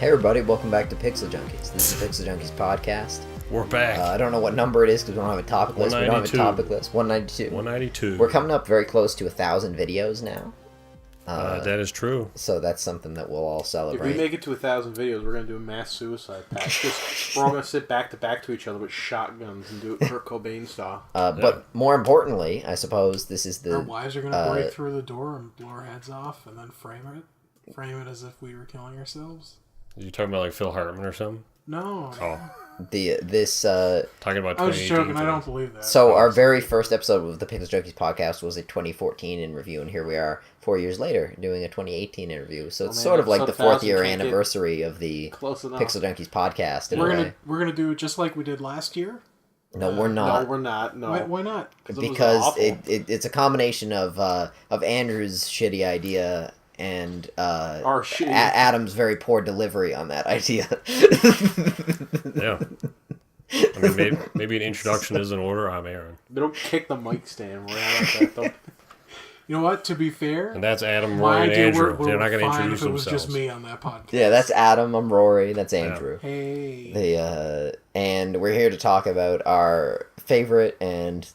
Hey everybody, welcome back to Pixel Junkies. This is Pixel Junkies podcast. We're back. I don't know what number it is because we don't have a topic list. We don't have a topic list. 192. 192. We're coming up very close to 1,000 videos now. That is true. So that's something that we'll all celebrate. If we make it to 1,000 videos, we're going to do a mass suicide pact. We're all going to sit back to back to each other with shotguns and do it Kurt Cobain style. But more importantly, I suppose this is the... Our wives are going to break through the door and blow our heads off and then frame it as if we were killing ourselves. You talking about like Phil Hartman or something? No. Oh. Talking about I was joking. I don't believe that. So our very first episode of the Pixel Junkies podcast was a 2014 in review, and here we are 4 years later doing a 2018 interview. So it's sort of like the 4th year anniversary of the Pixel Junkies podcast. We're gonna do it just like we did last year. No, we're not. No, we're not. No. Why not? Because it's a combination of Andrew's shitty idea and Adam's very poor delivery on that idea. Yeah. I mean, maybe an introduction is in order. I'm Aaron. They don't kick the mic stand. Right like You know what? To be fair, and that's Adam, Rory, and Andrew. They're not going to introduce themselves. It was themselves. just me on that podcast. Yeah, that's Adam. I'm Rory. That's Andrew. Yeah. Hey. And we're here to talk about our favorite and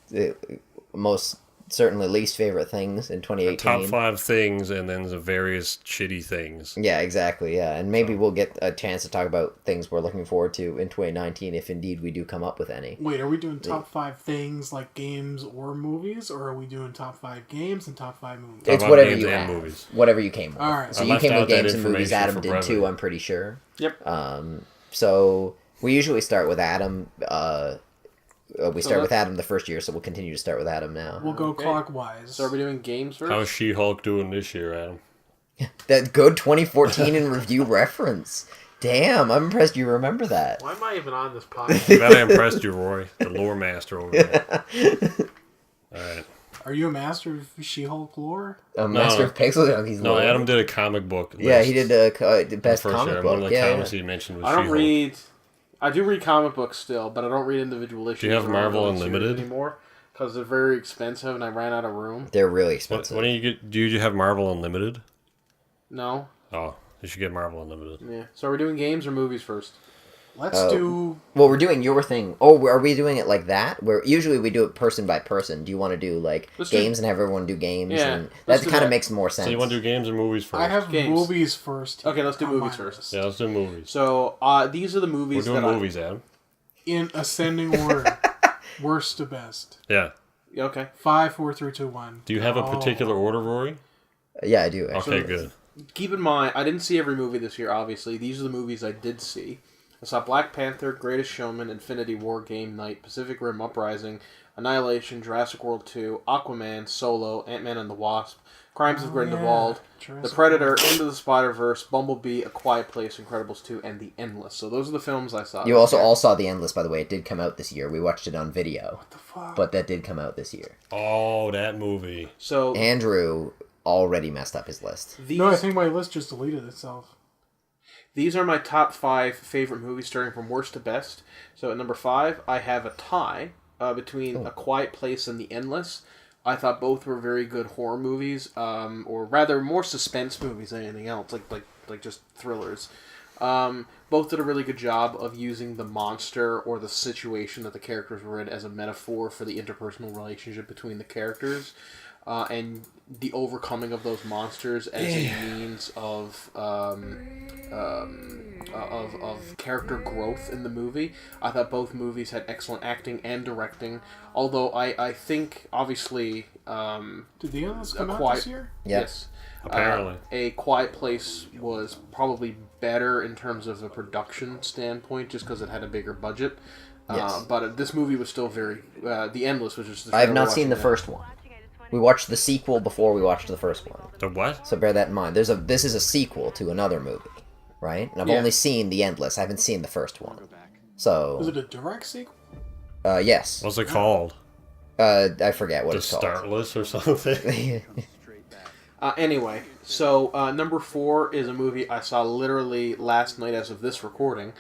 most certainly least favorite things in 2018. Top 5 things, and then the various shitty things. Yeah, exactly. Yeah, and maybe we'll get a chance to talk about things we're looking forward to in 2019 if indeed we do come up with any. Wait, are we doing top 5 things like games or movies, or are we doing top 5 games and top 5 movies? It's whatever you have. Movies. Whatever you came with. All right. So you came with games and movies. Adam did too, I'm pretty sure. Yep. So we usually start with Adam. We start with Adam the first year, so we'll continue to start with Adam now. We'll go clockwise. So are we doing games first? How's She-Hulk doing this year, Adam? That good 2014 in review reference. Damn, I'm impressed you remember that. Why am I even on this podcast? Glad I impressed you, Roy, the lore master over there. Alright. Are you a master of She-Hulk lore? A master of Pixel Junkies lore? No, Adam did a comic book list. Yeah, he did the best comic book. One of the comics he mentioned was She-Hulk. I do read comic books still, but I don't read individual issues. Do you have Marvel Unlimited anymore? Because they're very expensive, and I ran out of room. They're really expensive. What do you get? Do you have Marvel Unlimited? No. Oh, you should get Marvel Unlimited. Yeah. So are we doing games or movies first? Let's do... Well, we're doing your thing. Oh, are we doing it like that? Where usually we do it person by person. Do you want to do games and have everyone do games? Yeah. And that kind of makes more sense. So you want to do games or movies first? I have movies first. Okay, let's do movies first. Yeah, let's do movies. So these are the movies. We're doing movies, Adam. In ascending order, worst to best. Yeah. Okay. 5, 4, 3, 2, 1. Do you have a particular order, Rory? Yeah, I do. Actually. Okay, good. Keep in mind, I didn't see every movie this year. Obviously, these are the movies I did see. I saw Black Panther, Greatest Showman, Infinity War, Game Night, Pacific Rim Uprising, Annihilation, Jurassic World 2, Aquaman, Solo, Ant-Man and the Wasp, Crimes of Grindelwald, The Predator, Into the Spider-Verse, Bumblebee, A Quiet Place, Incredibles 2, and The Endless. So those are the films I saw. You also all saw The Endless, by the way. It did come out this year. We watched it on video. What the fuck? But that did come out this year. Oh, that movie. So Andrew already messed up his list. No, I think my list just deleted itself. These are my top 5 favorite movies, starting from worst to best. So at number 5, I have a tie between A Quiet Place and The Endless. I thought both were very good horror movies, or rather more suspense movies than anything else, like just thrillers. Both did a really good job of using the monster or the situation that the characters were in as a metaphor for the interpersonal relationship between the characters. And the overcoming of those monsters as a means of character growth in the movie. I thought both movies had excellent acting and directing. Although I think obviously did The Endless come out this year? Yes. Apparently. A Quiet Place was probably better in terms of a production standpoint, just because it had a bigger budget. Yes. But this movie was still very The Endless was just. I have not seen the first one. We watched the sequel before we watched the first one. The what? So bear that in mind. This is a sequel to another movie, right? And I've only seen The Endless. I haven't seen the first one. So was it a direct sequel? Yes. What's it called? I forget what it's called. Startless or something? Anyway, so number 4 is a movie I saw literally last night as of this recording.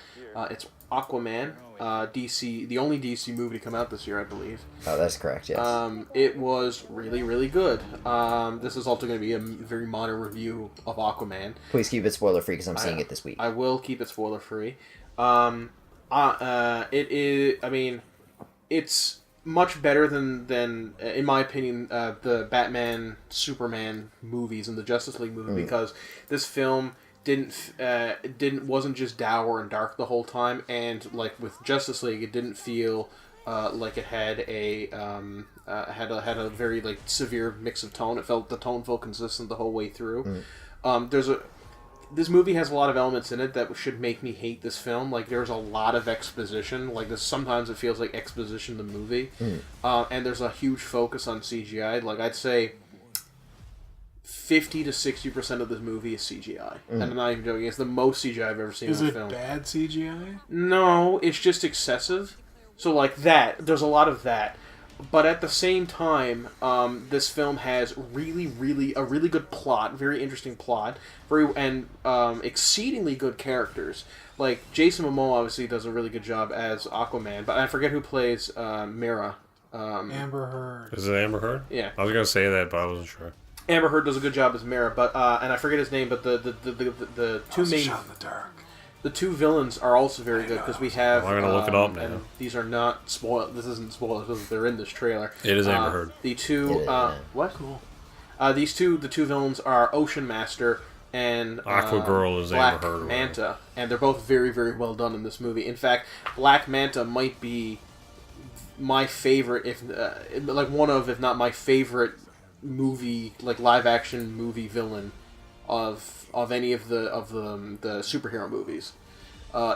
It's Aquaman, DC, the only DC movie to come out this year, I believe. Oh, that's correct, yes. It was really, really good. This is also going to be a very minor review of Aquaman. Please keep it spoiler-free, because I'm seeing it this week. I will keep it spoiler-free. It is, I mean, it's much better than in my opinion, the Batman, Superman movies and the Justice League movie, because this film wasn't just dour and dark the whole time, and like with Justice League, it didn't feel like it had a very like severe mix of tone. The tone felt consistent the whole way through. This movie has a lot of elements in it that should make me hate this film. Like, there's a lot of exposition. Like, sometimes it feels like exposition the movie. And there's a huge focus on CGI. Like, I'd say 50 to 60% of this movie is CGI. And I'm not even joking. It's the most CGI I've ever seen in a film. Is it bad CGI? No, it's just excessive. So, like, there's a lot of that. But at the same time, this film has a really good plot, very interesting plot, and exceedingly good characters. Like, Jason Momoa obviously does a really good job as Aquaman, but I forget who plays Mera. Amber Heard. Is it Amber Heard? Yeah. I was going to say that, but I wasn't sure. Amber Heard does a good job as Mera, but and I forget his name, but the two main... Shot in the dark. The two villains are also very good, because we have... I'm going to look it up now. And these are not spoiled. This isn't spoiled because they're in this trailer. It is Amber Heard. The two... what? Cool. The two villains are Ocean Master and... Aqua Girl is Black Amber Heard. Manta. And they're both very, very well done in this movie. In fact, Black Manta might be my favorite, if not my favorite movie, like live-action movie villain of any of the superhero movies.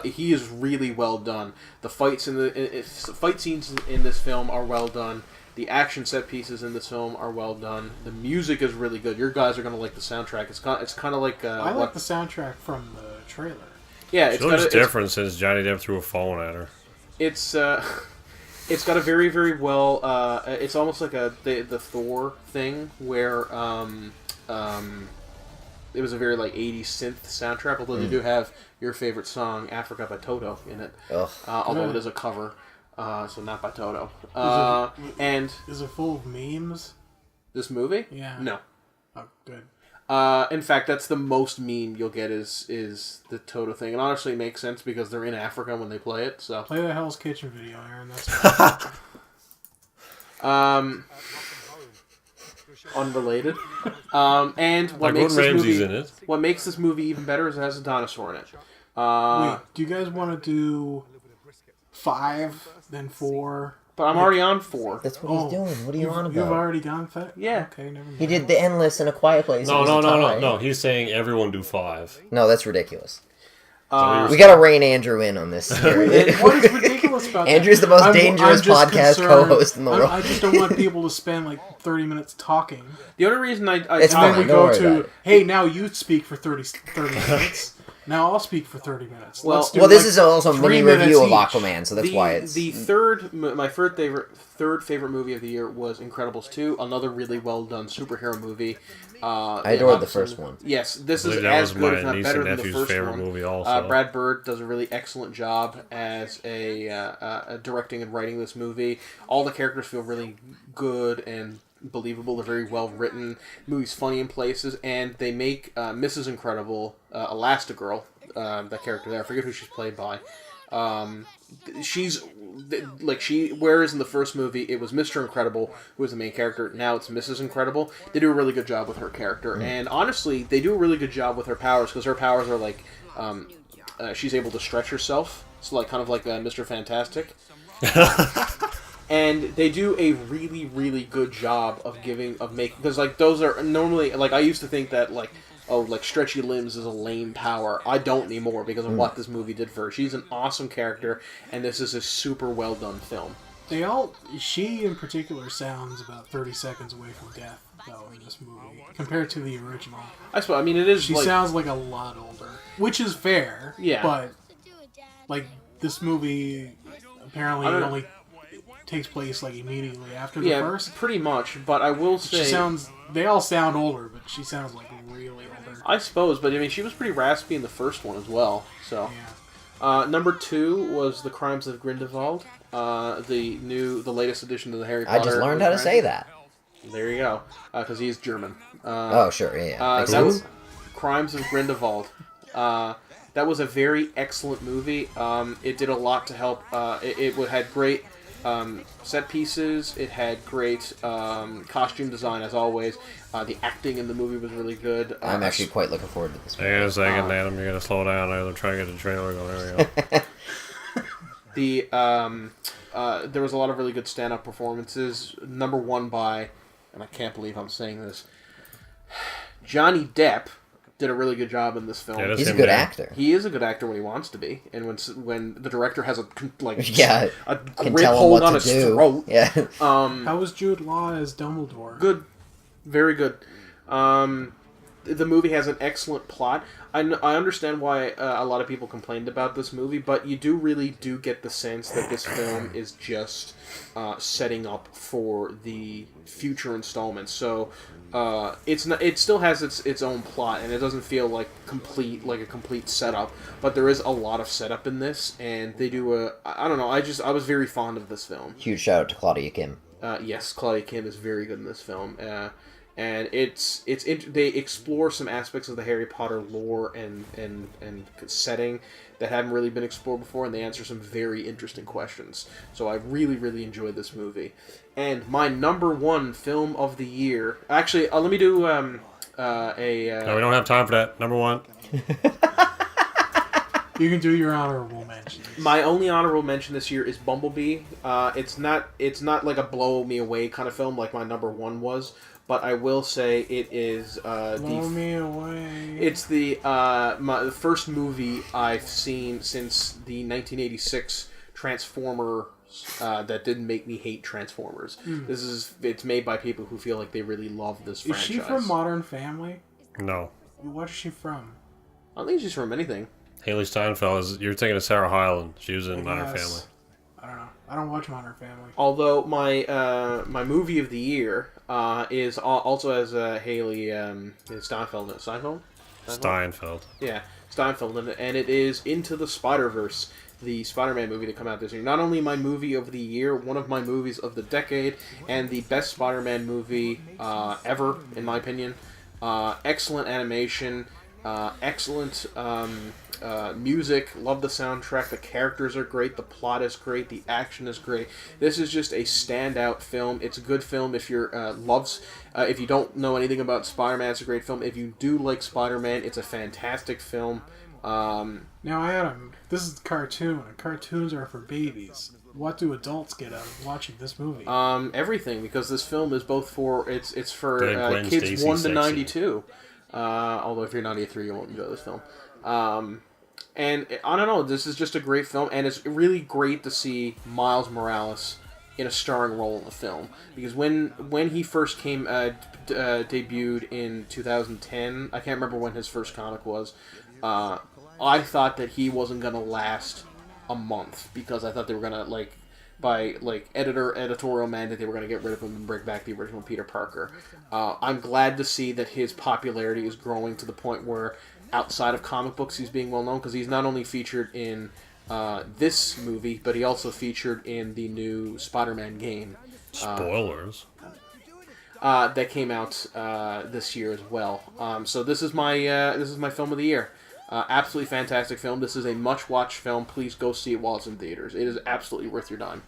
He is really well done. The fight scenes in this film are well done. The action set pieces in this film are well done. The music is really good. Your guys are gonna like the soundtrack. It's kind of like I like the soundtrack from the trailer. Yeah, It looks different since Johnny Depp threw a phone at her. It's got a very, very well. It's almost like the Thor thing where it was a very like 80s synth soundtrack, although they do have your favorite song, Africa by Toto, in it. Although it is a cover, so not by Toto. Is it full of memes? This movie? Yeah. No. Oh, good. In fact, that's the most meme you'll get is the Toto thing. And honestly, it makes sense because they're in Africa when they play it. So play the Hell's Kitchen video, Aaron. That's unrelated. And what like makes this movie in it. What makes this movie even better is it has a dinosaur in it. Wait, do you guys want to do 5, then 4? But I'm already on 4. That's what he's doing. What are you on about? You've already gone 5? Yeah. Okay, never mind. He did The Endless in A Quiet Place. No. He's saying everyone do 5. No, that's ridiculous. We We gotta rein Andrew in on this. What is ridiculous about that? Andrew's the most dangerous podcast co-host in the world. I just don't want people to spend like 30 minutes talking. The only reason It's And then fine, we don't go worry about to, it. hey, now you speak for 30 minutes. Now I'll speak for 30 minutes. Well- Let's do Well, this like is also a 3 mini minutes review of each. Aquaman, so that's why it's... My third favorite movie of the year was Incredibles 2, another really well done superhero movie. I adored the first one. Yes, this I is believe that as was good, my if not niece better and than the nephew's first favorite one. movie also. Brad Bird does a really excellent job as a directing and writing this movie. All the characters feel really good and believable. They're very well written. The movie's funny in places, and they make Mrs. Incredible, Elastigirl, that character there. I forget who she's played by. Whereas in the first movie it was Mr. Incredible who was the main character, now it's Mrs. Incredible. They do a really good job with her character, and honestly they do a really good job with her powers, because her powers are like she's able to stretch herself, so like kind of like Mr. Fantastic. And they do a really, really good job of making, because like those are normally, like I used to think that like, oh, like stretchy limbs is a lame power. I don't anymore because of what this movie did for her. She's an awesome character, and this is a super well done film. She in particular sounds about 30 seconds away from death, though, in this movie, compared to the original. I suppose, I mean, it is. She sounds like a lot older, which is fair. Yeah. But like this movie, apparently only takes place like immediately after the first. Pretty much. But I will say, they all sound older, but she sounds like really older. I suppose, but I mean, she was pretty raspy in the first one as well. So, Number 2 was The Crimes of Grindelwald, the latest edition to the Harry Potter. I just learned how to say that. There you go, because he's German. Oh, sure, yeah. That was Crimes of Grindelwald. That was a very excellent movie. It did a lot to help. It had great set pieces. It had great costume design, as always. The acting in the movie was really good. I'm actually quite looking forward to this movie. Hang on a second, Adam. You're going to slow down. I'm trying to get the trailer going. There we go. There was a lot of really good stand-up performances. Number 1 by, and I can't believe I'm saying this, Johnny Depp did a really good job in this film. Yeah, he's a good actor. He is a good actor when he wants to be, and when the director has a grip tell hold on his throat. Yeah. How was Jude Law as Dumbledore? Good, very good. The movie has an excellent plot. I understand why a lot of people complained about this movie, but you really do get the sense that this film is just setting up for the future installments. So it still has its own plot, and it doesn't feel like a complete setup. But there is a lot of setup in this, and they do I don't know. I was very fond of this film. Huge shout out to Claudia Kim. Yes, Claudia Kim is very good in this film. And they explore some aspects of the Harry Potter lore and setting that haven't really been explored before, and they answer some very interesting questions. So I really, really enjoyed this movie. And my number 1 film of the year... Actually, let me do No, we don't have time for that. Number 1. You can do your honorable mentions. My only honorable mention this year is Bumblebee. It's not like a blow me away kind of film like my number 1 was. But I will say it is Blow me away. It's the first movie I've seen since the 1986 Transformers that didn't make me hate Transformers. It's made by people who feel like they really love this franchise. Is she from Modern Family? No. What is she from? I don't think she's from anything. Haley Steinfeld you're thinking of Sarah Hyland. She was in Modern Family. I don't know. I don't watch Modern Family. Although my movie of the year is also has Haley Steinfeld. Steinfeld. Yeah, Steinfeld, and it is Into the Spider-Verse, the Spider-Man movie to come out this year. Not only my movie of the year, one of my movies of the decade, and the best Spider-Man movie ever, in my opinion. Excellent animation, excellent music, love the soundtrack, the characters are great, the plot is great, the action is great. This is just a standout film. It's a good film if you're if you don't know anything about Spider-Man, it's a great film. If you do like Spider-Man, it's a fantastic film. Now, Adam, this is a cartoon, and cartoons are for babies. What do adults get out of watching this movie? Everything, because this film is both for it's for kids Stacy 1 to 92. Although if you're 93, you won't enjoy this film. And I don't know, this is just a great film, and it's really great to see Miles Morales in a starring role in the film. Because when he first debuted in 2010, I can't remember when his first comic was, I thought that he wasn't going to last a month, because I thought they were going to, by editorial mandate, they were going to get rid of him and bring back the original Peter Parker. I'm glad to see that his popularity is growing to the point where outside of comic books he's being well known, because he's not only featured in this movie, but he also featured in the new Spider-Man game. Spoilers. That came out this year as well. So this is my film of the year. Absolutely fantastic film. This is a much-watched film. Please go see it while it's in theaters. It is absolutely worth your time.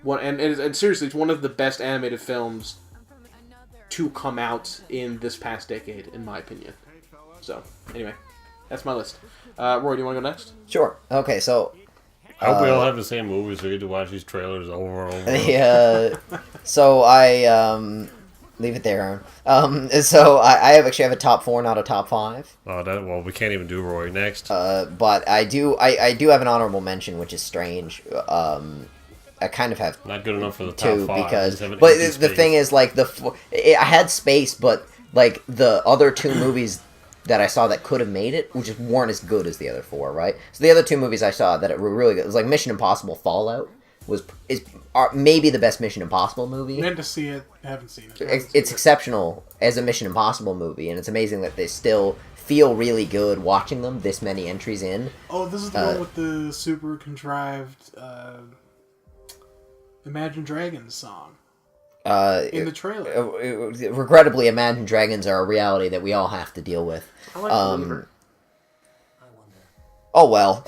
And seriously, it's one of the best animated films to come out in this past decade, in my opinion. So, anyway, that's my list. Roy, do you want to go next? Sure. Okay, so... I hope we all have the same movies so we get to watch these trailers over and over. Yeah. So I... leave it there, Aaron. So I have a top 4, not a top 5. Well, we can't even do Roy next. But I do have an honorable mention, which is strange. I kind of have not good enough for the top 5 because, but the thing is, I had space, but the other 2 movies that I saw that could have made it, which weren't as good as the other 4, right? So the other 2 movies I saw that were really good, it was like Mission Impossible Fallout. Is maybe the best Mission Impossible movie. Meant to see it, haven't seen it. It's exceptional as a Mission Impossible movie, and it's amazing that they still feel really good watching them. This many entries in. Oh, this is the one with the super contrived Imagine Dragons song. In the trailer. Regrettably, Imagine Dragons are a reality that we all have to deal with. I like Believer. Oh well.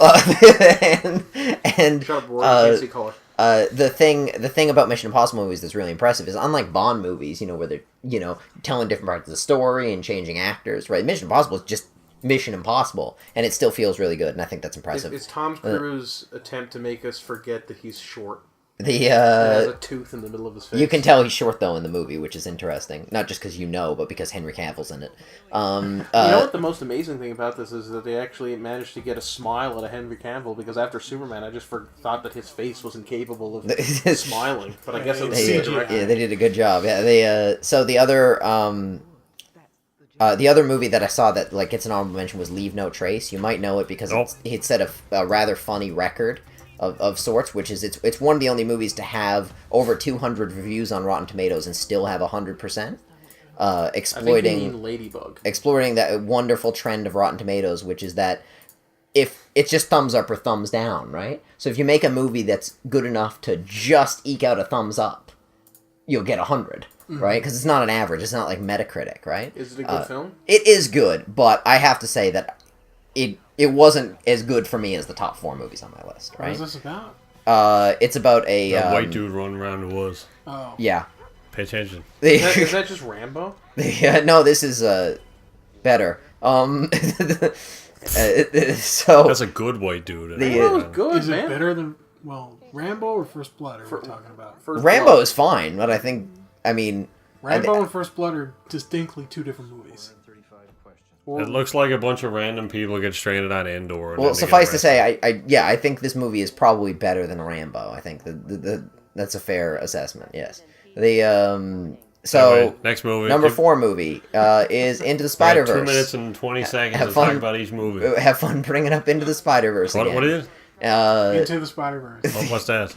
and Shut up, Rory. Can't see color. The thing about Mission Impossible movies that's really impressive is, unlike Bond movies, where they're, telling different parts of the story and changing actors, right? Mission Impossible is just Mission Impossible, and it still feels really good, and I think that's impressive. It's Tom Cruise's attempt to make us forget that he's short. He has a tooth in the middle of his face. You can tell he's short, though, in the movie, which is interesting. Not just because but because Henry Cavill's in it. You know what the most amazing thing about this is that they actually managed to get a smile out of Henry Cavill, because after Superman, I just thought that his face was incapable of smiling. But I guess it was the director. Yeah, they did a good job. Yeah, so the other movie that I saw that gets an honorable mention was Leave No Trace. You might know it because it set a rather funny record of sorts, which is it's one of the only movies to have over 200 reviews on Rotten Tomatoes and still have 100%. Exploiting I think you mean Ladybug. Exploring that wonderful trend of Rotten Tomatoes, which is that if it's just thumbs up or thumbs down, right? So if you make a movie that's good enough to just eke out a thumbs up, you'll get 100, right? Because it's not an average. It's not like Metacritic, right? Is it a good film? It is good, but I have to say that it wasn't as good for me as the top 4 movies on my list, right? What is this about? It's about a white dude running around the woods. Oh. Yeah. Pay attention. Is that just Rambo? Yeah, no, this is better. So that's a good white dude. Rambo's good, is it man. better than Rambo or First Blood? Are we talking about? Rambo is fine, but I mean, Rambo and First Blood are distinctly 2 different movies. It looks like a bunch of random people get stranded on Endor. Well, suffice to say, I think this movie is probably better than Rambo. I think that's a fair assessment. Yes. Anyway, next movie, number 4 movie is Into the Spider-Verse. 2 minutes and 20 seconds to talk about each movie. Have fun bringing up Into the Spider-Verse again. What is it? Into the Spider-Verse. What's that?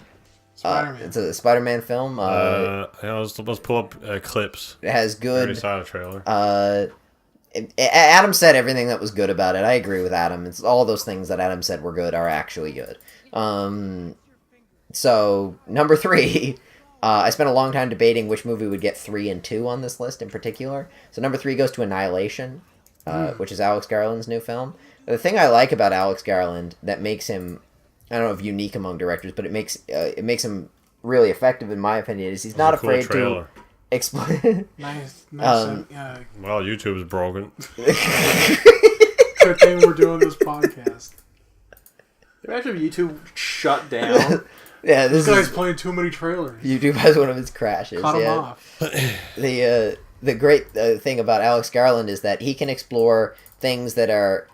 Spider-Man. It's a Spider-Man film. Let's pull up clips. It has good. I already saw the trailer. Adam said everything that was good about it. I agree with Adam. It's all those things that Adam said were good are actually good. So number 3, I spent a long time debating which movie would get 3 and 2 on this list in particular. So number 3 goes to Annihilation, which is Alex Garland's new film. The thing I like about Alex Garland that makes him, I don't know if unique among directors, but it makes him really effective in my opinion is he's not afraid to explain. Nice. Well, YouTube's broken. Good thing we're doing this podcast. Imagine if YouTube shut down. Yeah, this guy's playing too many trailers. YouTube has one of its crashes. Cut him off. The great thing about Alex Garland is that he can explore things that are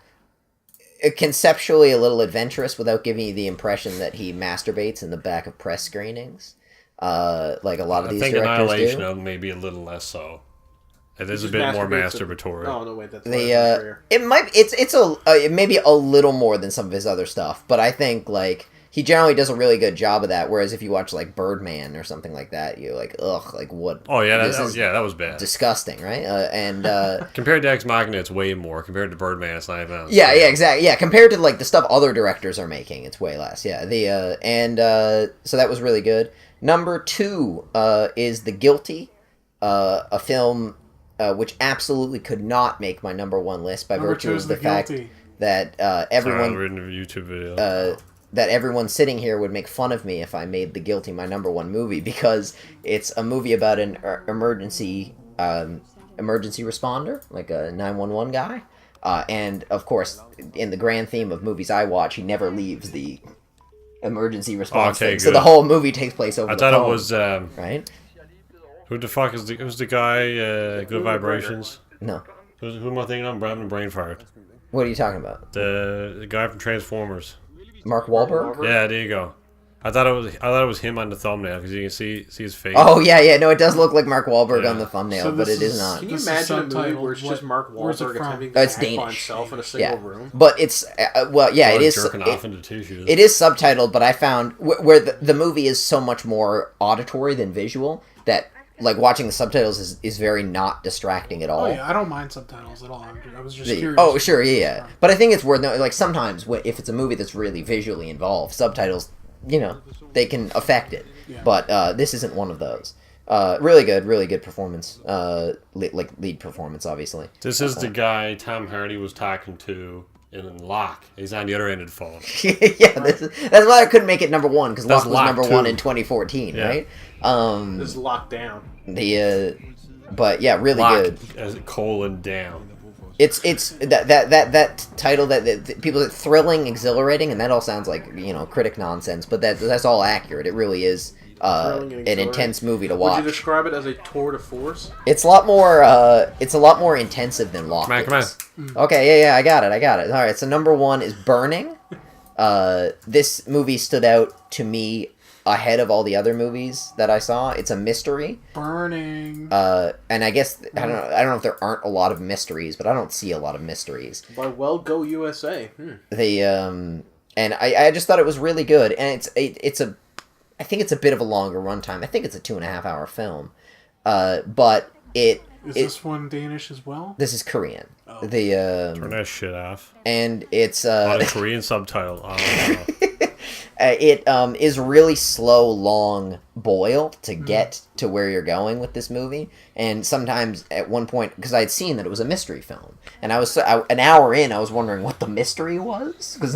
conceptually a little adventurous without giving you the impression that he masturbates in the back of press screenings. Like a lot of these directors do. I think Annihilation maybe a little less so. It is a bit more masturbatory. Oh no, wait, that's it may be a little more than some of his other stuff, but I think he generally does a really good job of that. Whereas if you watch Birdman or something like that, you're like, ugh, what? Oh yeah, that was bad. Disgusting, right? Compared to Ex Machina, it's way more. Compared to Birdman, it's not even. Yeah, exactly. Yeah, compared to the stuff other directors are making, it's way less. Yeah, so that was really good. Number 2 is The Guilty, a film which absolutely could not make my number 1 list by virtue of the fact that everyone YouTube video. That everyone sitting here would make fun of me if I made The Guilty my number 1 movie, because it's a movie about an emergency responder, like a 911 guy, and of course, in the grand theme of movies I watch, he never leaves the emergency response thing. So the whole movie takes place over the phone. I thought it was right. Who the fuck is who's the guy? Good Vibrations. No. Who am I thinking of? I'm having a brain fart. What are you talking about? The guy from Transformers. Mark Wahlberg? Yeah, there you go. I thought it was him on the thumbnail because you can see his face. Oh yeah, no, it does look like Mark Wahlberg on the thumbnail, but it is not. Can you imagine a movie where it's just Mark Wahlberg attempting to act by himself in a single room? But it's it is jerking off into tissues. It is subtitled, but I found where the movie is so much more auditory than visual that like watching the subtitles is very not distracting at all. Oh yeah, I don't mind subtitles at all. I was just curious. Oh sure, yeah. But I think it's worth like sometimes if it's a movie that's really visually involved, subtitles, they can affect it. Yeah. But this isn't one of those. Really good performance. Lead performance, obviously. This is the guy Tom Hardy was talking to in Locke. He's on the other end of the phone. Yeah, that's why I couldn't make it number one, because Locke was number 1 in 2014, right? This is Locked Down. But yeah, really Lock, good. As colon down. It's that title that people are thrilling, exhilarating, and that all sounds like critic nonsense, but that's all accurate. It really is an intense movie to watch. Would you describe it as a tour de force? It's a lot more intensive than Locke. Come on. Okay, yeah, I got it. All right, so number 1 is Burning. This movie stood out to me ahead of all the other movies that I saw. It's a mystery. Burning. And I guess I don't know if there aren't a lot of mysteries, but I don't see a lot of mysteries. By Well Go USA. And I just thought it was really good, and I think it's a bit of a longer runtime. I think it's a 2.5-hour film, but is this one Danish as well? This is Korean. Oh. Turn that shit off. And it's a lot of Korean subtitle. It is really slow, long boil to get to where you're going with this movie. And sometimes at one point, because I had seen that it was a mystery film, and an hour in, I was wondering what the mystery was, because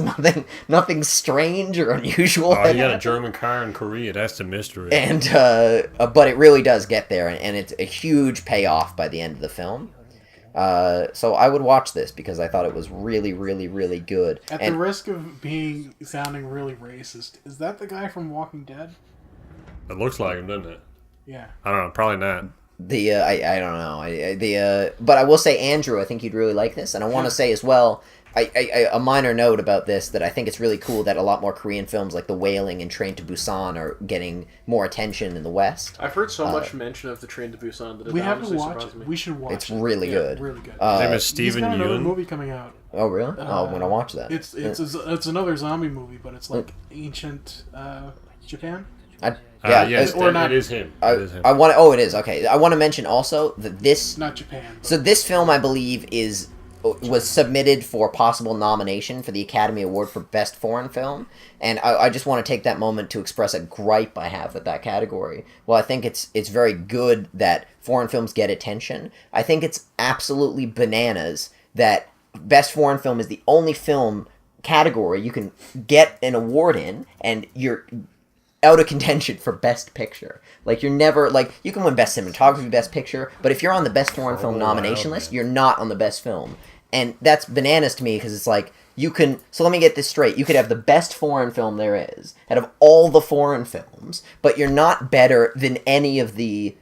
nothing strange or unusual. Oh, you got a German car in Korea. That's the mystery. And but it really does get there, and it's a huge payoff by the end of the film. So I would watch this because I thought it was really, really, really good. At the risk of sounding really racist, is that the guy from Walking Dead? It looks like him, doesn't it? Yeah. I don't know. Probably not. I don't know. But I will say, Andrew, I think you'd really like this, and I want to say as well. A minor note about this, that I think it's really cool that a lot more Korean films like The Wailing and Train to Busan are getting more attention in the West. I've heard so much mention of the Train to Busan that we haven't watched it. We should watch it. It's really good. Really good. His name is Steven He's got another Yeun. movie coming out. Oh really? I'm gonna watch that. It's another zombie movie, but it's like ancient Japan. Yes, or not. It is him. It is. Okay. I want to mention also that this... Not Japan. So this film, I believe, was submitted for possible nomination for the Academy Award for Best Foreign Film, and I just want to take that moment to express a gripe I have with that category. Well, I think it's very good that foreign films get attention. I think it's absolutely bananas that Best Foreign Film is the only film category you can get an award in, and you're out of contention for Best Picture. Like, you're never, like, you can win Best Cinematography, Best Picture, but if you're on the Best Foreign Film nomination list, you're not on the Best Film. And that's bananas to me, because it's like, so let me get this straight, you could have the best foreign film there is, out of all the foreign films, but you're not better than any of the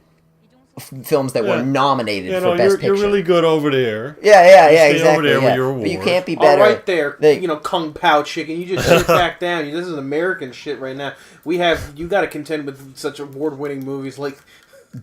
films that were nominated for Best Picture. You're really good over there. Yeah, exactly. Over there with your award. But you can't be better. All right there, Kung Pao chicken. You just sit back down. This is American shit right now. You got to contend with such award-winning movies like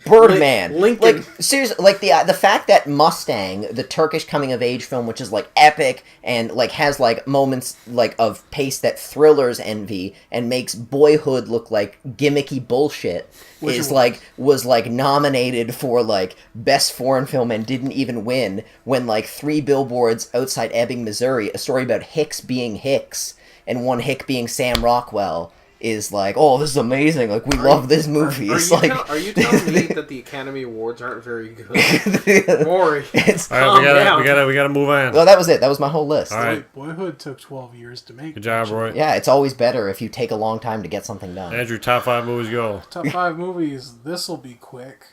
Birdman. Lincoln. Like, seriously, like the fact that Mustang, the Turkish coming-of-age film, which is, like, epic and, like, has, like, moments, like, of pace that thrillers envy and makes Boyhood look like gimmicky bullshit, was nominated for, like, Best Foreign Film and didn't even win when, like, 3 billboards outside Ebbing, Missouri, a story about Hicks being Hicks and one Hick being Sam Rockwell, is like, oh, this is amazing, like, we love this movie. Are you telling me that the Academy Awards aren't very good? Maury, calm down. We gotta move on. Well, that was it. That was my whole list. All right. Boyhood took 12 years to make. Good job, Roy. Yeah, it's always better if you take a long time to get something done. Andrew, top 5 movies go. Top 5 movies. This'll be quick.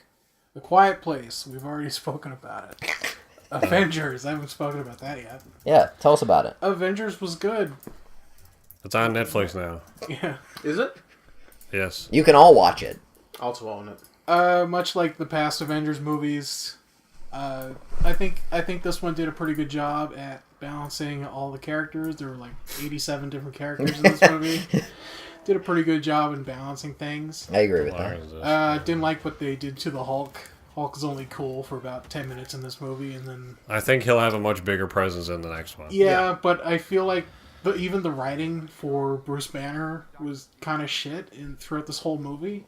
The Quiet Place. We've already spoken about it. Avengers. I haven't spoken about that yet. Yeah, tell us about it. Avengers was good. It's on Netflix now. Yeah. Is it? Yes. You can all watch it. Also own it. Much like the past Avengers movies, I think this one did a pretty good job at balancing all the characters. There were like 87 different characters in this movie. Did a pretty good job in balancing things. I agree with that. Didn't like what they did to the Hulk. Hulk is only cool for about 10 minutes in this movie, and then... I think he'll have a much bigger presence in the next one. Yeah, but I feel like... But even the writing for Bruce Banner was kind of shit throughout this whole movie.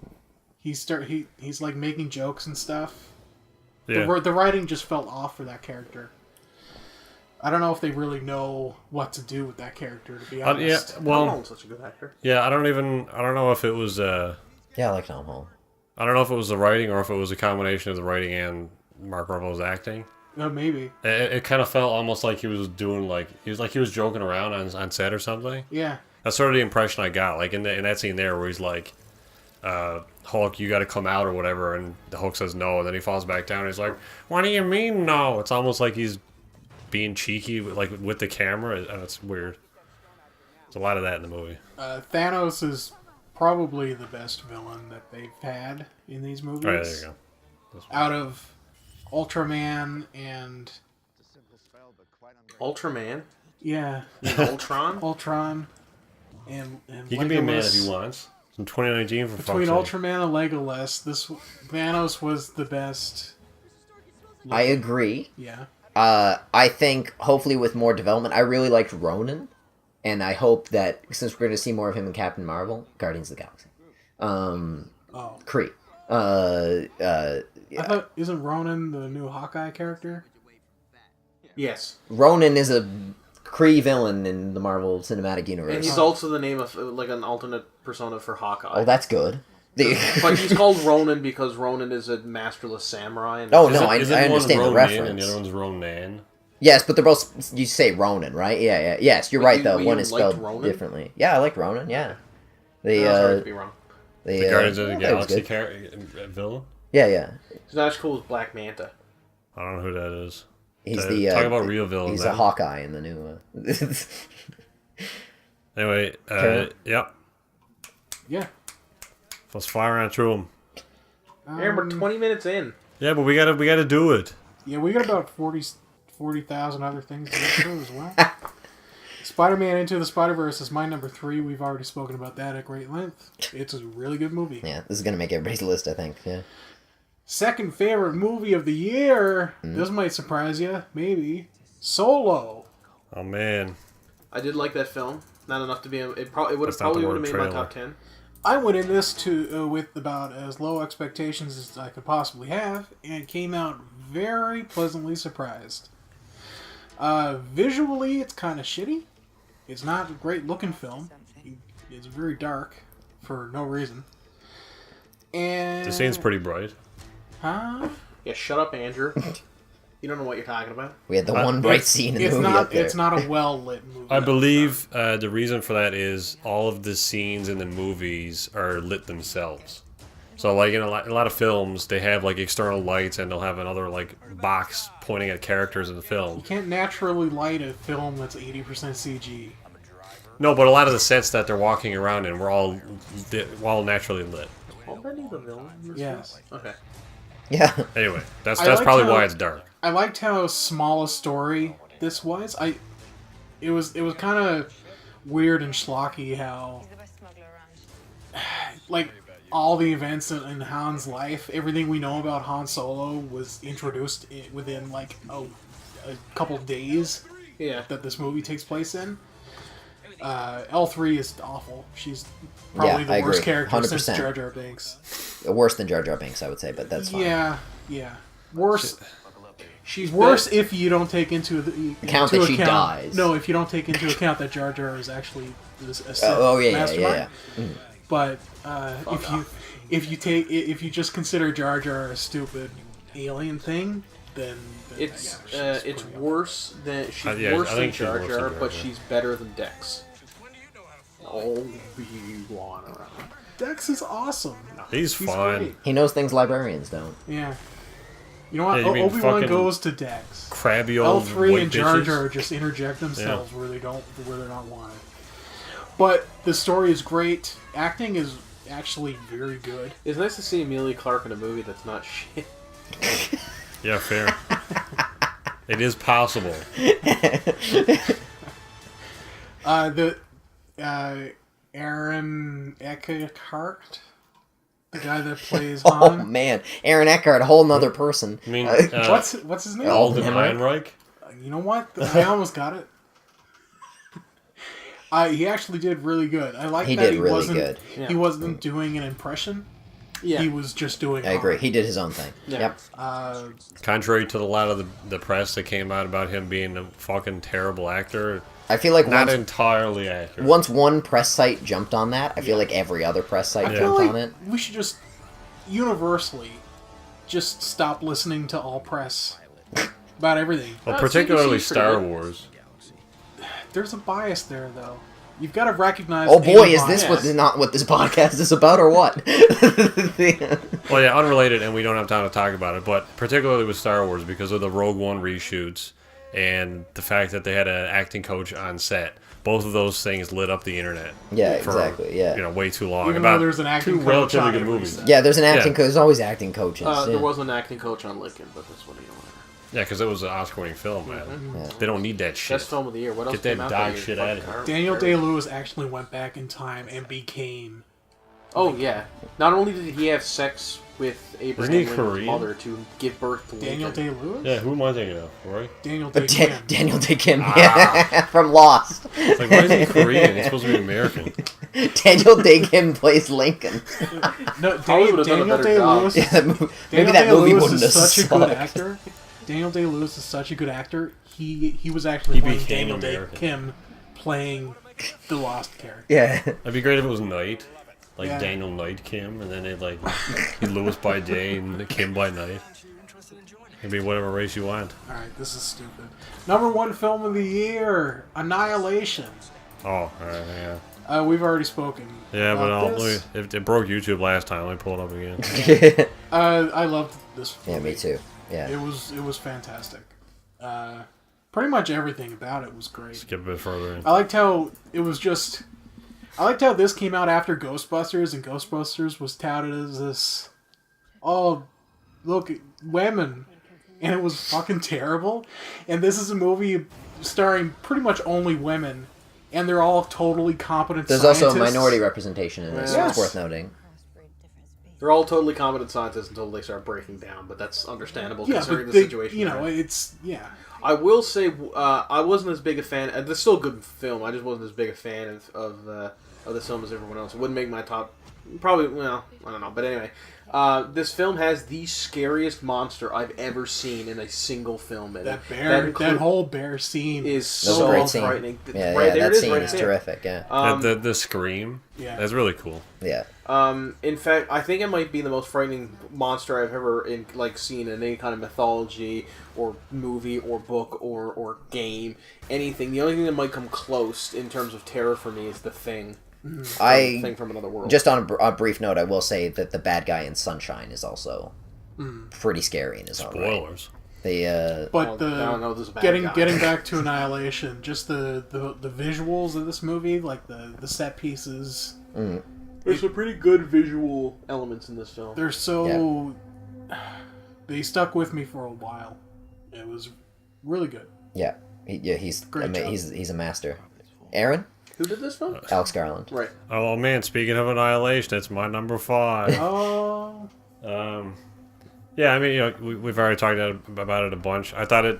he's like making jokes and stuff. Yeah. The writing just felt off for that character. I don't know if they really know what to do with that character, to be honest. Tom Holland's such a good actor. Yeah, I don't know if it was yeah, I like Tom Holland. I don't know if it was the writing or if it was a combination of the writing and Mark Ruffalo's acting. No, maybe. It kind of felt almost like he was doing he was joking around on set or something. Yeah. That's sort of the impression I got, like in that scene there where he's like, Hulk, you got to come out or whatever, and the Hulk says no, and then he falls back down. And he's like, what do you mean no? It's almost like he's being cheeky, with the camera, and it's weird. There's a lot of that in the movie. Thanos is probably the best villain that they've had in these movies. Oh, yeah, there you go. Out of Ultraman and Ultraman. Yeah. Ultron. Ultron. And he can be a man if he wants. In 2019, for between fuck's sake. Ultraman and Legolas, Thanos was the best. I agree. Yeah. I think hopefully with more development, I really liked Ronan, and I hope that since we're going to see more of him in Captain Marvel, Guardians of the Galaxy, Kree. I thought, isn't Ronan the new Hawkeye character? Yes. Ronan is a Kree villain in the Marvel Cinematic Universe. And he's also the name of like an alternate persona for Hawkeye. Oh, that's good. But he's called Ronan because Ronan is a masterless samurai. And I understand the reference. And the other one's Ronan. Yes, but they're both. You say Ronan, right? Yeah. Yes, you're right. Though one is spelled differently. Yeah, I like Ronan. Yeah. Sorry to be wrong. The Guardians of the Galaxy villain. Yeah. He's not as cool as Black Manta. I don't know who that is. He's talk about real villains. He's a Hawkeye in the new. Anyway, yeah. Let's fire on through them. We're 20 minutes in. Yeah, but we gotta do it. Yeah, we got about 40,000 other things to get through as well. Spider-Man Into the Spider-Verse is my number 3. We've already spoken about that at great length. It's a really good movie. Yeah, this is gonna make everybody's list, I think. Yeah. Second favorite movie of the year. This might surprise you. Maybe Solo. Oh man, I did like that film. Not enough to be. It probably would have made my top 10. I went in this with about as low expectations as I could possibly have, and came out very pleasantly surprised. Visually, it's kind of shitty. It's not a great looking film. It's very dark for no reason. And the scene's pretty bright. Huh? Yeah, shut up, Andrew. You don't know what you're talking about. We had the one bright scene in the movie. It's not a well-lit movie. I believe the reason for that is all of the scenes in the movies are lit themselves. So, like in a lot of films, they have like external lights, and they'll have another like box pointing at characters in the film. You can't naturally light a film that's 80% CG. No, but a lot of the sets that they're walking around in were all naturally lit. Already the villain? Yes. Okay. Yeah. Anyway, that's probably why it's dark. I liked how small a story this was. It was kind of weird and schlocky how, like, all the events in Han's life, everything we know about Han Solo was introduced within like a couple days. Yeah. That this movie takes place in. L3 is awful. She's probably the worst character 100%. since Jar Jar Binks. Worse than Jar Jar Binks, I would say, but that's fine. Yeah. Worse. She's worse if you don't take into account that she dies. No, if you don't take into account that Jar Jar is actually a Sith mastermind. Yeah. Mm. But if you just consider Jar Jar a stupid alien thing, then it's worse than worse than Jar Jar, but she's better than Dex. Obi-Wan around. Dex is awesome. He's fun. Great. He knows things librarians don't. Yeah. You know what? Yeah, Obi-Wan goes to Dex. Crabby old L3 and Jar Jar just interject themselves where they're not wanted. But the story is great. Acting is actually very good. It's nice to see Emilia Clarke in a movie that's not shit. Yeah, fair. It is possible. Aaron Eckhart, the guy that plays Han. Oh man, Aaron Eckhart, a whole nother person. I mean, what's his name? Alden Ehrenreich. You know what? I almost got it. He actually did really good. I like that he wasn't. Good. He wasn't doing an impression. he was just doing. I agree. He did his own thing. Yeah. Yep. Contrary to a lot of the press that came out about him being a fucking terrible actor, I feel like not entirely accurate. Once one press site jumped on that, I feel like every other press site jumped on it. We should just universally just stop listening to all press about everything. Well, particularly Star Wars. There's a bias there, though. You've got to recognize. Oh boy, is this not what this podcast is about, or what? Well, yeah, unrelated, and we don't have time to talk about it. But particularly with Star Wars, because of the Rogue One reshoots and the fact that they had an acting coach on set, both of those things lit up the internet. Yeah, for, exactly. Yeah, way too long. Even about though there's an acting two coach relatively on good every movies. set. Yeah, there's an acting coach. There's always acting coaches. There was an acting coach on Lincoln, but that's what he wanted. Yeah, because it was an Oscar-winning film, man. Yeah. They don't need that shit. Best film of the year. What else Get that came out dog that shit year? out of here. Daniel Day-Lewis actually went back in time and became. Oh yeah. Not only did he have sex with Abraham Isn't he Lincoln's Korean? mother to give birth to Daniel Lincoln. Day-Lewis? Yeah, who am I thinking of? Roy? Daniel Day-Kim. Daniel Day-Kim from Lost. It's like, why is he Korean? He's supposed to be American. Daniel Day-Kim plays Lincoln. Hollywood No, has done a Daniel better Day-Lewis. Yeah, maybe that movie wouldn't have such a good sucked. actor. Daniel Day-Lewis is such a good actor. He was actually playing became Daniel American. Day-Kim playing the Lost character. Yeah. It'd be great if it was Knight. Like Yeah. Daniel Knight Kim, and then it'd be Lewis by day and Kim by night. It'd be whatever race you want. Alright, this is stupid. Number 1 film of the year, Annihilation. Oh, yeah. We've already spoken. Yeah, but about this. if it broke YouTube last time, let me pull it up again. I loved this Yeah, movie. me too. Yeah. It was fantastic. Pretty much everything about it was great. Skip a bit further in. I liked how it was just. I liked how this came out after Ghostbusters, and Ghostbusters was touted as this. Oh, look, women, and it was fucking terrible. And this is a movie starring pretty much only women, and they're all totally competent. There's scientists. also a minority representation in this. Yes. It's worth noting. They're all totally competent scientists until they start breaking down, but that's understandable Yeah, considering but the they, situation. you know, they're in. it's yeah. I will say I wasn't as big a fan. This is still a good film. I just wasn't as big a fan of this film as everyone else. It wouldn't make my top. Probably, well, I don't know. But anyway, this film has the scariest monster I've ever seen in a single film. In That bear, that whole bear scene is That's so a great scene. frightening. Yeah, right, there that it is, scene right is there. terrific. Yeah. The scream. Yeah. That's really cool. Yeah. In fact, I think it might be the most frightening monster I've ever seen in any kind of mythology or movie or book or game, anything. The only thing that might come close in terms of terror for me is the Thing. Thing from Another World. Just on a brief note, I will say that the bad guy in Sunshine is also pretty scary in his own right. Spoilers. But I don't know if there's a bad getting guy. back to Annihilation, just the visuals of this movie, like the set pieces. There's some pretty good visual elements in this film. They're so they stuck with me for a while. It was really good. Yeah. He's Great job. he's a master. Aaron? Who did this film? Alex Garland. Right. Oh man, speaking of Annihilation, it's my number 5. Oh, Yeah, I mean, we've already talked about it a bunch. I thought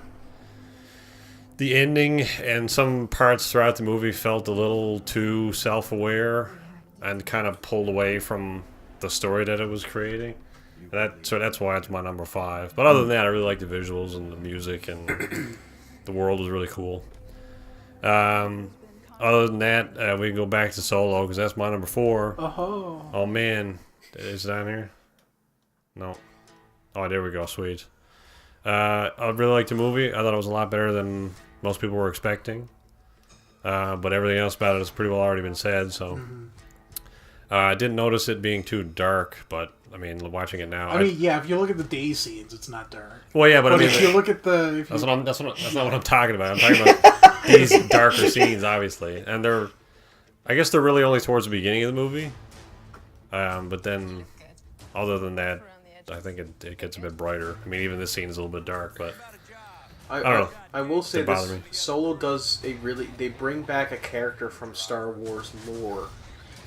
the ending and some parts throughout the movie felt a little too self-aware and kind of pulled away from the story that it was creating. So that's why it's my number 5. But other than that, I really like the visuals and the music, and the world was really cool. Other than that, we can go back to Solo, because that's my number 4. Oh man, is it on here? No. Oh, there we go. Sweet. I really liked the movie. I thought it was a lot better than most people were expecting. But everything else about it has pretty well already been said, so... I didn't notice it being too dark, but, I mean, watching it now... I mean, yeah, if you look at the day scenes, it's not dark. Well, yeah, but I mean... if you look at the... That's not what I'm talking about. I'm talking about these darker scenes, obviously. And I guess they're really only towards the beginning of the movie. But then, other than that, I think it gets a bit brighter. I mean, even this scene is a little bit dark, but... I don't know. I will say Didn't bother this. me. Solo does they bring back a character from Star Wars lore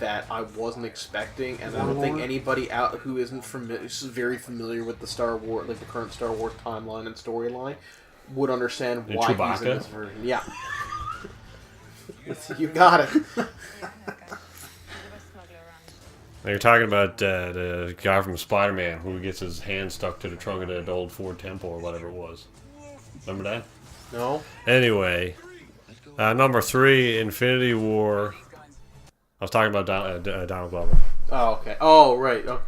that I wasn't expecting, and I don't think anybody out who isn't very familiar with the Star Wars, like the current Star Wars timeline and storyline, would understand why he's in this version. Yeah, you got it. Now you're talking about the guy from Spider-Man who gets his hand stuck to the trunk of that old Ford Tempo or whatever it was. Remember that? No. Anyway, number 3, Infinity War. I was talking about Donald Glover. Oh, okay. Oh, right. Oh.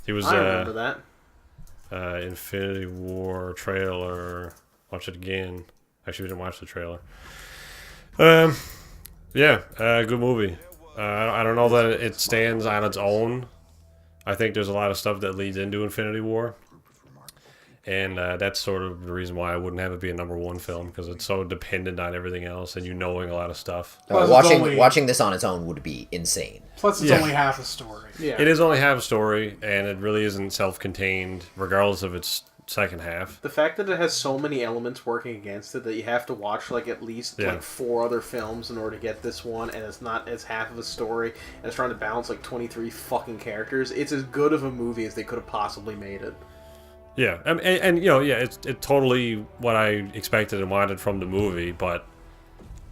He was. I remember that. Infinity War trailer. Watch it again. Actually, we didn't watch the trailer. Yeah, good movie. I don't know that it stands on its own. I think there's a lot of stuff that leads into Infinity War. And that's sort of the reason why I wouldn't have it be a number 1 film, because it's so dependent on everything else and you knowing a lot of stuff. Watching this on its own would be insane. Plus, it's only half a story. Yeah. It is only half a story, and it really isn't self-contained, regardless of its second half. The fact that it has so many elements working against it that you have to watch like at least like 4 other films in order to get this one, and it's half of a story, and it's trying to balance like 23 fucking characters. It's as good of a movie as they could have possibly made it. Yeah, and you know, yeah, it's totally what I expected and wanted from the movie, but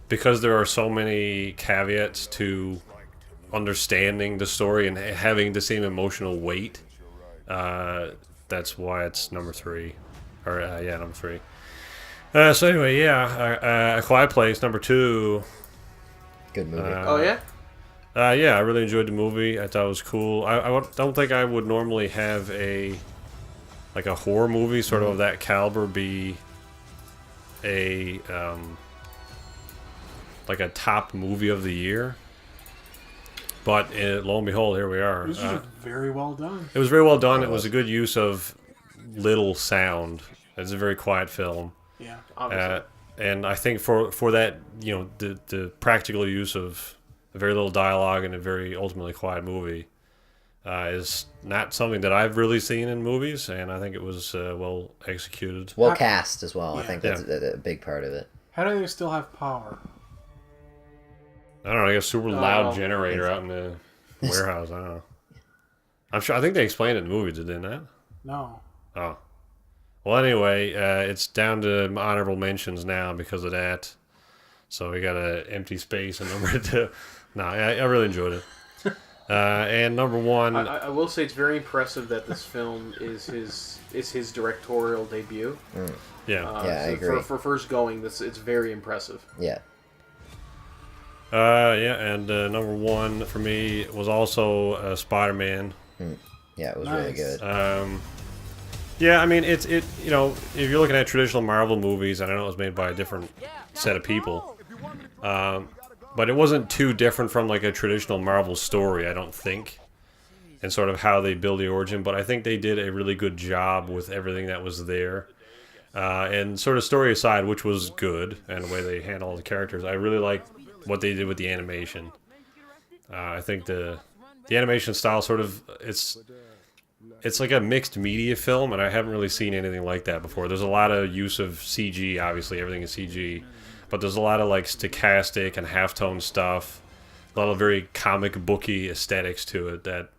because there are so many caveats to understanding the story and having the same emotional weight, that's why it's number 3. Or, number 3. So anyway, yeah, A Quiet Place, number 2. Good movie. Oh, yeah? Yeah, I really enjoyed the movie. I thought it was cool. I don't think I would normally have a horror movie sort of that caliber be a top movie of the year. But lo and behold, here we are. It was just very well done. It was very well done. It was a good use of little sound. It's a very quiet film. Yeah, obviously. And I think for that, you know, the practical use of a very little dialogue and a very ultimately quiet movie is not something that I've really seen in movies, and I think it was well executed. Well cast as well. Yeah. I think that's a big part of it. How do they still have power? I don't know. I guess super loud generator out in the warehouse. I don't know. I'm sure. I think they explained it in the movie, did they not? No. Oh. Well, anyway, it's down to honorable mentions now because of that. So we got an empty space in number 2. No, I really enjoyed it. And number 1, I will say it's very impressive that this film is his directorial debut. Yeah, I agree. For first going, it's very impressive. Yeah. And number 1 for me was also Spider-Man. Yeah, it was really good. Yeah, I mean, it you know, if you're looking at traditional Marvel movies, I don't know, it was made by a different set of people. But it wasn't too different from like a traditional Marvel story, I don't think, and sort of how they build the origin. But I think they did a really good job with everything that was there. And sort of story aside, which was good, and the way they handle all the characters, I really like what they did with the animation. I think the animation style sort of it's like a mixed media film, and I haven't really seen anything like that before. There's a lot of use of CG, obviously everything is CG, but there's a lot of like stochastic and halftone stuff, a lot of very comic booky aesthetics to it that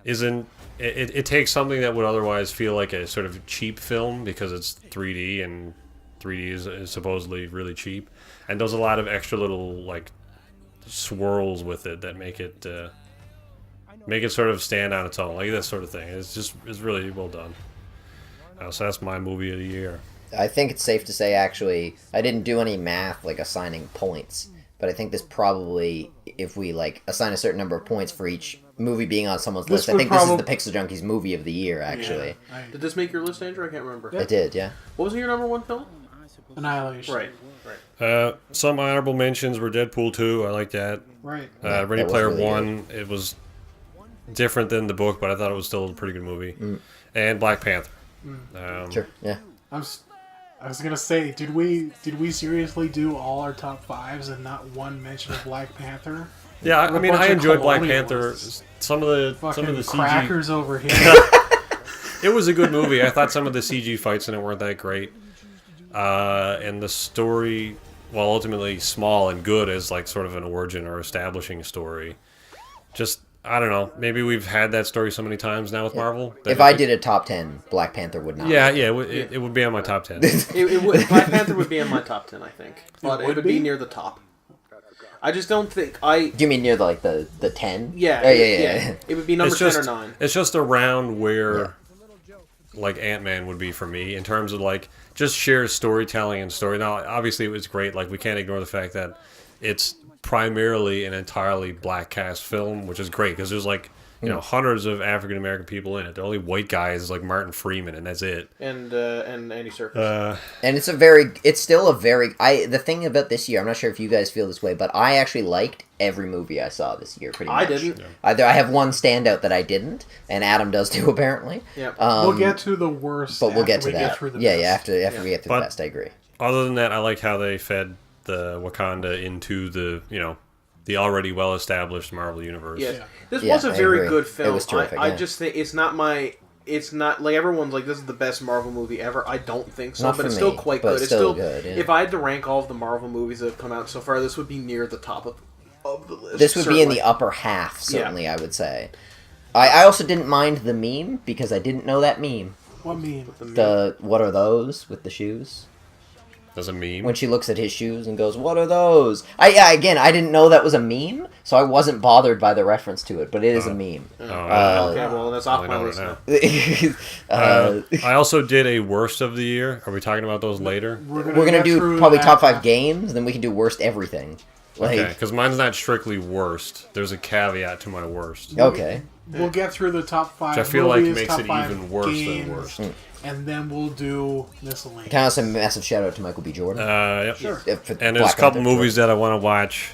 isn't. It takes something that would otherwise feel like a sort of cheap film because it's 3D and 3D is supposedly really cheap, and does a lot of extra little like swirls with it that make it sort of stand on its own, like this sort of thing. It's really well done. So that's my movie of the year. I think it's safe to say, actually, I didn't do any math like assigning points, but I think this probably, if we like assign a certain number of points for each movie being on someone's list, I think this is the Pixel Junkies movie of the year, actually. Yeah. Did this make your list, Andrew? I can't remember. It did, yeah. What was your number 1 film? Annihilation. Right. Some honorable mentions were Deadpool 2. I like that. Right. Ready Player really One. Good. It was different than the book, but I thought it was still a pretty good movie. And Black Panther. Sure. Yeah. I was gonna say, did we seriously do all our top 5s and not one mention of Black Panther? Yeah, I mean, I enjoyed Black Panther. Some of the CG crackers over here. It was a good movie. I thought some of the CG fights in it weren't that great, and the story, while ultimately small and good as like sort of an origin or establishing story, just. I don't know. Maybe we've had that story so many times now with Marvel. If I did a top 10, Black Panther would not. Yeah, it would be on my top 10. It would. Black Panther would be on my top 10, I think. But it would be near the top. I just don't think Do you mean near the 10? Yeah, yeah. It would be number 10 or 9. It's just around where like Ant-Man would be for me in terms of like just sheer storytelling and story. Now, obviously, it was great. Like we can't ignore the fact that it's primarily an entirely black cast film, which is great because there's like hundreds of African American people in it. The only white guy is like Martin Freeman, and that's it. And Andy Serkis. And it's still a very. The thing about this year, I'm not sure if you guys feel this way, but I actually liked every movie I saw this year. Pretty much. I didn't. Yeah. I have one standout that I didn't, and Adam does too apparently. Yep. We'll get to the worst, but we'll get to that. After we get to the best. I agree. Other than that, I like how they fed the Wakanda into the the already well-established Marvel universe. Yes. This was a very good film. It was terrific. I just think it's not like everyone's like this is the best Marvel movie ever. I don't think so, but it's still quite good. It's still good. Yeah. If I had to rank all of the Marvel movies that have come out so far, this would be near the top of the list. This would be in the upper half, certainly. I would say. I also didn't mind the meme because I didn't know that meme. What meme? The what are those with the shoes? As a meme? When she looks at his shoes and goes, "What are those?" I didn't know that was a meme, so I wasn't bothered by the reference to it. But it is a meme. Okay, well that's off my list now. I also did a worst of the year. Are we talking about those later? We're gonna do probably top 5 games, then we can do worst everything. Okay, because mine's not strictly worst. There's a caveat to my worst. Okay. We'll get through the top 5 which I feel movies, like makes top it 5 even worse games, than worst. and then we'll do miscellaneous. Kind of a massive shout out to Michael B. Jordan. Yep. Sure. And there's a couple movies that I want to watch.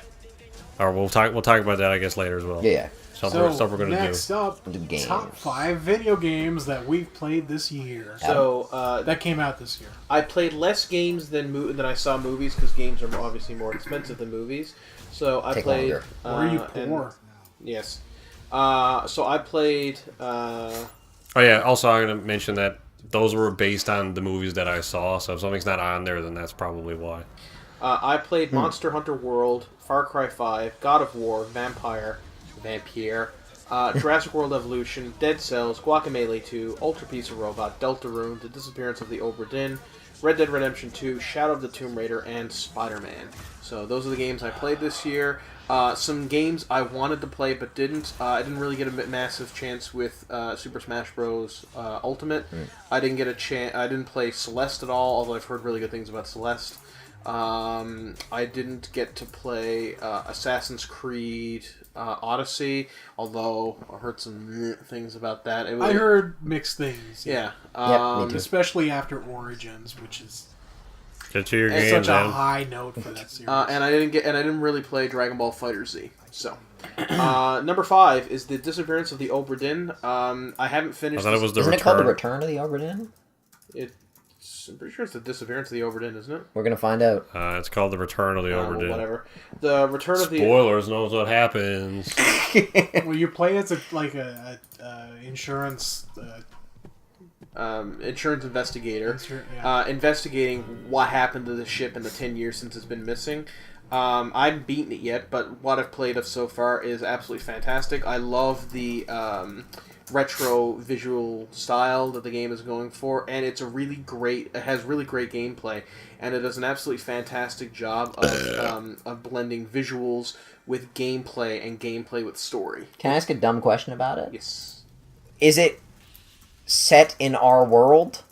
Or we'll talk about that, I guess, later as well. Yeah. Stuff we're going to do. Next up, games. top 5 video games that we've played this year. So that came out this year. I played less games than I saw movies because games are obviously more expensive than movies. So I played. Longer. Were you poor? Yes. So I played. Oh yeah. Also, I'm going to mention that those were based on the movies that I saw. So if something's not on there, then that's probably why. I played Monster Hunter World, Far Cry 5, God of War, Vampire, Jurassic World Evolution, Dead Cells, Guacamelee 2, Ultra Pizza Robot, Deltarune, The Disappearance of the Obra Dinn, Red Dead Redemption 2, Shadow of the Tomb Raider, and Spider-Man. So those are the games I played this year. Some games I wanted to play but didn't. I didn't really get a massive chance with Super Smash Bros. Ultimate. I didn't get a chance. I didn't play Celeste at all, although I've heard really good things about Celeste. I didn't get to play Assassin's Creed Odyssey, although I heard some things about that. I heard mixed things. Yeah. Me too. Especially after Origins, which is Get to your game, such man. a high note for that series. And I didn't really play Dragon Ball FighterZ. So, number 5 is The Disappearance of the Obra Dinn. I haven't finished. I thought it was the Isn't return. it called The Return of the Obra Dinn? I'm pretty sure it's The Disappearance of the Obra Dinn, isn't it? We're gonna find out. It's called The Return of the Obra Dinn. Whatever. The Return of the... Spoilers knows what happens. Well, you play as a insurance... insurance investigator. Yeah. Investigating what happened to the ship in the 10 years since it's been missing. I haven't beaten it yet, but what I've played of so far is absolutely fantastic. I love the retro visual style that the game is going for, and it has really great gameplay, and it does an absolutely fantastic job of blending visuals with gameplay and gameplay with story. Can I ask a dumb question about it? Yes. Is it set in our world?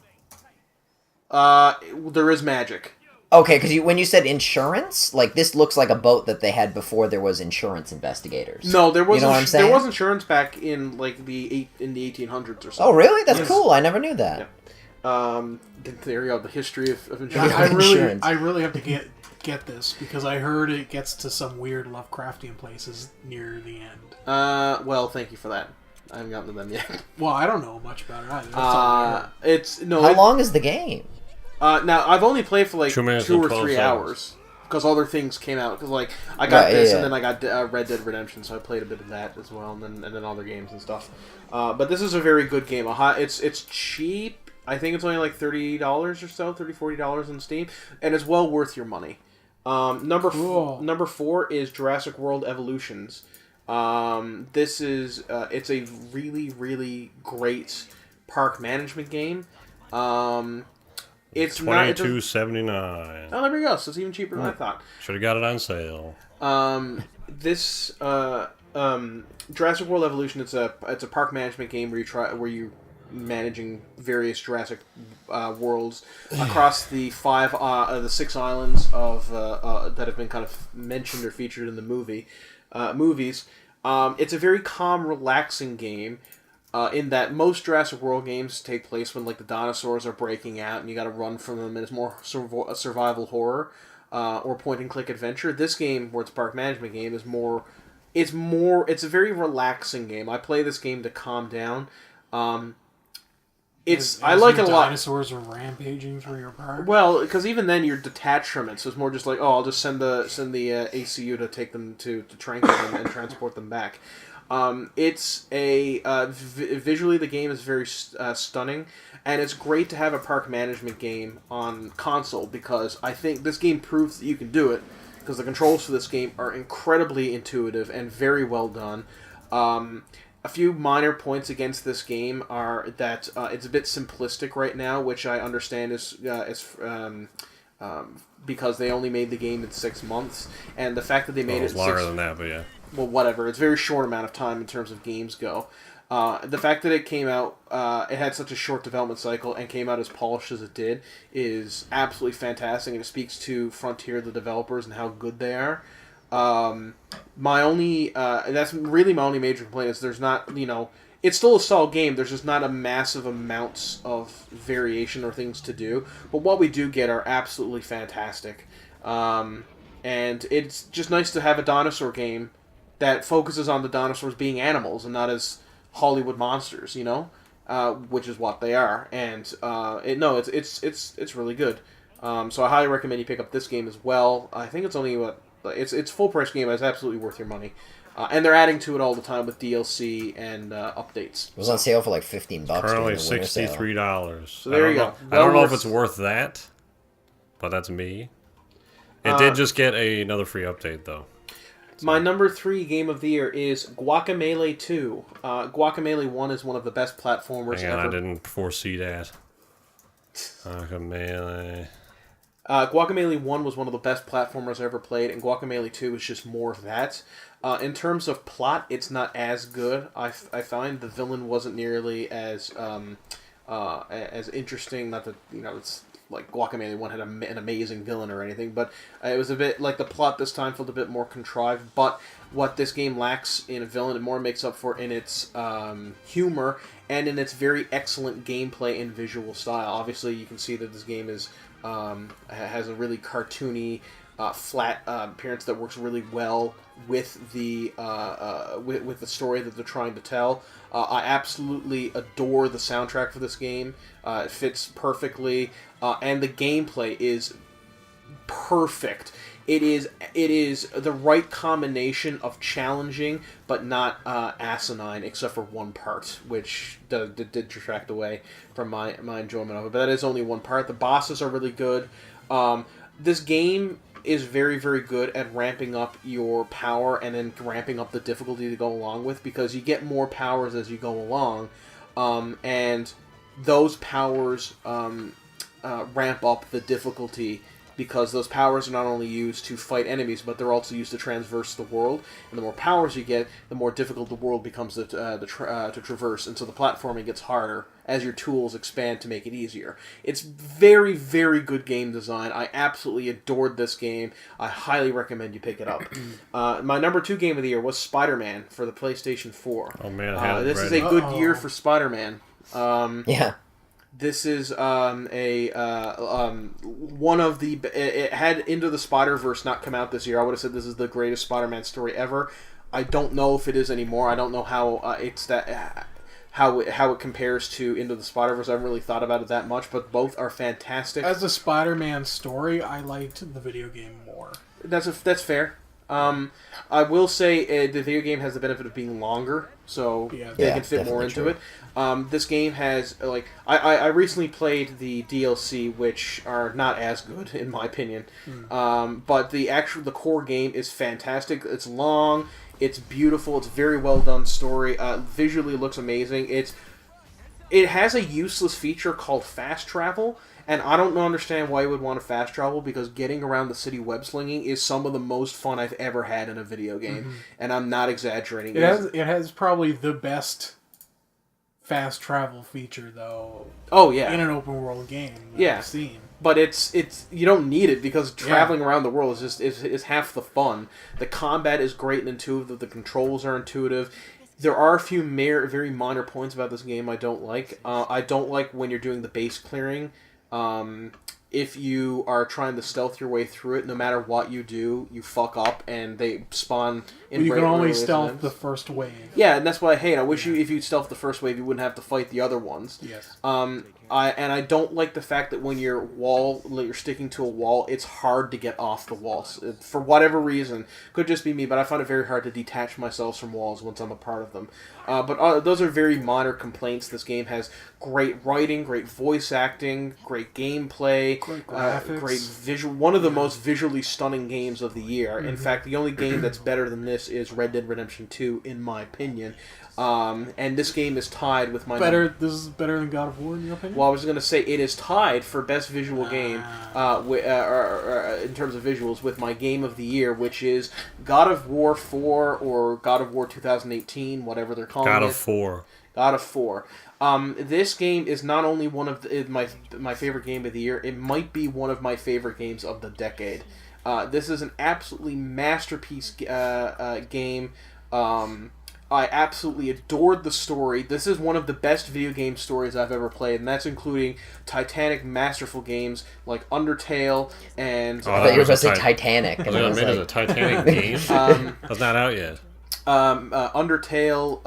There is magic. Okay, because when you said insurance, like this looks like a boat that they had before there was insurance investigators. No, there was You know what I'm saying? there was insurance back in like the 1800s or something. Oh, really? That's Yes. cool. I never knew that. Yeah. There you go. The history of Yeah, insurance. I really have to get this because I heard it gets to some weird Lovecraftian places near the end. Well, thank you for that. I haven't gotten to them yet. Well, I don't know much about it either. That's all I heard. How long is the game? Now I've only played for like 2 minutes 2 and or 12 3 seconds. hours because other things came out. Because like I got Right, this, yeah. and then I got Red Dead Redemption, so I played a bit of that as well, and then other games and stuff. But this is a very good game. It's cheap. I think it's only like $30 or so, $40 on Steam, and it's well worth your money. Number 4 is Jurassic World Evolutions. This is it's a really, really great park management game. It's $22.79. Oh, there we go. So it's even cheaper than I thought. Should have got it on sale. This Jurassic World Evolution. It's a park management game where you managing various Jurassic worlds across the the 6 islands of that have been kind of mentioned or featured in the movies. It's a very calm, relaxing game. In that most Jurassic World games take place when like the dinosaurs are breaking out and you got to run from them, and it's more a survival horror or point and click adventure. This game, where it's a park management game, is more. It's a very relaxing game. I play this game to calm down. I like it a lot. Dinosaurs are rampaging through your park. Well, because even then you're detached from it, so it's more just like, I'll just send the ACU to take them to Tranquil and transport them back. It's visually the game is very stunning, and it's great to have a park management game on console because I think this game proves that you can do it because the controls for this game are incredibly intuitive and very well done. A few minor points against this game are that it's a bit simplistic right now, which I understand is because they only made the game in 6 months, and the fact that they made it longer than that, but yeah. Well, whatever. It's a very short amount of time in terms of games go. The fact that it came out, it had such a short development cycle and came out as polished as it did is absolutely fantastic, and it speaks to Frontier, the developers, and how good they are. That's really my only major complaint is there's not, it's still a solid game. There's just not a massive amounts of variation or things to do. But what we do get are absolutely fantastic. And it's just nice to have a dinosaur game that focuses on the dinosaurs being animals and not as Hollywood monsters, which is what they are. And it's really good. So I highly recommend you pick up this game as well. I think it's only it's full price game. It's absolutely worth your money. And they're adding to it all the time with DLC and updates. It was on sale for like $15. Currently $63. So there you go. I don't know if it's worth that, but that's me. It did just get another free update though. So. My number 3 game of the year is Guacamelee 2. Guacamelee 1 is one of the best platformers ever. I didn't foresee that. Guacamelee. Guacamelee 1 was one of the best platformers I ever played, and Guacamelee 2 is just more of that. In terms of plot, it's not as good. I find the villain wasn't nearly as interesting. Not that, it's like Guacamelee 1 had an amazing villain or anything, but it was a bit like the plot this time felt a bit more contrived. But what this game lacks in a villain, it more makes up for in its humor and in its very excellent gameplay and visual style. Obviously, you can see that this game is has a really cartoony, flat appearance that works really well with the story that they're trying to tell. I absolutely adore the soundtrack for this game. It fits perfectly, and the gameplay is perfect. It is the right combination of challenging but not asinine, except for one part, which did detract away from my enjoyment of it. But that is only one part. The bosses are really good. This game is very, very good at ramping up your power and then ramping up the difficulty to go along with, because you get more powers as you go along, and those powers ramp up the difficulty, because those powers are not only used to fight enemies, but they're also used to traverse the world. And the more powers you get, the more difficult the world becomes to traverse, and so the platforming gets harder as your tools expand to make it easier. It's very, very good game design. I absolutely adored this game. I highly recommend you pick it up. My number 2 game of the year was Spider-Man for the PlayStation 4. Oh man, this is a good year for Spider-Man. Yeah. This is one of the. It had Into the Spider-Verse not come out this year, I would have said this is the greatest Spider-Man story ever. I don't know if it is anymore. I don't know how how it compares to Into the Spider-Verse. I haven't really thought about it that much, but both are fantastic. As a Spider-Man story, I liked the video game more. That's fair. I will say the video game has the benefit of being longer, so they can fit more into it. This game has, I recently played the DLC, which are not as good in my opinion. But the core game is fantastic. It's long, it's beautiful, it's very well done story. Visually looks amazing. it has a useless feature called fast travel, and I don't understand why you would want to fast travel, because getting around the city web slinging is some of the most fun I've ever had in a video game, and I'm not exaggerating. It has probably the best fast travel feature, though. Oh yeah, in an open world game. That I've seen. But it's you don't need it, because traveling around the world is half the fun. The combat is great and intuitive. The controls are intuitive. There are a few very minor points about this game I don't like. I don't like when you're doing the base clearing. If you are trying to stealth your way through it, no matter what you do, you fuck up and they spawn in. But you can only stealth the first wave. Yeah, and that's what I hate. I wish if you'd stealth the first wave, you wouldn't have to fight the other ones. Yes. I don't like the fact that when you're sticking to a wall, it's hard to get off the walls. For whatever reason, could just be me, but I find it very hard to detach myself from walls once I'm a part of them. But those are very minor complaints. This game has great writing, great voice acting, great gameplay, great graphics, great visual. One of the most visually stunning games of the year. In fact, the only game that's better than this is Red Dead Redemption 2, in my opinion. And this game is tied with my... This is better than God of War, in your opinion? Well, I was going to say it is tied for best visual game in terms of visuals with my game of the year, which is God of War 4 or God of War 2018, whatever they're calling it. God of 4. This game is not only one of my favorite game of the year, it might be one of my favorite games of the decade. This is an absolutely masterpiece game. I absolutely adored the story. This is one of the best video game stories I've ever played, and that's including Titanic masterful games like Undertale and... I thought you were going to say Titanic. I was going to admit, it's a Titanic game. That's not out yet. Undertale,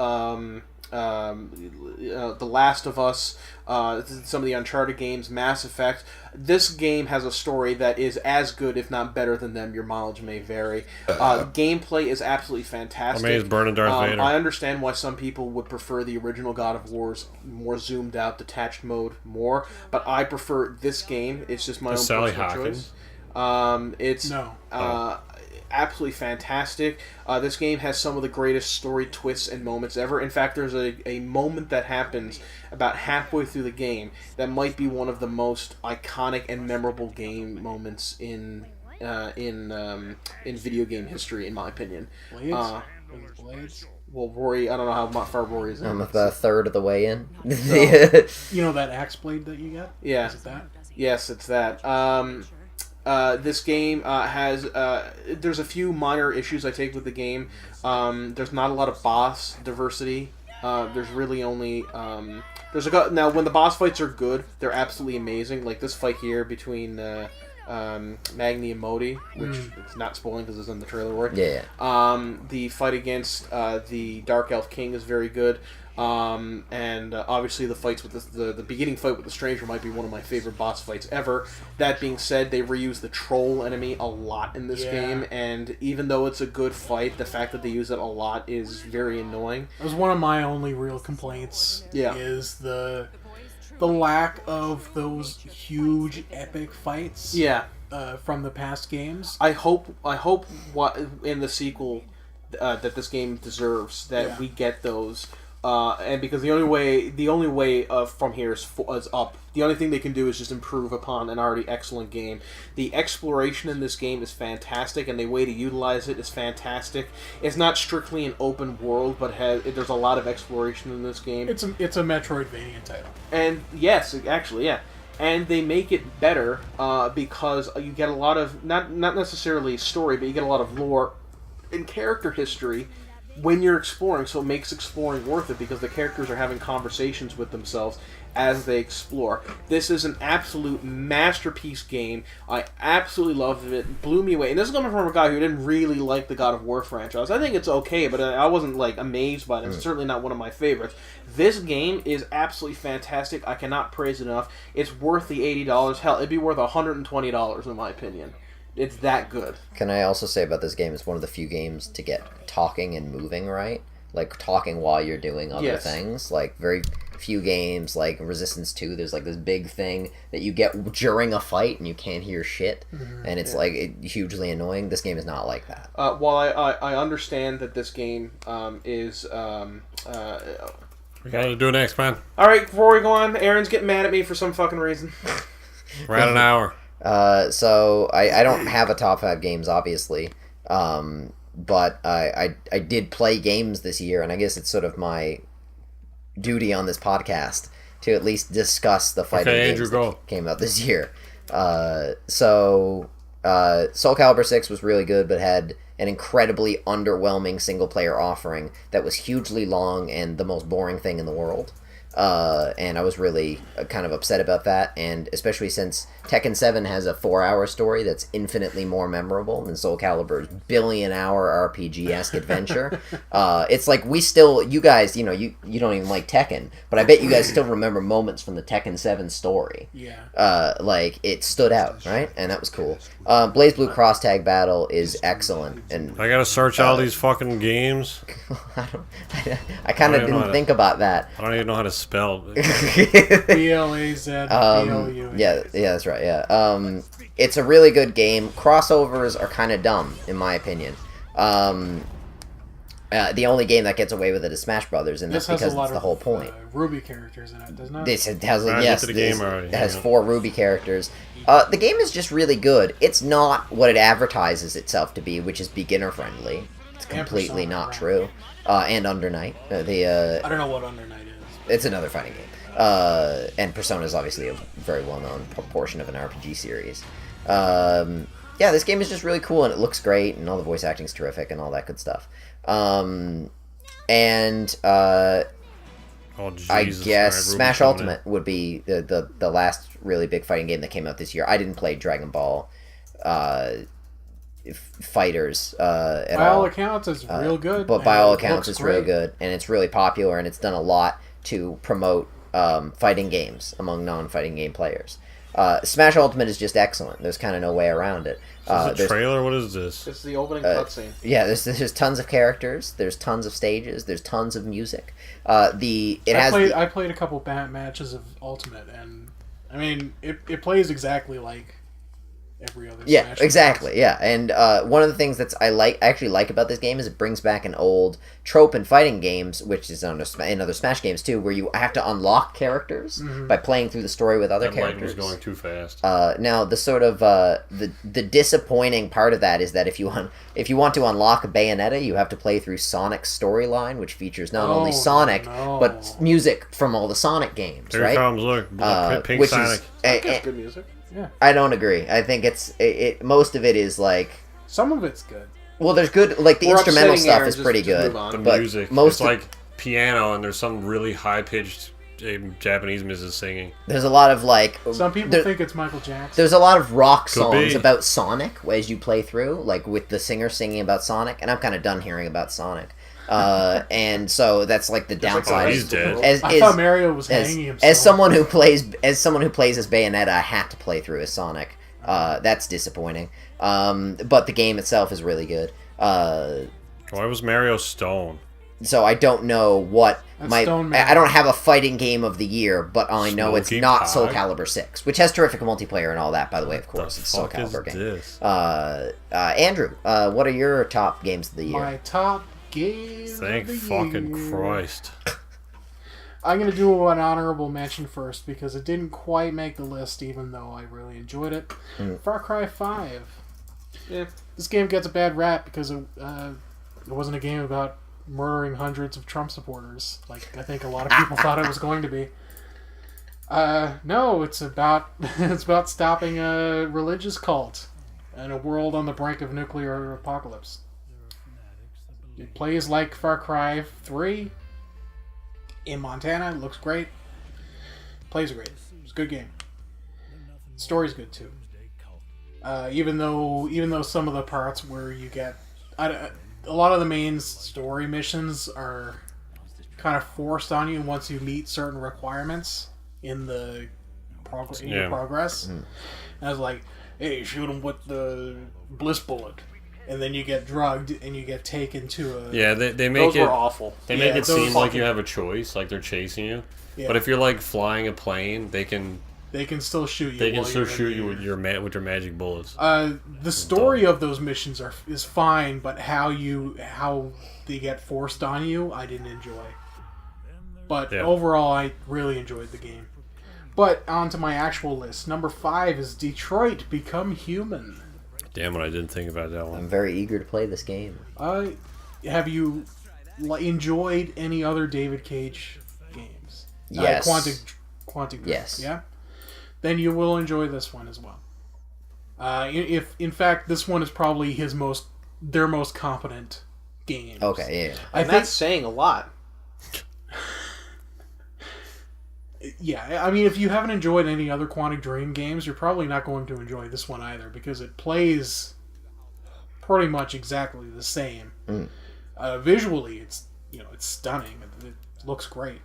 The Last of Us, some of the Uncharted games, Mass Effect. This game has a story that is as good, if not better than them. Your mileage may vary. Gameplay is absolutely fantastic. I mean, it's burning Darth Vader. I understand why some people would prefer the original God of War's more zoomed out, detached mode more, but I prefer this game. It's just my own Sally personal Hawkins? choice. It's absolutely fantastic. This game has some of the greatest story twists and moments ever. In fact, there's a moment that happens about halfway through the game that might be one of the most iconic and memorable game moments in video game history, in my opinion. Blades? Well, Rory, I don't know how far Rory is in. I'm a third of the way in. You know that axe blade that you got? Yeah. Is it that? Yes, it's that. This game has... there's a few minor issues I take with the game. There's not a lot of boss diversity. There's really only... now, when the boss fights are good, they're absolutely amazing. Like this fight here between Magni and Modi, which it's not spoiling because it's in the trailer word. Yeah. The fight against the Dark Elf King is very good. And obviously the fights with the beginning fight with the Stranger might be one of my favorite boss fights ever. That being said, they reuse the troll enemy a lot in this game, and even though it's a good fight, the fact that they use it a lot is very annoying. That was one of my only real complaints. Yeah. Is the lack of those huge epic fights. Yeah. From the past games. I hope what in the sequel that this game deserves that we get those. And because the only way from here is up. The only thing they can do is just improve upon an already excellent game. The exploration in this game is fantastic, and the way to utilize it is fantastic. It's not strictly an open world, but there's a lot of exploration in this game. It's a Metroidvania title. And yes, actually, yeah. And they make it better because you get a lot of, not necessarily story, but you get a lot of lore and character history when you're exploring, so it makes exploring worth it because the characters are having conversations with themselves as they explore. This is an absolute masterpiece game. I absolutely loved it. It blew me away. And this is coming from a guy who didn't really like the God of War franchise. I think it's okay, but I wasn't amazed by it. It's certainly not one of my favorites. This game is absolutely fantastic. I cannot praise it enough. It's worth the $80. Hell, it'd be worth $120 in my opinion. It's that good. Can I also say about this game, it's one of the few games to get talking and moving right. Like, talking while you're doing other things. Like, very few games, like Resistance 2, there's, this big thing that you get during a fight and you can't hear shit. Mm-hmm. And it's, hugely annoying. This game is not like that. While I understand that this game is... We gotta do next, man. All right, before we go on, Aaron's getting mad at me for some fucking reason. We're at an hour. So I don't have a top 5 games, obviously. But I did play games this year, and I guess it's sort of my duty on this podcast to at least discuss the fighting games that came out this year. Soul Calibur 6 was really good, but had an incredibly underwhelming single-player offering that was hugely long and the most boring thing in the world. And I was really kind of upset about that, and especially since Tekken 7 has a 4-hour story that's infinitely more memorable than Soul Calibur's billion-hour RPG-esque adventure. It's like you guys, you don't even like Tekken, but I bet you guys still remember moments from the Tekken 7 story. Yeah. Like, it stood out, right? And that was cool. Blaze Blue Cross Tag Battle is excellent. And I gotta search all these fucking games. I kind of didn't think about that. I don't even know how to spell BLAZBLU. Yeah, that's right. Yeah, it's a really good game. Crossovers are kind of dumb, in my opinion. The only game that gets away with it is Smash Brothers, and that's because it's the whole point. Ruby characters in it, doesn't it? It has 4 Ruby characters. The game is just really good. It's not what it advertises itself to be, which is beginner friendly. It's completely not true. And Under Night. I don't know what Under Night is. It's another fighting game. And Persona is obviously a very well-known portion of an RPG series. Yeah, this game is just really cool, and it looks great, and all the voice acting's terrific, and all that good stuff. I guess Smash Ultimate would be the last really big fighting game that came out this year. I didn't play Dragon Ball Fighters at all. By all accounts, it's real good. But by all accounts, it's real good, and it's really popular, and it's done a lot to promote fighting games among non-fighting game players. Smash Ultimate is just excellent. There's kind of no way around it. Is this a trailer? What is this? It's the opening cutscene. Yeah, there's tons of characters. There's tons of stages. There's tons of music. I played a couple matches of Ultimate, and I mean, it plays exactly like every other. Yeah, Smash exactly. Yeah, and one of the things that's I actually like about this game is it brings back an old trope in fighting games, which is in other Smash games too, where you have to unlock characters by playing through the story with other characters. That was going too fast. Now the sort of the disappointing part of that is that if you want to unlock Bayonetta, you have to play through Sonic's storyline, which features not only Sonic but music from all the Sonic games. Here right? It comes, look, Pink which Sonic. It's good music. Yeah. I don't agree. I think most of it is like some of it's good. Well, there's good like the instrumental stuff is pretty good. The but music, most it's like piano, and there's some really high pitched Japanese misses singing. There's a lot of like some people think it's Michael Jackson. There's a lot of rock songs about Sonic as you play through, like with the singer singing about Sonic, and I'm kind of done hearing about Sonic. And so that's like the downside. He's dead. I thought Mario was hanging himself. As someone who plays as Bayonetta, I had to play through as Sonic. That's disappointing. But the game itself is really good. Why was Mario Stone? So I don't know what I don't have a fighting game of the year, but I know it's not Soul Calibur 6, which has terrific multiplayer and all that. By the way, of course, it's Soul Calibur game. Andrew, what are your top games of the year? My top game. Thank fucking Christ. I'm going to do an honorable mention first because it didn't quite make the list, even though I really enjoyed it. Far Cry 5. Yeah. This game gets a bad rap because it wasn't a game about murdering hundreds of Trump supporters, like I think a lot of people thought it was going to be. No, it's about stopping a religious cult in a world on the brink of nuclear apocalypse. It plays like Far Cry 3 in Montana. It looks great. Plays great. It's a good game. Story's good too. Even though some of the parts where you get a lot of the main story missions are kind of forced on you once you meet certain requirements in the your progress. And I was like, hey, shoot him with the bliss bullet. And then you get drugged and you get taken to a... Yeah, they make those were awful. They make it seem like you have a choice, like they're chasing you. Yeah. But if you're like flying a plane, they can still shoot you. They can still shoot you with your magic bullets. The story of those missions is fine, but how they get forced on you, I didn't enjoy. But overall, I really enjoyed the game. But on to my actual list. Number 5 is Detroit Become Human. Damn it, I didn't think about that one. I'm very eager to play this game. Have you enjoyed any other David Cage games? Yes. Quantic Dream. Yes. Yeah? Then you will enjoy this one as well. If in fact, this one is probably their most competent game. Okay, yeah. I think that's saying a lot. Yeah, I mean, if you haven't enjoyed any other Quantic Dream games, you're probably not going to enjoy this one either, because it plays pretty much exactly the same. Visually, it's stunning. It looks great.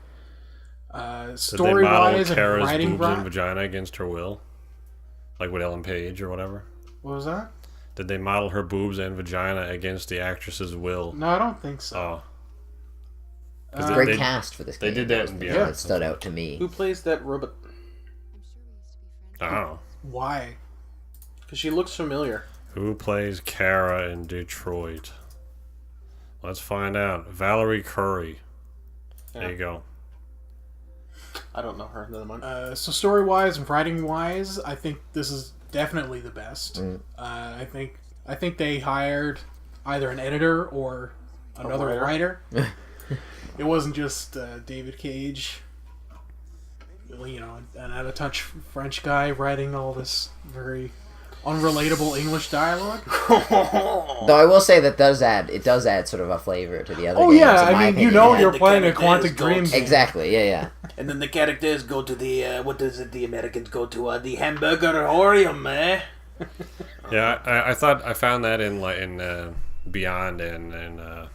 Story-wise and writing, boobs and vagina against her will, like with Ellen Page or whatever. What was that? Did they model her boobs and vagina against the actress's will? No, I don't think so. Oh. Great cast for this game. They did that in Beyond. Yeah, it stood out to me. Who plays that robot? I don't know. Why? Because she looks familiar. Who plays Kara in Detroit? Let's find out. Valerie Curry. Yeah. There you go. I don't know her. Never mind. So story-wise and writing-wise, I think this is definitely the best. I think they hired either an editor or another writer. It wasn't just David Cage, an out-of-touch French guy writing all this very unrelatable English dialogue. Though I will say that it does add sort of a flavor to the other games. Oh yeah, I mean, opinion. you're playing a Quantic Dream game. Exactly, yeah. And then the characters go to the, what is it the Americans go to, the hamburger-orium, eh? Yeah, I thought I found that in Beyond and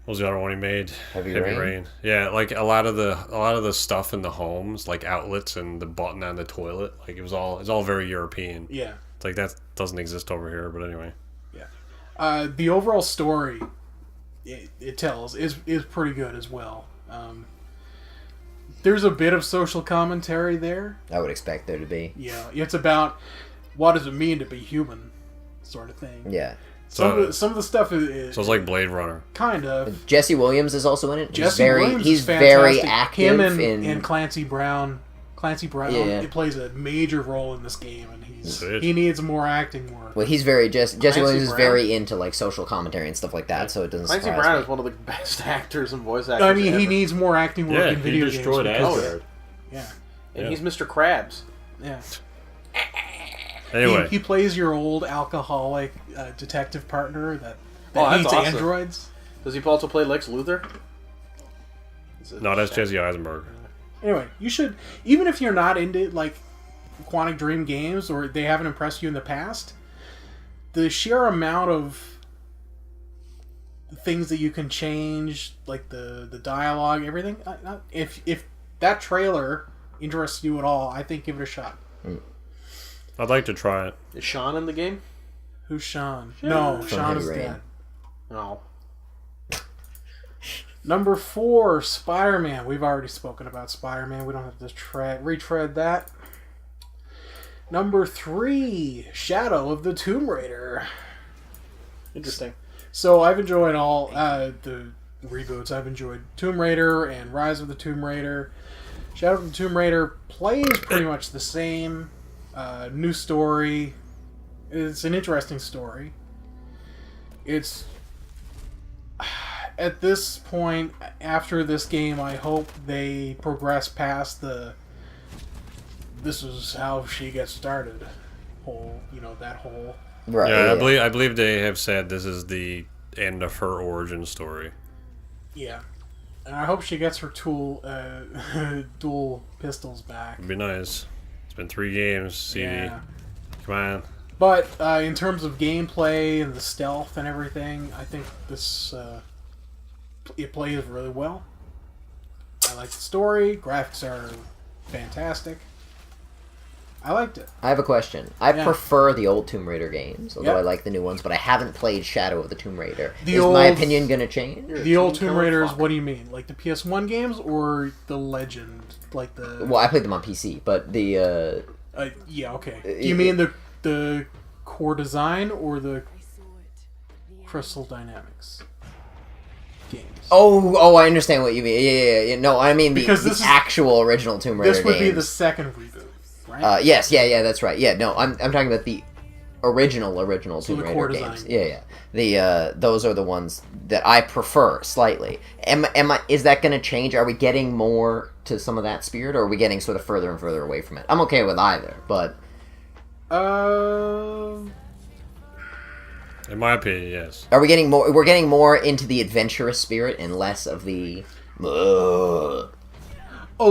what was the other one he made? Heavy Rain. Yeah, like a lot of the stuff in the homes, like outlets and the button on the toilet, like it's all very European. Yeah. It's like that doesn't exist over here, but anyway. Yeah. The overall story it tells is pretty good as well. There's a bit of social commentary there. I would expect there to be. Yeah, it's about what does it mean to be human, sort of thing. Yeah. Some of the stuff is so it's like Blade Runner. Kind of. Jesse Williams is also in it. Williams he's is fantastic. very active. Him and Clancy Brown. Yeah. It plays a major role in this game, and he needs more acting work. Well, he's very Jesse Williams is very into like social commentary and stuff like that, so it doesn't. Clancy surprise Brown me. is one of the best actors and voice actors. I mean, ever. he needs more acting work in video games. He destroyed Asgard. Yeah. And he's Mr. Krabs. Yeah. Anyway, he plays your old alcoholic detective partner that that's hates awesome. androids. Does he also play Lex Luthor? No, that's Jesse Eisenberg. Anyway, you should, even if you're not into like Quantic Dream games or they haven't impressed you in the past, the sheer amount of things that you can change, like the dialogue, everything. If that trailer interests you at all, I think give it a shot. I'd like to try it. Is Sean in the game? Who's Sean? No, Sean is dead. No. Number 4, Spider-Man. We've already spoken about Spider-Man. We don't have to retread that. Number 3, Shadow of the Tomb Raider. Interesting. So I've enjoyed all the reboots. I've enjoyed Tomb Raider and Rise of the Tomb Raider. Shadow of the Tomb Raider plays pretty much the same. New story. It's an interesting story. It's at this point after this game, I hope they progress past this is how she gets started that whole right. Yeah, I believe they have said this is the end of her origin story. Yeah. And I hope she gets her dual pistols back. It'd be nice. It's been 3 games, CD. Yeah. Come on. But in terms of gameplay and the stealth and everything, I think this it plays really well. I like the story. Graphics are fantastic. I liked it. I have a question. I prefer the old Tomb Raider games, although I like the new ones, but I haven't played Shadow of the Tomb Raider. Is my opinion going to change? The old Tomb Raiders, what do you mean? Like the PS1 games or the Legend? Like the... Well, I played them on PC, but the... yeah, okay. Do you mean the core design or the Crystal Dynamics? games. Oh, I understand what you mean. Yeah. No, I mean the actual original Tomb Raider This would games. be the second reboot, right? Yes, yeah, that's right. Yeah, no, I'm talking about the original Tomb Raider games. Yeah. Those are the ones that I prefer slightly. Is that going to change? Are we getting more to some of that spirit, or are we getting sort of further and further away from it? I'm okay with either, but in my opinion, yes. are we getting more? We're getting more into the adventurous spirit and less of the. Oh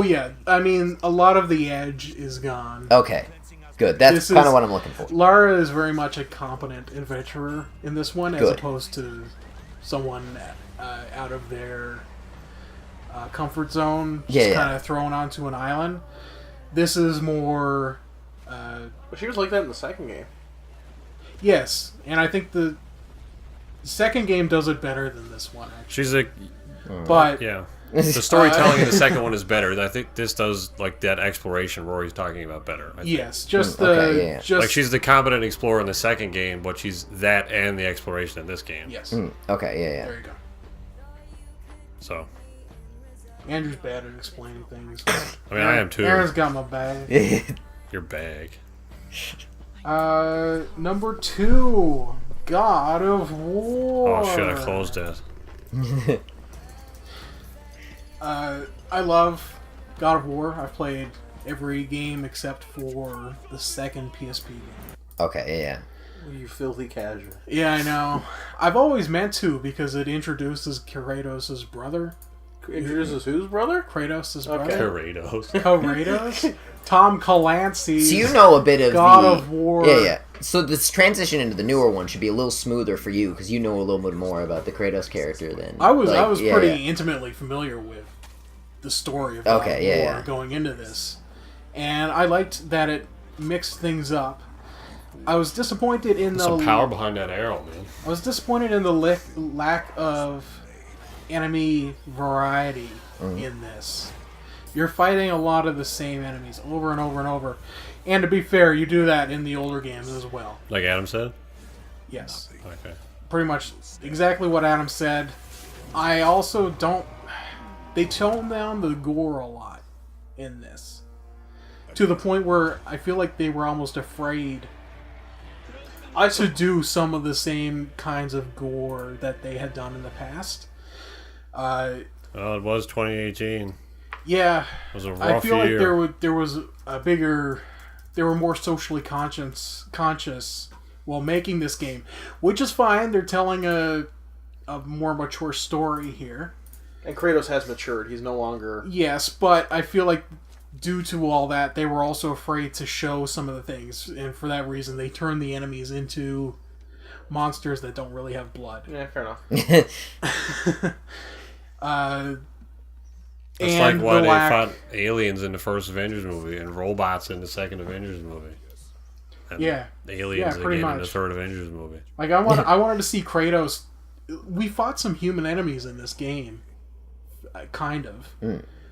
yeah, I mean a lot of the edge is gone. Okay, good. That's kind of what I'm looking for. Lara is very much a competent adventurer in this one, as opposed to someone out of their comfort zone, just kind of thrown onto an island. This is more. But she was like that in the second game. Yes, and I think the second game does it better than this one. Actually. She's but yeah, the storytelling in the second one is better. And I think this does like that exploration Rory's talking about better. Yes, just the just like she's the competent explorer in the second game, but she's that and the exploration in this game. Yes. Okay. Yeah. There you go. So. Andrew's bad at explaining things. I mean, I am too. Aaron's got my bag. Your bag. Number 2, God of War. Oh shit! I closed it. I love God of War. I've played every game except for the second PSP game. Okay, yeah. You filthy casual. Yeah, I know. I've always meant to because it introduces Kratos' brother. Introduces whose brother? Kratos' brother. Kratos. Tom Clancy. So you know a bit of God of War. Yeah. So this transition into the newer one should be a little smoother for you because you know a little bit more about the Kratos character than I was pretty intimately familiar with the story of God of War going into this, and I liked that it mixed things up. I was disappointed in some power behind that arrow, man. I was disappointed in the lack of enemy variety in this. You're fighting a lot of the same enemies over and over and over. And to be fair, you do that in the older games as well. Like Adam said? Yes. Okay. Pretty much exactly what Adam said. I also don't... They tone down the gore a lot in this. To the point where I feel like they were almost afraid to do some of the same kinds of gore that they had done in the past. Well, it was 2018. Yeah, it was a rough I feel year. like there was a bigger, they were more socially conscious while making this game, which is fine. They're telling a more mature story here, and Kratos has matured. He's no longer. Yes, but I feel like due to all that, they were also afraid to show some of the things, and for that reason, they turned the enemies into monsters that don't really have blood. Yeah, fair enough. That's like why they fought aliens in the first Avengers movie and robots in the second Avengers movie. And aliens again in the third Avengers movie. Like I wanted to see Kratos. We fought some human enemies in this game, kind of,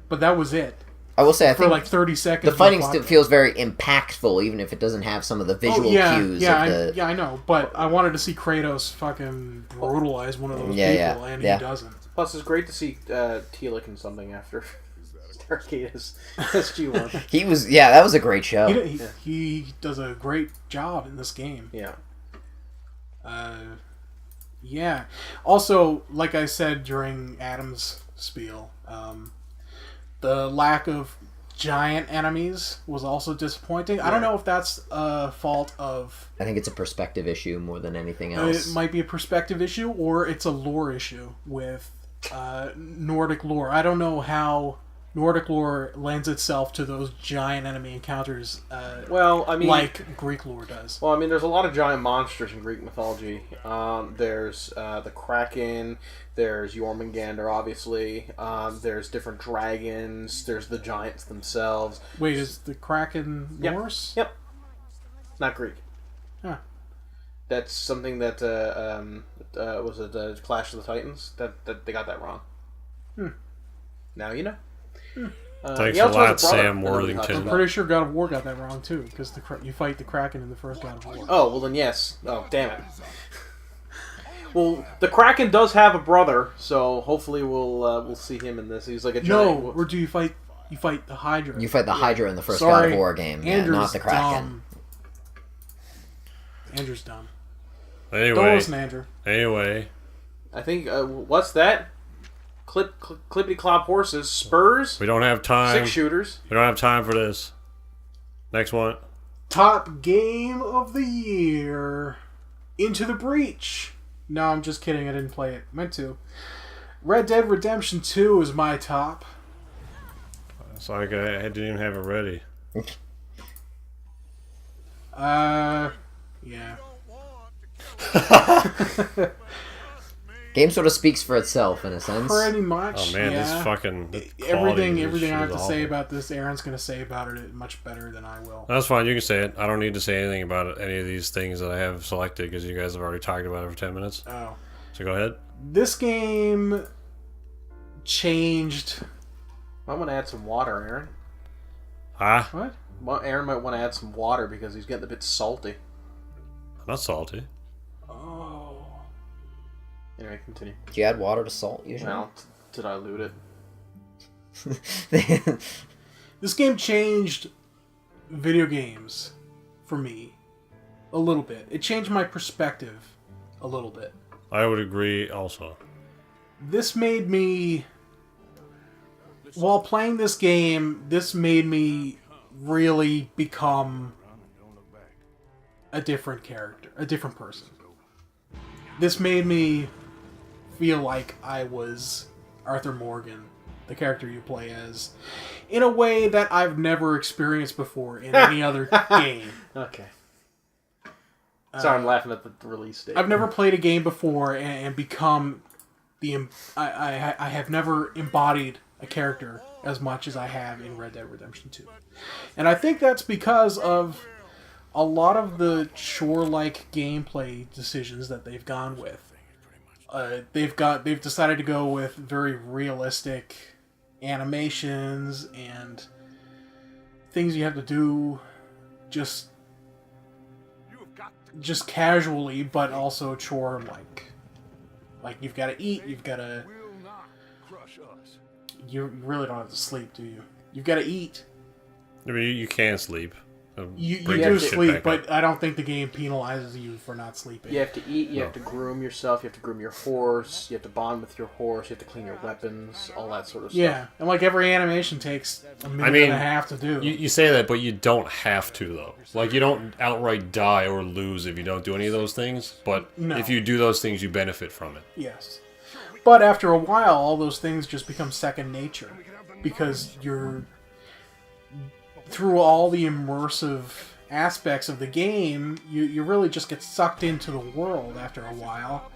but that was it. I will say, I think for like 30 seconds, the fighting still feels very impactful, even if it doesn't have some of the visual cues. I know, but I wanted to see Kratos fucking brutalize one of those people, and he doesn't. Plus, it's great to see Teal'c in something after Stargate as G1. He was, that was a great show. He does a great job in this game. Yeah. Also, like I said during Adam's spiel, the lack of giant enemies was also disappointing. I don't know if that's a fault of... I think it's a perspective issue more than anything else. It might be a perspective issue, or it's a lore issue with Nordic lore. I don't know how Nordic lore lends itself to those giant enemy encounters like Greek lore does. Well, I mean, there's a lot of giant monsters in Greek mythology. There's the Kraken, there's Jormungandr, obviously. There's different dragons, there's the giants themselves. Wait, is the Kraken Norse? Yep. Not Greek. Huh. That's something that was it Clash of the Titans that they got that wrong. Now you know. Thanks a lot, Sam Worthington. I'm pretty sure God of War got that wrong too, because you fight the Kraken in the first God of War. Oh well, then yes. Oh damn it. Well, the Kraken does have a brother, so hopefully we'll see him in this. He's like a giant... No, or do you fight? You fight the Hydra. You fight the Hydra in the first God of War game, not the Kraken. Dumb. Andrew's dumb. Anyway, don't listen, Andrew. Anyway, I think what's that? Clippity clop horses, spurs. We don't have time. 6 shooters. We don't have time for this. Next one. Top game of the year. Into the Breach. No, I'm just kidding. I didn't play it. Meant to. Red Dead Redemption 2 is my top. It's like I didn't even have it ready. Yeah. Game sort of speaks for itself in a sense. Pretty much. Oh man, yeah. this fucking everything I have to say about this, Aaron's going to say about it much better than I will. That's fine. You can say it. I don't need to say anything about it, any of these things that I have selected because you guys have already talked about it for 10 minutes. Oh. So go ahead. This game changed. I'm going to add some water, Aaron. Ah? What? Well, Aaron might want to add some water because he's getting a bit salty. I'm not salty. Oh. Anyway, continue. Do you add water to salt usually? Well, to dilute it. This game changed video games for me a little bit. It changed my perspective a little bit. I would agree also. This made me... While playing this game, this made me really become a different character, a different person. This made me feel like I was Arthur Morgan, the character you play as, in a way that I've never experienced before in any other game. Okay. Sorry, I'm laughing at the release date. I've never played a game before and become the... I have never embodied a character as much as I have in Red Dead Redemption 2. And I think that's because of a lot of the chore-like gameplay decisions that they've gone with. They've decided to go with very realistic animations and things you have to do just casually, but also chore-like. Like, you've got to eat, you've got to... You really don't have to sleep, do you? You've got to eat. I mean, you can sleep. You do sleep, but I don't think the game penalizes you for not sleeping. You have to eat, you have to groom yourself, you have to groom your horse, you have to bond with your horse, you have to clean your weapons, all that sort of stuff. Yeah, and like every animation takes a minute and a half to do. You say that, but you don't have to, though. Like, you don't outright die or lose if you don't do any of those things, but if you do those things, you benefit from it. Yes. But after a while, all those things just become second nature, because you're... Through all the immersive aspects of the game, you really just get sucked into the world after a while.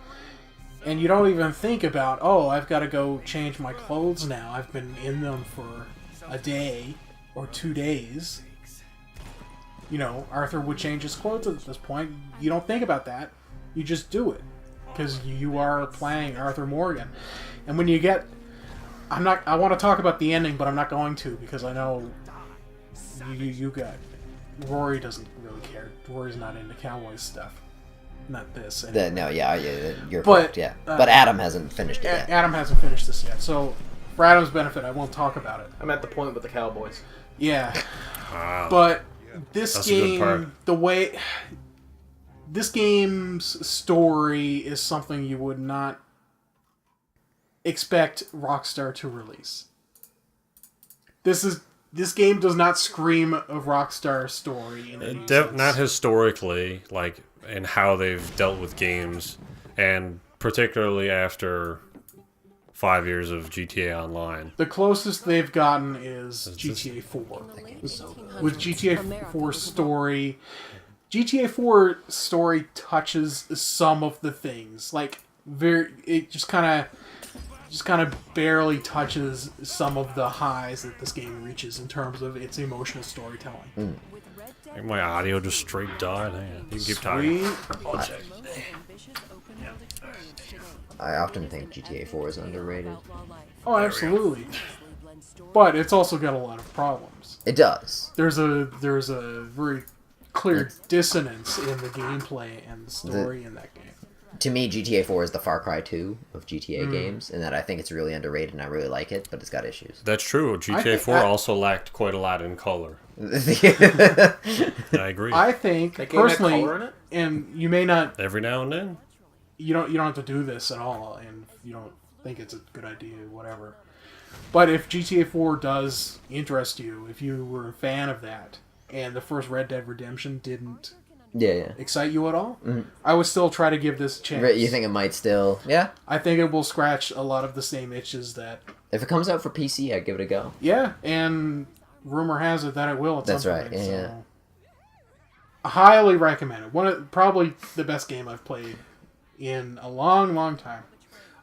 And you don't even think about, oh, I've got to go change my clothes now. I've been in them for a day or 2 days. You know, Arthur would change his clothes at this point. You don't think about that. You just do it. Because you are playing Arthur Morgan. And when you get... I want to talk about the ending, but I'm not going to, because I know... You got... Rory doesn't really care. Rory's not into Cowboys stuff. Not this. Anyway. You're correct, yeah. But Adam hasn't finished it yet. Adam hasn't finished this yet. So, for Adam's benefit, I won't talk about it. I'm at the point with the Cowboys. Yeah. Wow. But this That's a good part. game, the way... This game's story is something you would not expect Rockstar to release. This game does not scream of Rockstar story in any sense. Not historically, like, in how they've dealt with games, and particularly after 5 years of GTA Online. The closest they've gotten is GTA 4. With GTA 4 story... GTA 4 story touches some of the things. Like, it just kind of barely touches some of the highs that this game reaches in terms of its emotional storytelling. Like my audio just straight died. Hang on. You can keep talking. I often think GTA 4 is underrated. Oh, absolutely. But it's also got a lot of problems. It does. There's a very clear dissonance in the gameplay and the story in that game. to me, GTA 4 is the Far Cry 2 of GTA games, and that I think it's really underrated and I really like it, but it's got issues. That's true. GTA 4 also lacked quite a lot in color. I agree. I think personally, and you may not every now and then. You don't have to do this at all, and you don't think it's a good idea, whatever. But if GTA 4 does interest you, if you were a fan of that, and the first Red Dead Redemption didn't excite you at all, I would still try to give this a chance. You think it might still? Yeah. I think it will scratch a lot of the same itches that... If it comes out for PC, I'd give it a go. Yeah, and rumor has it that it will at some point. That's right, yeah. I highly recommend it. Probably the best game I've played in a long, long time.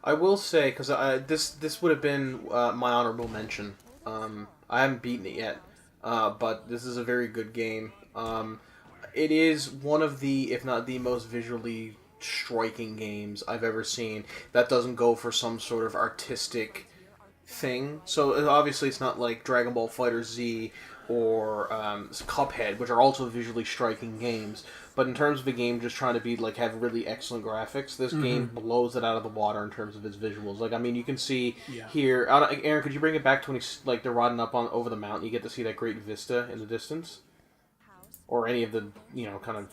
I will say, because this would have been my honorable mention. I haven't beaten it yet, but this is a very good game. It is one of the, if not the most visually striking games I've ever seen that doesn't go for some sort of artistic thing. So obviously it's not like Dragon Ball Fighter Z or Cuphead, which are also visually striking games. But in terms of a game just trying to be have really excellent graphics, this game blows it out of the water in terms of its visuals. You can see here. Aaron, could you bring it back to when they're riding up over the mountain? You get to see that great vista in the distance, or any of the kind of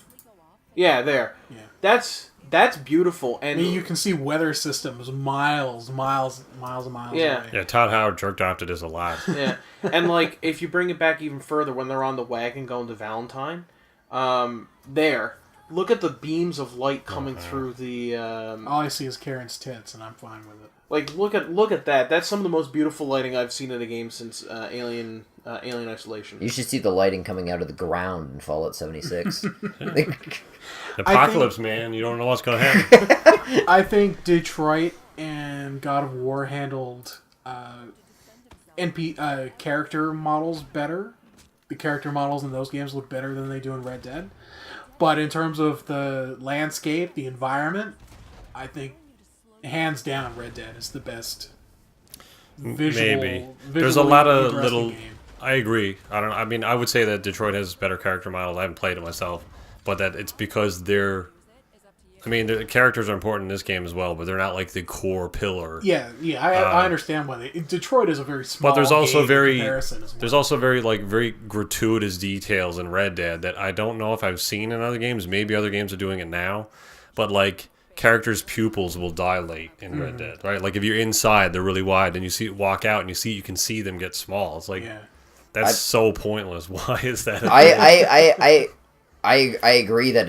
there. Yeah, that's beautiful. And you can see weather systems miles and miles away. Yeah, Todd Howard jerked off to this a lot. Yeah, and if you bring it back even further, when they're on the wagon going to Valentine. Look at the beams of light coming through the. All I see is Karen's tits, and I'm fine with it. Look at that. That's some of the most beautiful lighting I've seen in a game since Alien Isolation. You should see the lighting coming out of the ground in Fallout 76. Apocalypse, man. You don't know what's going to happen. I think Detroit and God of War handled character models better. The character models in those games look better than they do in Red Dead. But in terms of the landscape, the environment, I think hands down Red Dead is the best visual. Maybe. There's a lot of little... game. I agree. I would say that Detroit has better character models. I haven't played it myself. But that it's because they're... the characters are important in this game as well, but they're not the core pillar. Yeah, I understand why Detroit is a very small. But there's also very very gratuitous details in Red Dead that I don't know if I've seen in other games. Maybe other games are doing it now, but characters' pupils will dilate in Red Dead, right? If you're inside, they're really wide, and walk out, and you can see them get small. It's that's so pointless. Why is that? I agree that,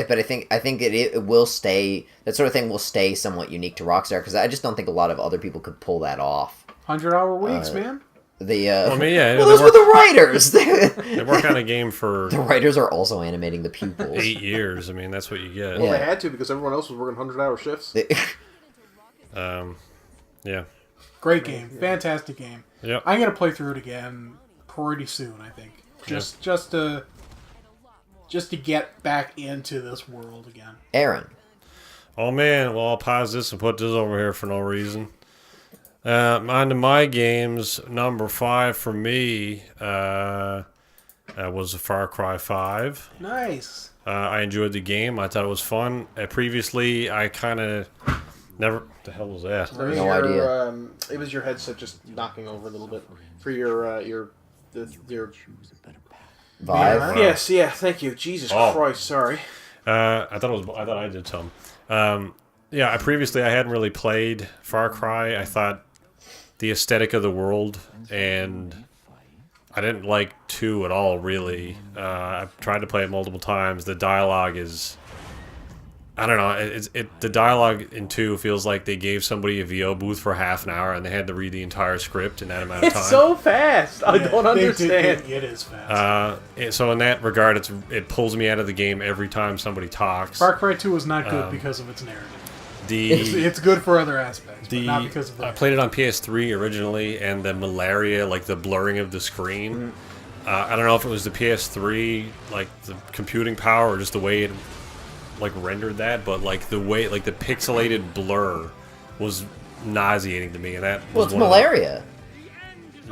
but I think it will stay. That sort of thing will stay somewhat unique to Rockstar because I just don't think a lot of other people could pull that off. 100-hour weeks, man. Those were the writers. They work on a game for. The writers are also animating the pupils. 8 years. That's what you get. Well, they had to because everyone else was working 100-hour shifts. Yeah. Great game, fantastic game. Yep. I'm gonna play through it again pretty soon. I think just to get back into this world again. Aaron. Oh man, well I'll pause this and put this over here for no reason. On to my games, number 5 for me was Far Cry 5. Nice. I enjoyed the game. I thought it was fun. Previously, I kind of never... What the hell was that? No idea. It was your headset just knocking over a little bit for your Vive? Yes, yeah, thank you. Jesus Christ, sorry. I thought I did some. Previously I hadn't really played Far Cry. I thought the aesthetic of the world, and I didn't like 2 at all, really. I've tried to play it multiple times. The dialogue is... I don't know. The dialogue in 2 feels like they gave somebody a VO booth for half an hour and they had to read the entire script in that amount of time. It's so fast. I don't understand. It is fast. So in that regard, it pulls me out of the game every time somebody talks. Far Cry 2 was not good because of its narrative. It's good for other aspects, but not because of that. I played it on PS3 originally, and the malaria, the blurring of the screen. I don't know if it was the PS3, the computing power, or just the way it rendered that, but the way the pixelated blur was nauseating to me, and that was it's malaria.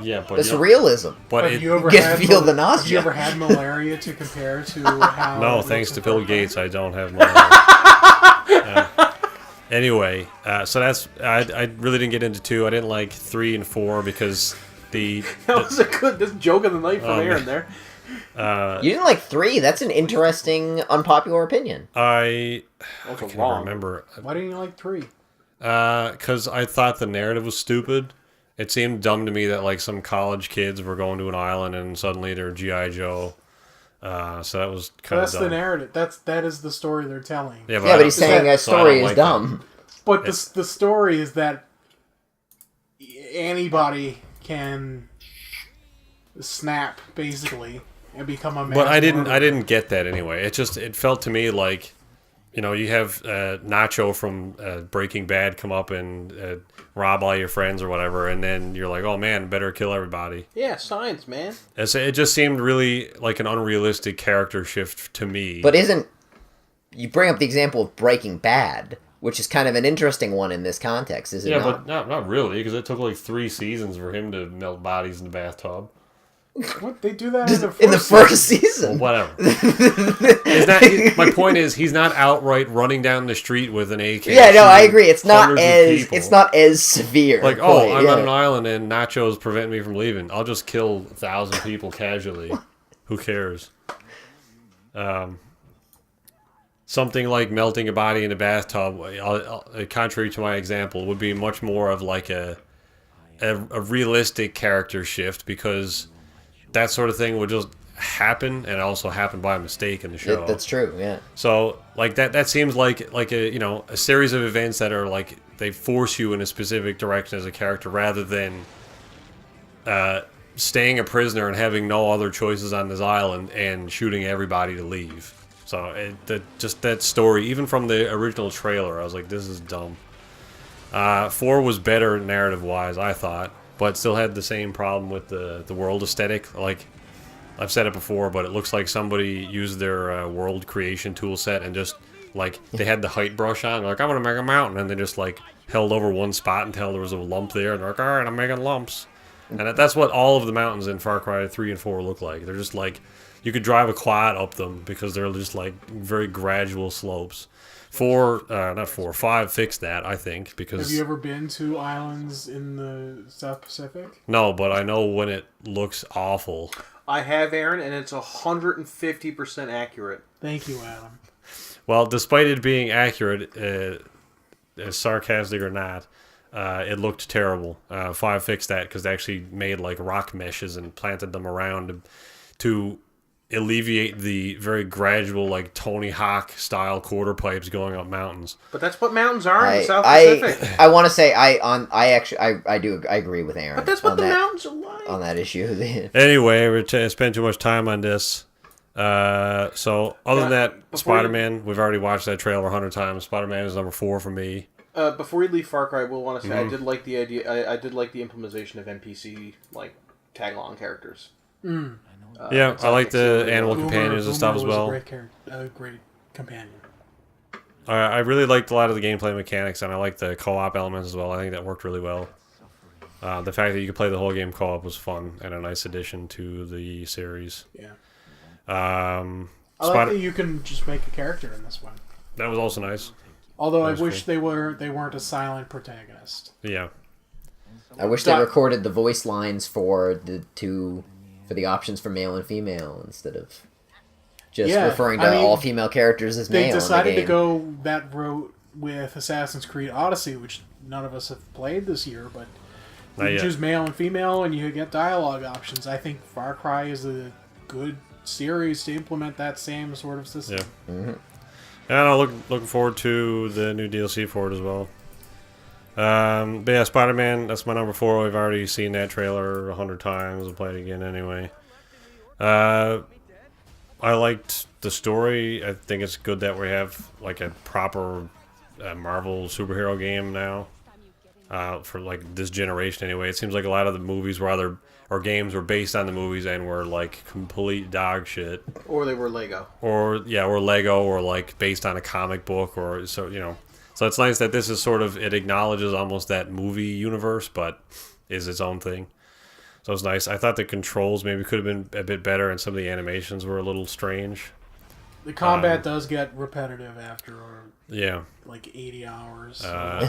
Yeah, but it's realism. But have you ever feel the nausea. Have you ever had malaria to compare to how? No, thanks to Bill Gates, I don't have malaria. Anyway, so that's I really didn't get into 2. I didn't like 3 and 4 because that was a good this joke of the night from Aaron there. You didn't like 3? That's an interesting, unpopular opinion. I can't remember. Why didn't you like 3? Because I thought the narrative was stupid. It seemed dumb to me that like some college kids were going to an island and suddenly they're G.I. Joe. So that was kind of dumb. That's the narrative. That is the story they're telling. Yeah, but he's saying that story is dumb. But the story is that anybody can snap basically and become a man. But I didn't get that anyway. It felt to me like, you know, you have Nacho from Breaking Bad come up and rob all your friends or whatever, and then you're like, oh man, better kill everybody. Yeah, science, man. It just seemed really like an unrealistic character shift to me. But you bring up the example of Breaking Bad, which is kind of an interesting one in this context, is it not? Yeah, but not really, because it took like 3 seasons for him to melt bodies in the bathtub. What? They do that in the first season? Well, whatever. My point is, he's not outright running down the street with an AK. Yeah, no, I agree. It's not as severe. Like, I'm on an island and Nacho's preventing me from leaving. I'll just kill 1,000 people casually. Who cares? Something like melting a body in a bathtub, contrary to my example, would be much more of like a realistic character shift, because that sort of thing would just happen, and also happen by mistake in the show. That's true, yeah. So like that seems like a series of events that are like they force you in a specific direction as a character, rather than staying a prisoner and having no other choices on this island and shooting everybody to leave. So that story, even from the original trailer, I was like, this is dumb. 4 was better narrative-wise, I thought, but still had the same problem with the world aesthetic. Like, I've said it before, but it looks like somebody used their world creation tool set and just, like, they had the height brush on. They're like, I want to make a mountain, and they just, like, held over one spot until there was a lump there, and they're like, all right, I'm making lumps. And that's what all of the mountains in Far Cry 3 and 4 look like. They're just, like, you could drive a quad up them because they're just, like, very gradual slopes. 5 fixed that, I think, because... Have you ever been to islands in the South Pacific? No, but I know when it looks awful. I have, Aaron, and it's 150% accurate. Thank you, Adam. Well, despite it being accurate, as sarcastic or not, it looked terrible. 5 fixed that because they actually made like rock meshes and planted them around to alleviate the very gradual, like Tony Hawk style quarter pipes going up mountains. But that's what mountains are in the South Pacific. I want to say I agree with Aaron. But that's what the mountains are like on that issue. Anyway, we spent too much time on this. So other than that, Spider-Man, we've already watched that trailer 100 times. Spider-Man is number 4 for me. Before we leave Far Cry, I will want to say I did like the idea. I did like the implementation of NPC like tag-along characters. Yeah, I like the animal companions and stuff as well. A great companion. I really liked a lot of the gameplay mechanics, and I liked the co-op elements as well. I think that worked really well. The fact that you could play the whole game co-op was fun and a nice addition to the series. Yeah. I like that you can just make a character in this one. That was also nice. Although I wish they weren't a silent protagonist. Yeah. I wish they recorded the voice lines for the options for male and female instead of just referring to all female characters as male. They decided to go that route with Assassin's Creed Odyssey, which none of us have played this year, but you choose male and female and you get dialogue options. I think Far Cry is a good series to implement that same sort of system. Yeah. Mm-hmm. And I'm looking forward to the new DLC for it as well. But yeah, Spider-Man, that's my number 4. We've already seen that trailer 100 times. We'll play it again anyway. I liked the story. I think it's good that we have like a proper Marvel superhero game now. For like this generation anyway. It seems like a lot of the movies or games were based on the movies and were like complete dog shit. Or they were Lego. Or Lego, or like based on a comic book, or so, you know. So it's nice that this is sort of, it acknowledges almost that movie universe, but is its own thing. So it's nice. I thought the controls maybe could have been a bit better, and some of the animations were a little strange. The combat does get repetitive after like 80 hours.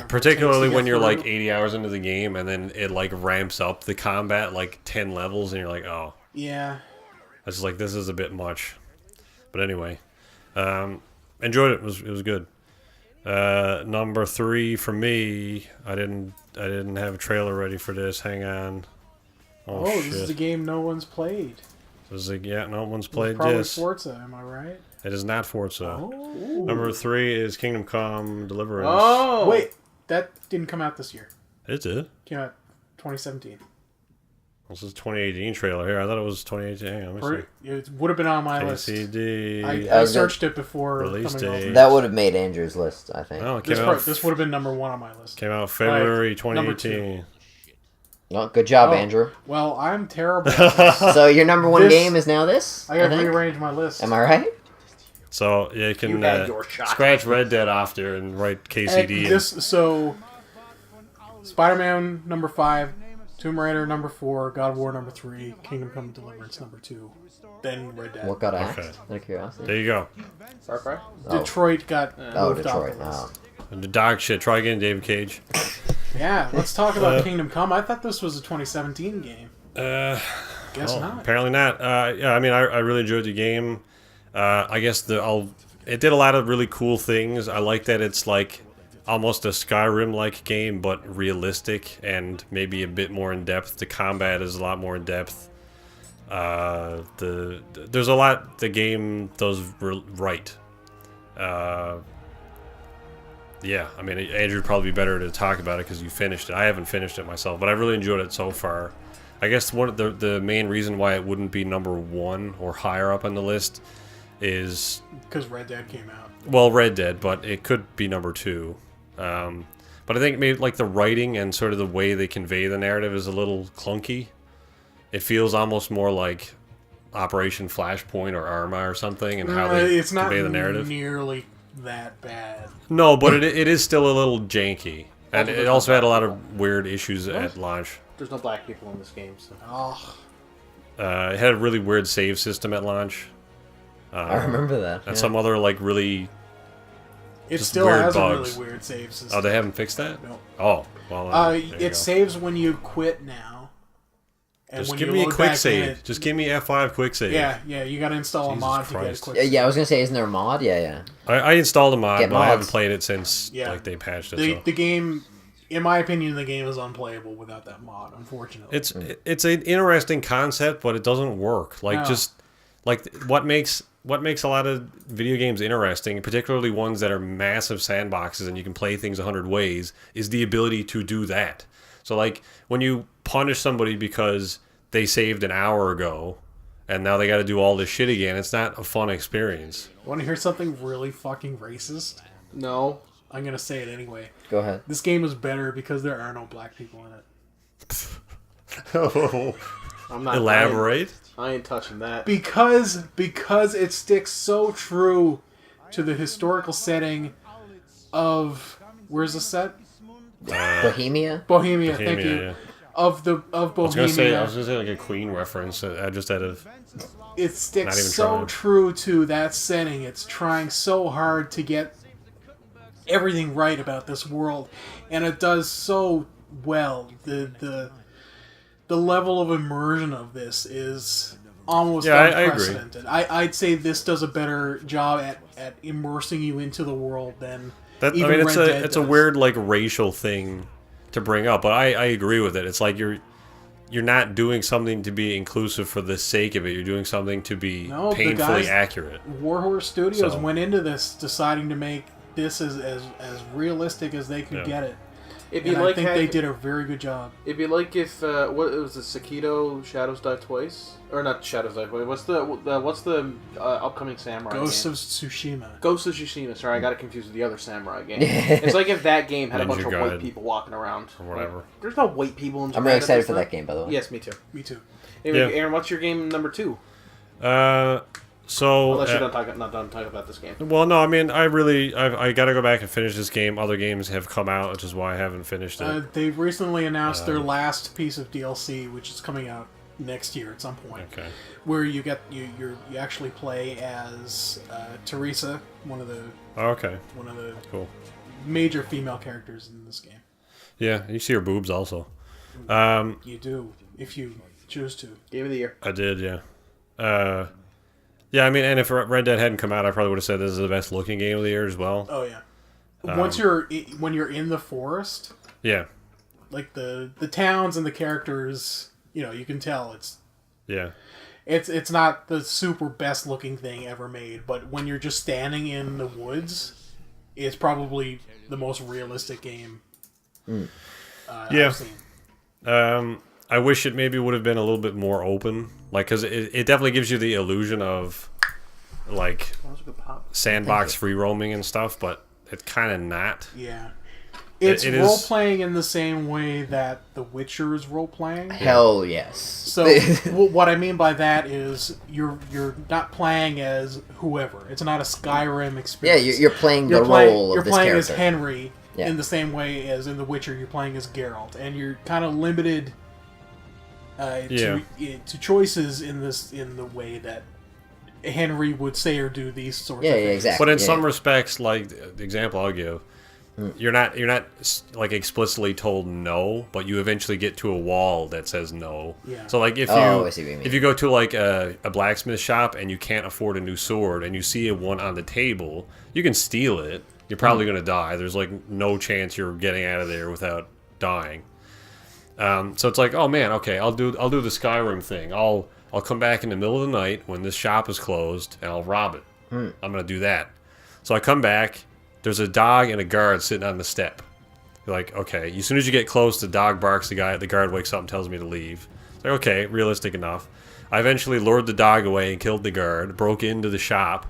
Particularly when you're like 80 hours into the game and then it like ramps up the combat like 10 levels and you're like, oh. Yeah. I was like, this is a bit much. But anyway, enjoyed it. It was good. Number 3 for me, I didn't have a trailer ready for this. Hang on. Oh, shit. This is a game no one's played. No one's played probably this. Forza, am I right? It is not Forza. Oh. Number 3 is Kingdom Come Deliverance. Oh! Wait, that didn't come out this year. It did? Came out 2017. This is 2018 trailer here. I thought it was 2018. Hang on, let me see. It would have been on my list. KCD. I searched it before release coming date. That would have made Andrew's list, I think. Oh, this would have been number 1 on my list. Came out February 2018. Well, good job, Andrew. Well, I'm terrible. So your number 1 game is now this? I gotta rearrange my list. Am I right? So yeah, you can your shot. scratch Red Dead off there and write KCD. So Spider-Man number 5, Tomb Raider number 4, God of War number 3, Kingdom Come Deliverance number 2, then Red Dead. What got axed? Out of curiosity. There you go. Far Cry? Detroit got moved Detroit. off the list. And the dog shit. Try again, David Cage. Yeah, let's talk about Kingdom Come. I thought this was a 2017 game. Guess not. Apparently not. Yeah, I mean, I really enjoyed the game. I guess it did a lot of really cool things. I like that it's like almost a Skyrim-like game, but realistic and maybe a bit more in depth. The combat is a lot more in depth. There's a lot the game does right. Yeah, I mean, Andrew would probably be better to talk about it because you finished it. I haven't finished it myself, but I really enjoyed it so far. I guess one of the main reason why it wouldn't be number 1 or higher up on the list is because Red Dead came out. Well, Red Dead, but it could be number 2. But I think maybe like the writing and sort of the way they convey the narrative is a little clunky. It feels almost more like Operation Flashpoint or Arma or something, and how they convey the narrative. It's not nearly that bad. No, but it is still a little janky, and it also had a lot of weird issues at launch. There's no black people in this game, so. Oh. It had a really weird save system at launch. I remember that. And some other like really. It still has bugs. A really weird save system. Oh, they haven't fixed that? No. Oh, well. It saves when you quit now. And just give me a quick save. Just give me F5 quick save. Yeah, you gotta install a mod to get a quick save. Yeah, I was gonna say, isn't there a mod? Yeah. I installed a mod, but I haven't played it since like they patched it. The game, in my opinion, the game is unplayable without that mod. Unfortunately, it's an interesting concept, but it doesn't work. Like what makes a lot of video games interesting, particularly ones that are massive sandboxes and you can play things 100 ways, is the ability to do that. So like when you punish somebody because they saved an hour ago and now they got to do all this shit again, it's not a fun experience. Want to hear something really fucking racist? No. I'm going to say it anyway. Go ahead. This game is better because there are no black people in it. Oh. I'm not elaborate. I ain't touching that. Because it sticks so true to the historical setting of where's the set? Bohemia, thank you. Yeah. Of Bohemia. I was gonna say like a Queen reference. I just had a. It sticks so true to that setting. It's trying so hard to get everything right about this world, and it does so well. The level of immersion of this is almost unprecedented. I'd say this does a better job at immersing you into the world than. It's a weird like racial thing to bring up, but I agree with it. It's like you're not doing something to be inclusive for the sake of it. You're doing something to be painfully accurate. Warhorse Studios went into this deciding to make this as realistic as they could get it. I think they did a very good job. It'd be like if what was it, Sekiro Shadows Die Twice, or not Shadows Die Twice? What's the upcoming samurai Ghost game? of Tsushima. Ghost of Tsushima. Sorry, I got it confused with the other samurai game. It's like if that game had a bunch of white people walking around or whatever. Like, there's no white people in Japan. I'm really excited for that game, by the way. Yes, me too. Me too. Anyway, Aaron, what's your game number 2? So unless you're not done talking about this game. Well, no, I mean, I got to go back and finish this game. Other games have come out, which is why I haven't finished it. They've recently announced their last piece of DLC, which is coming out next year at some point. Okay. Where you actually play as Teresa, one of the cool major female characters in this game. Yeah, you see her boobs also. You do if you choose to. Game of the year. I did, yeah. Yeah, I mean, and if Red Dead hadn't come out, I probably would have said this is the best looking game of the year as well. Oh yeah. When you're in the forest. Yeah. Like the towns and the characters, you can tell it's. Yeah. It's not the super best looking thing ever made, but when you're just standing in the woods, it's probably the most realistic game. I've seen. I wish it maybe would have been a little bit more open, like because it definitely gives you the illusion of like sandbox free roaming and stuff, but it's kind of not. Yeah. It's role playing in the same way that The Witcher is role playing. Hell yes. So what I mean by that is you're not playing as whoever. It's not a Skyrim experience. Yeah, you're playing the role of this character. You're playing as Henry in the same way as in The Witcher you're playing as Geralt, and you're kind of limited to choices in the way that Henry would say or do these sorts of things. Yeah, exactly. But in some respects, like the example I'll give. You're not like explicitly told no, but you eventually get to a wall that says no. Yeah. So like if you go to like a blacksmith shop and you can't afford a new sword and you see one on the table, you can steal it. You're probably going to die. There's like no chance you're getting out of there without dying. So it's like, oh man, okay, I'll do the Skyrim thing. I'll come back in the middle of the night when this shop is closed and I'll rob it. I'm going to do that. So I come back. There's a dog and a guard sitting on the step. You're like, okay. As soon as you get close, the dog barks. The guard wakes up and tells me to leave. It's like, okay, realistic enough. I eventually lured the dog away and killed the guard. Broke into the shop.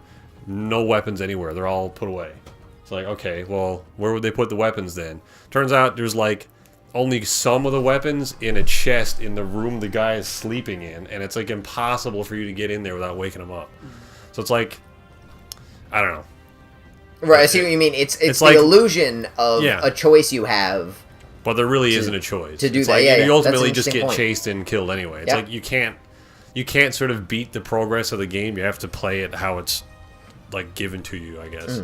No weapons anywhere. They're all put away. It's like, okay, well, where would they put the weapons then? Turns out there's like only some of the weapons in a chest in the room the guy is sleeping in, and it's like impossible for you to get in there without waking him up. So it's like, I don't know. Right, I see what you mean. It's the like, illusion of a choice you have. But there really isn't a choice. To do it's that, like, you ultimately just get chased and killed anyway. It's like you can't sort of beat the progress of the game. You have to play it how it's like given to you, I guess.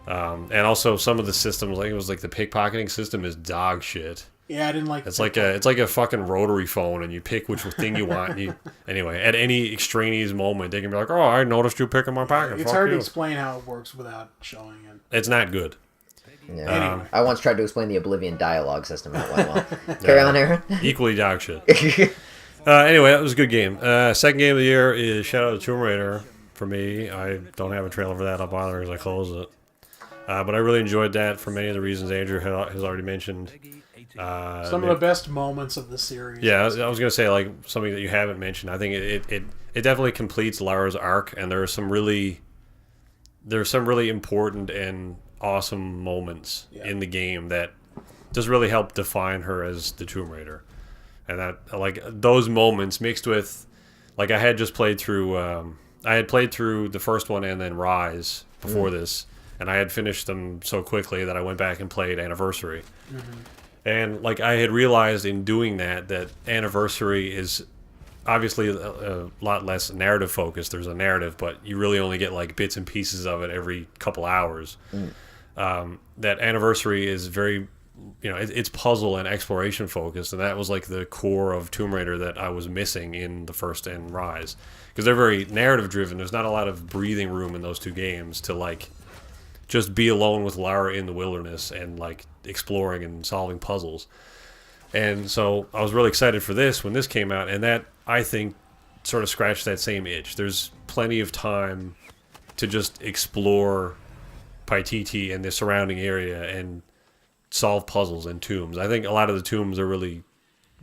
And also some of the systems, like it was like the pickpocketing system is dog shit. Yeah, I didn't like. It's like a fucking rotary phone, and you pick which thing you want. Anyway, at any extraneous moment, they can be like, "Oh, I noticed you picking my pocket." It's hard to explain how it works without showing it. It's not good. Yeah. Anyway. I once tried to explain the Oblivion dialogue system. That went well. Carry on, Aaron. Equally dog shit. Anyway, that was a good game. Second game of the year is Shadow of the Tomb Raider for me. I don't have a trailer for that. I'll bother as I close it. But I really enjoyed that for many of the reasons Andrew has already mentioned. Some of the best moments of the series. Yeah, I was going to say like something that you haven't mentioned. I think it definitely completes Lara's arc, and there are some really important and awesome moments in the game that just really help define her as the Tomb Raider. And that like those moments mixed with like I had just played through the first one and then Rise before this, and I had finished them so quickly that I went back and played Anniversary. And like I had realized in doing that Anniversary is obviously a lot less narrative focused. There's a narrative, but you really only get like bits and pieces of it every couple hours. That Anniversary is very, it's puzzle and exploration focused, and that was like the core of Tomb Raider that I was missing in the first and Rise, because they're very narrative driven. There's not a lot of breathing room in those two games to like just be alone with Lara in the wilderness and like exploring and solving puzzles. And so I was really excited for this when this came out, and that I think sort of scratched that same itch. There's plenty of time to just explore Paititi and the surrounding area and solve puzzles and tombs. I think a lot of the tombs are really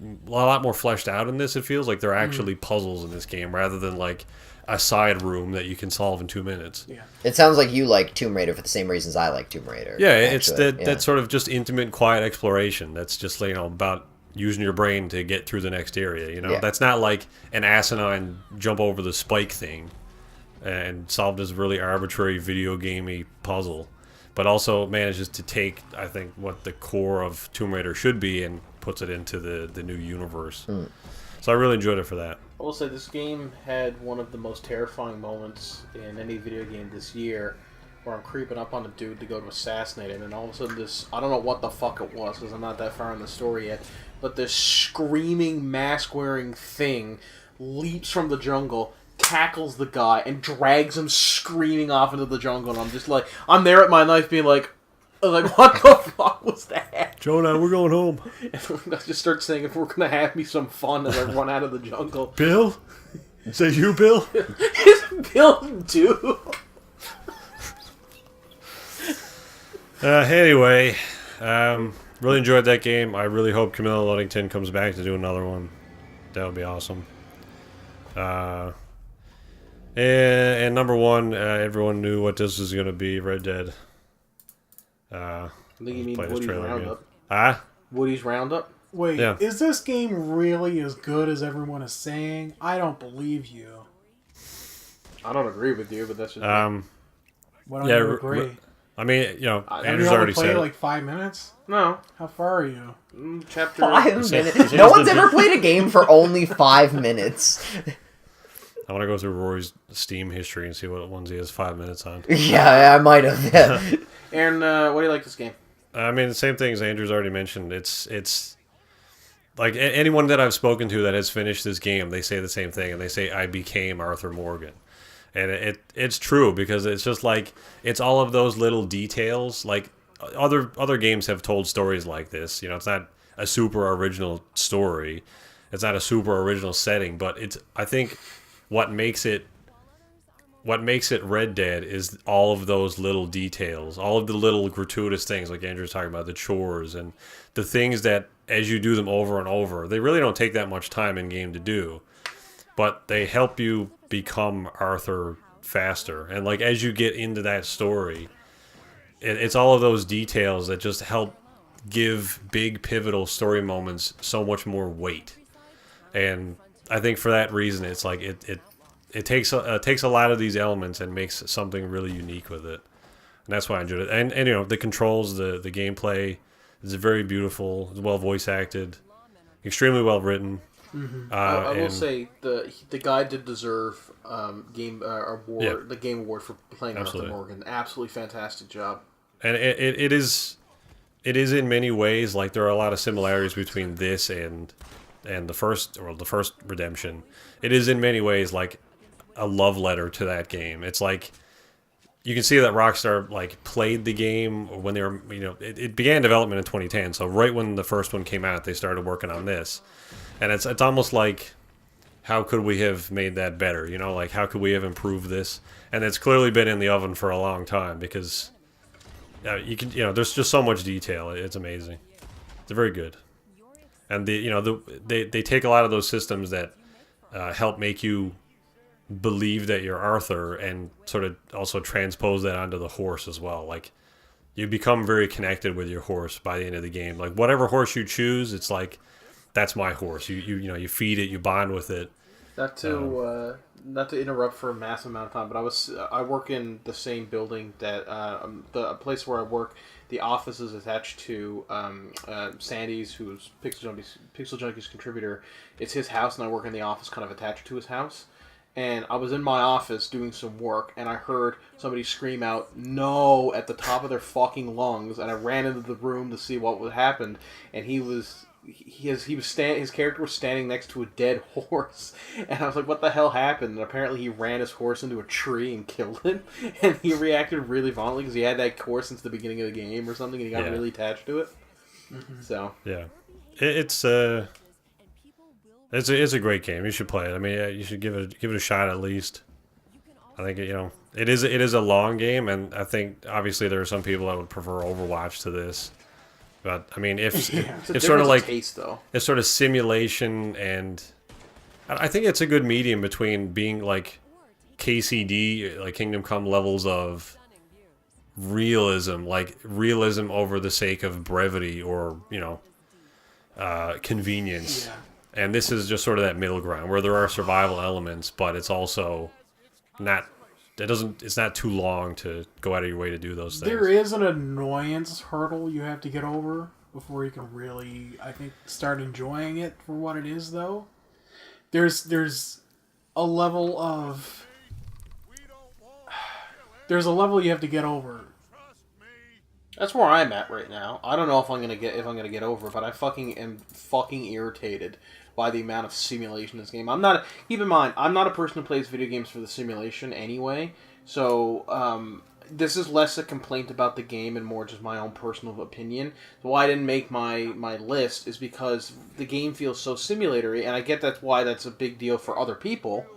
a lot more fleshed out in this. It feels like they're actually puzzles in this game rather than like a side room that you can solve in 2 minutes. Yeah. It sounds like you like Tomb Raider for the same reasons I like Tomb Raider. Yeah, it's that sort of just intimate, quiet exploration. That's just about using your brain to get through the next area. That's not like an asinine jump over the spike thing and solve this really arbitrary video gamey puzzle, but also manages to take, I think, what the core of Tomb Raider should be and puts it into the new universe. So I really enjoyed it for that. I will say this game had one of the most terrifying moments in any video game this year, where I'm creeping up on a dude to go to assassinate him, and all of a sudden this, I don't know what the fuck it was, because I'm not that far in the story yet, but this screaming, mask-wearing thing leaps from the jungle, tackles the guy, and drags him screaming off into the jungle, and I'm just like, I'm there at my knife being like, what the fuck was that? Jonah, we're going home. And I just start saying, if we're going to have me some fun, and I run out of the jungle. Bill? Is that you, Bill? It's Bill, dude. Anyway, really enjoyed that game. I really hope Camilla Luddington comes back to do another one. That would be awesome. And number one, everyone knew what this was going to be, Red Dead. I think you mean Woody's Roundup. Huh? Woody's Roundup? Wait, is this game really as good as everyone is saying? I don't believe you. I don't agree with you, but that's just... Why don't you agree? I mean, Andrew's already already said played like 5 minutes? No. How far are you? Chapter 5 minutes? No one's ever played a game for only 5 minutes. I want to go through Rory's Steam history and see what ones he has 5 minutes on. Yeah, I might have. Yeah. Aaron, what do you like this game? I mean, the same thing as Andrew's already mentioned. It's like anyone that I've spoken to that has finished this game, they say the same thing, and they say, I became Arthur Morgan. And it's true, because it's just like, it's all of those little details. Like, other games have told stories like this. It's not a super original story. It's not a super original setting, but I think what makes it Red Dead is all of those little details, all of the little gratuitous things, like Andrew's talking about, the chores and the things that, as you do them over and over, they really don't take that much time in game to do, but they help you become Arthur faster. And like, as you get into that story, it's all of those details that just help give big pivotal story moments so much more weight. And I think for that reason, it's like it takes a lot of these elements and makes something really unique with it. And that's why I enjoyed it. And the controls, the gameplay is very beautiful. It's well voice acted, extremely well written. Mm-hmm. I will say the guy did deserve the game award for playing Arthur Morgan. Absolutely fantastic job. And it is in many ways, like, there are a lot of similarities between this and the first Redemption. It is in many ways like a love letter to that game. It's like, you can see that Rockstar like played the game when they were, it began development in 2010. So right when the first one came out, they started working on this. And it's almost like, how could we have made that better? Like, how could we have improved this? And it's clearly been in the oven for a long time, because there's just so much detail. It's amazing. It's very good. And they take a lot of those systems that help make you believe that you're Arthur, and sort of also transpose that onto the horse as well. Like, you become very connected with your horse by the end of the game. Like, whatever horse you choose, it's like, that's my horse. You feed it, you bond with it. Not to interrupt for a massive amount of time, but I work in the same building that the place where I work. The office is attached to Sandy's, who's Pixel Junkies contributor. It's his house, and I work in the office kind of attached to his house. And I was in my office doing some work, and I heard somebody scream out "No" at the top of their fucking lungs, and I ran into the room to see what would happen. And his character was standing next to a dead horse, and I was like, what the hell happened? And apparently he ran his horse into a tree and killed him, and he reacted really violently because he had that horse since the beginning of the game or something, and he got really attached to it. Mm-hmm. So yeah, it's a great game. You should play it. I mean, you should give it a shot at least. I think it is a long game, and I think obviously there are some people that would prefer Overwatch to this. But I mean, it's sort of like taste, though. It's sort of simulation, and I think it's a good medium between being like KCD, like Kingdom Come levels of realism, like realism over the sake of brevity or convenience. Yeah. And this is just sort of that middle ground where there are survival elements, but it's also not. It's not too long to go out of your way to do those things. There is an annoyance hurdle you have to get over before you can really, I think, start enjoying it for what it is, though. there's a level of you have to get over. That's where I'm at right now. I don't know if I'm gonna get over it, but I am fucking irritated by the amount of simulation in this game. Keep in mind, I'm not a person who plays video games for the simulation anyway. So this is less a complaint about the game and more just my own personal opinion. So why I didn't make my list is because the game feels so simulatory, and I get that's why that's a big deal for other people.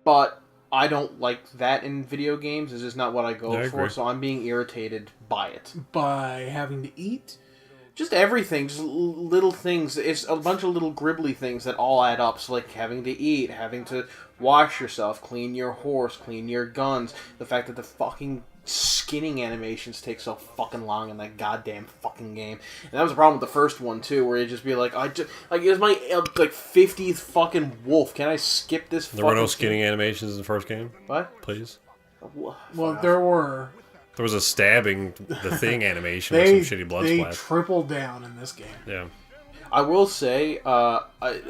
But I don't like that in video games. It's just not what I go for, so I'm being irritated by it. By having to eat? Just everything, just little things. It's a bunch of little gribbly things that all add up. So, like having to eat, having to wash yourself, clean your horse, clean your guns. The fact that the fucking skinning animations take so fucking long in that goddamn fucking game. And that was a problem with the first one, too, where you'd just be like, it's my 50th fucking wolf. Can I skip this There were no skinning animations in the first game? What? Please? Well, there were. There was a stabbing the thing animation with some shitty blood splash. They tripled down in this game. Yeah. I will say,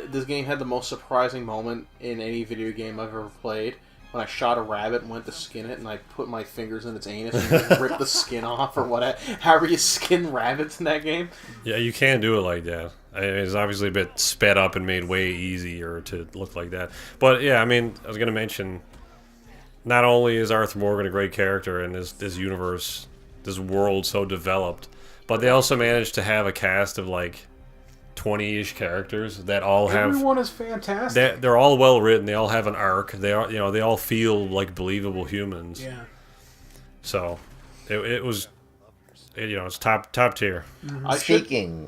this game had the most surprising moment in any video game I've ever played. When I shot a rabbit and went to skin it, and I put my fingers in its anus and just ripped the skin off, or whatever. However you skin rabbits in that game. Yeah, you can't do it like that. It's obviously a bit sped up and made way easier to look like that. But yeah, I mean, I was going to mention, not only is Arthur Morgan a great character and this universe, this world so developed, but they also managed to have a cast of like 20-ish characters that all have. Everyone is fantastic. They're all well written. They all have an arc. They are, they all feel like believable humans. Yeah. So, it was, it's top tier. Mm-hmm.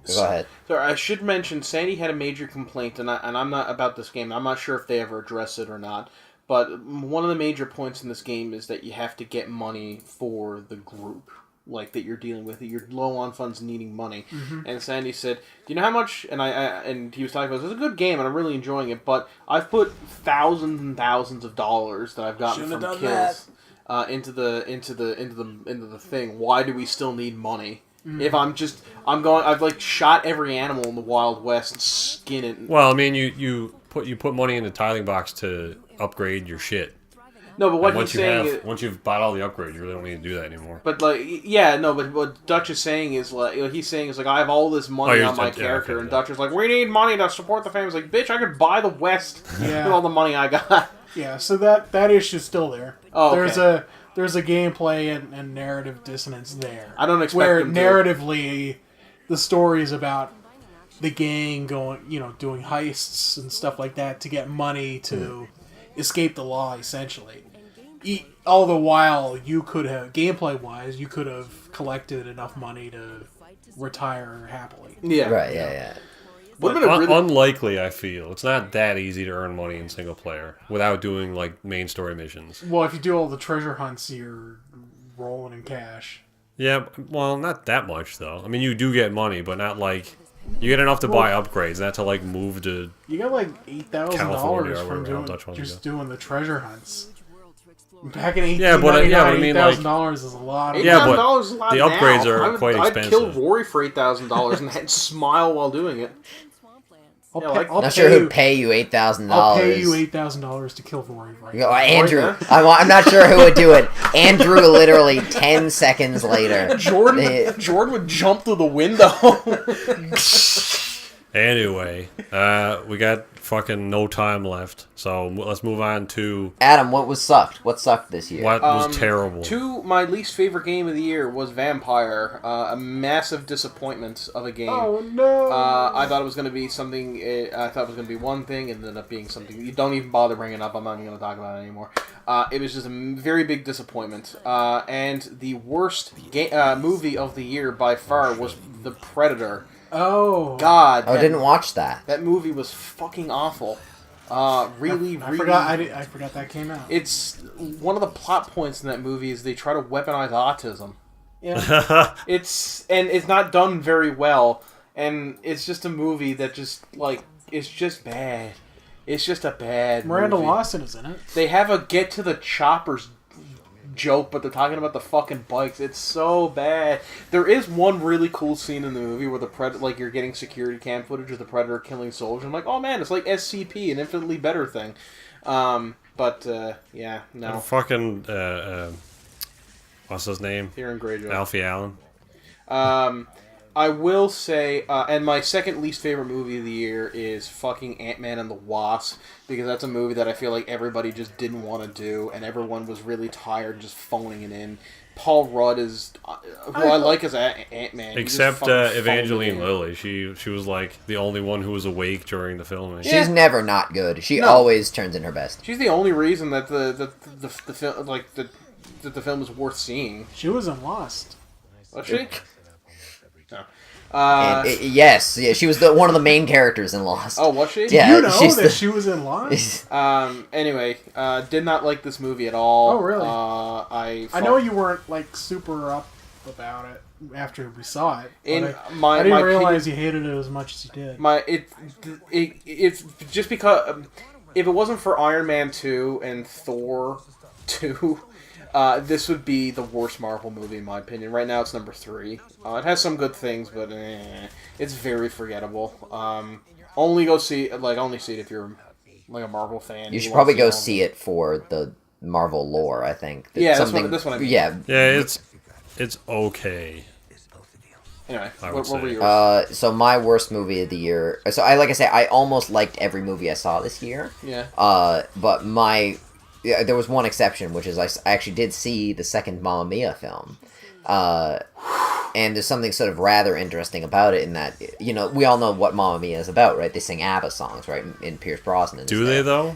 Go ahead. Sorry, I should mention Sandy had a major complaint, and I'm not about this game. I'm not sure if they ever address it or not. But one of the major points in this game is that you have to get money for the group, like that you're dealing with. You're low on funds, needing money. Mm-hmm. And Sandy said, "Do you know how much?" And he was talking about, "It's a good game, and I'm really enjoying it. But I've put thousands and thousands of dollars that I've gotten from kills into the thing. Why do we still need money?" Mm. If I've like shot every animal in the Wild West and skin it. Well, I mean, you put money in the tiling box to upgrade your shit. No, but what he's saying is, once you've bought all the upgrades, you really don't need to do that anymore. But but what Dutch is saying is like, he's saying is like, I have all this money on my character, and Dutch is like, we need money to support the family. It's like, bitch, I could buy the West with all the money I got. Yeah, so that issue's still there. Oh, okay. There's a gameplay and narrative dissonance there. I don't expect where them to. Narratively, the story is about the gang doing heists and stuff like that to get money to escape the law, essentially. All the while, you could have, gameplay-wise, you could have collected enough money to retire happily. Yeah. Right, yeah. But unlikely, I feel. It's not that easy to earn money in single player without doing, like, main story missions. Well, if you do all the treasure hunts, you're rolling in cash. Yeah, well, not that much, though. I mean, you do get money, but not, like... You get enough to buy upgrades, not to, like, move to... You got, like, $8,000 from doing the treasure hunts. Back in 1899, $8,000 is a lot. $8,000 is a lot. The upgrades are quite expensive. I'd kill Rory for $8,000 and smile while doing it. I'm not sure who'd pay you $8,000. I'll pay you $8,000 to kill Rory right now. Andrew. I'm not sure who would do it. Andrew literally 10 seconds later. Jordan would jump through the window. Anyway, we got fucking no time left, so let's move on to... Adam, what sucked? What sucked this year? What was terrible? My least favorite game of the year was Vampire. A massive disappointment of a game. Oh, no! I thought it was going to be something... I thought it was going to be one thing, and ended up being something... You don't even bother bringing it up. I'm not even going to talk about it anymore. It was just a very big disappointment. And the worst movie of the year by far was The Predator. Oh God! I didn't watch that. That movie was fucking awful. Really. I forgot that came out. It's one of the plot points in that movie is they try to weaponize autism. Yeah. It's not done very well, and it's just a movie that it's just bad. It's just a bad. Miranda movie. Lawson is in it. They have a get to the choppers joke, but they're talking about the fucking bikes. It's so bad. There is one really cool scene in the movie where the Predator, like, you're getting security cam footage of the Predator killing soldiers. I'm like, oh man, it's like SCP, an infinitely better thing. But yeah, no. And fucking what's his name? Theron Greyjoy. Alfie Allen. I will say, and my second least favorite movie of the year is fucking Ant-Man and the Wasp, because that's a movie that I feel like everybody just didn't want to do, and everyone was really tired just phoning it in. Paul Rudd is, who I like as Ant-Man. Except Evangeline Lilly. She was like the only one who was awake during the filming. She's never not good. She always turns in her best. She's the only reason that the film, like, that the film is worth seeing. She was in Lost. Was she? No. Yes, she was one of the main characters in Lost. Oh, was she? Yeah, you know that she was in Lost? Anyway, did not like this movie at all. Oh, really? I know you weren't, like, super up about it after we saw it. I didn't realize you hated it as much as you did. It's just because if it wasn't for Iron Man 2 and Thor 2, this would be the worst Marvel movie in my opinion. Right now it's number 3. It has some good things, but it's very forgettable. Only see it if you're like a Marvel fan. You should probably go see it for the Marvel lore, I think. That's what I mean. Yeah, it's okay. Anyway, what were yours? So my worst movie of the year. So I almost liked every movie I saw this year. Yeah. But there was one exception, which is I actually did see the second Mamma Mia film. And there's something sort of rather interesting about it in that, we all know what Mamma Mia is about, right? They sing ABBA songs, right? In Pierce Brosnan. Do they, though?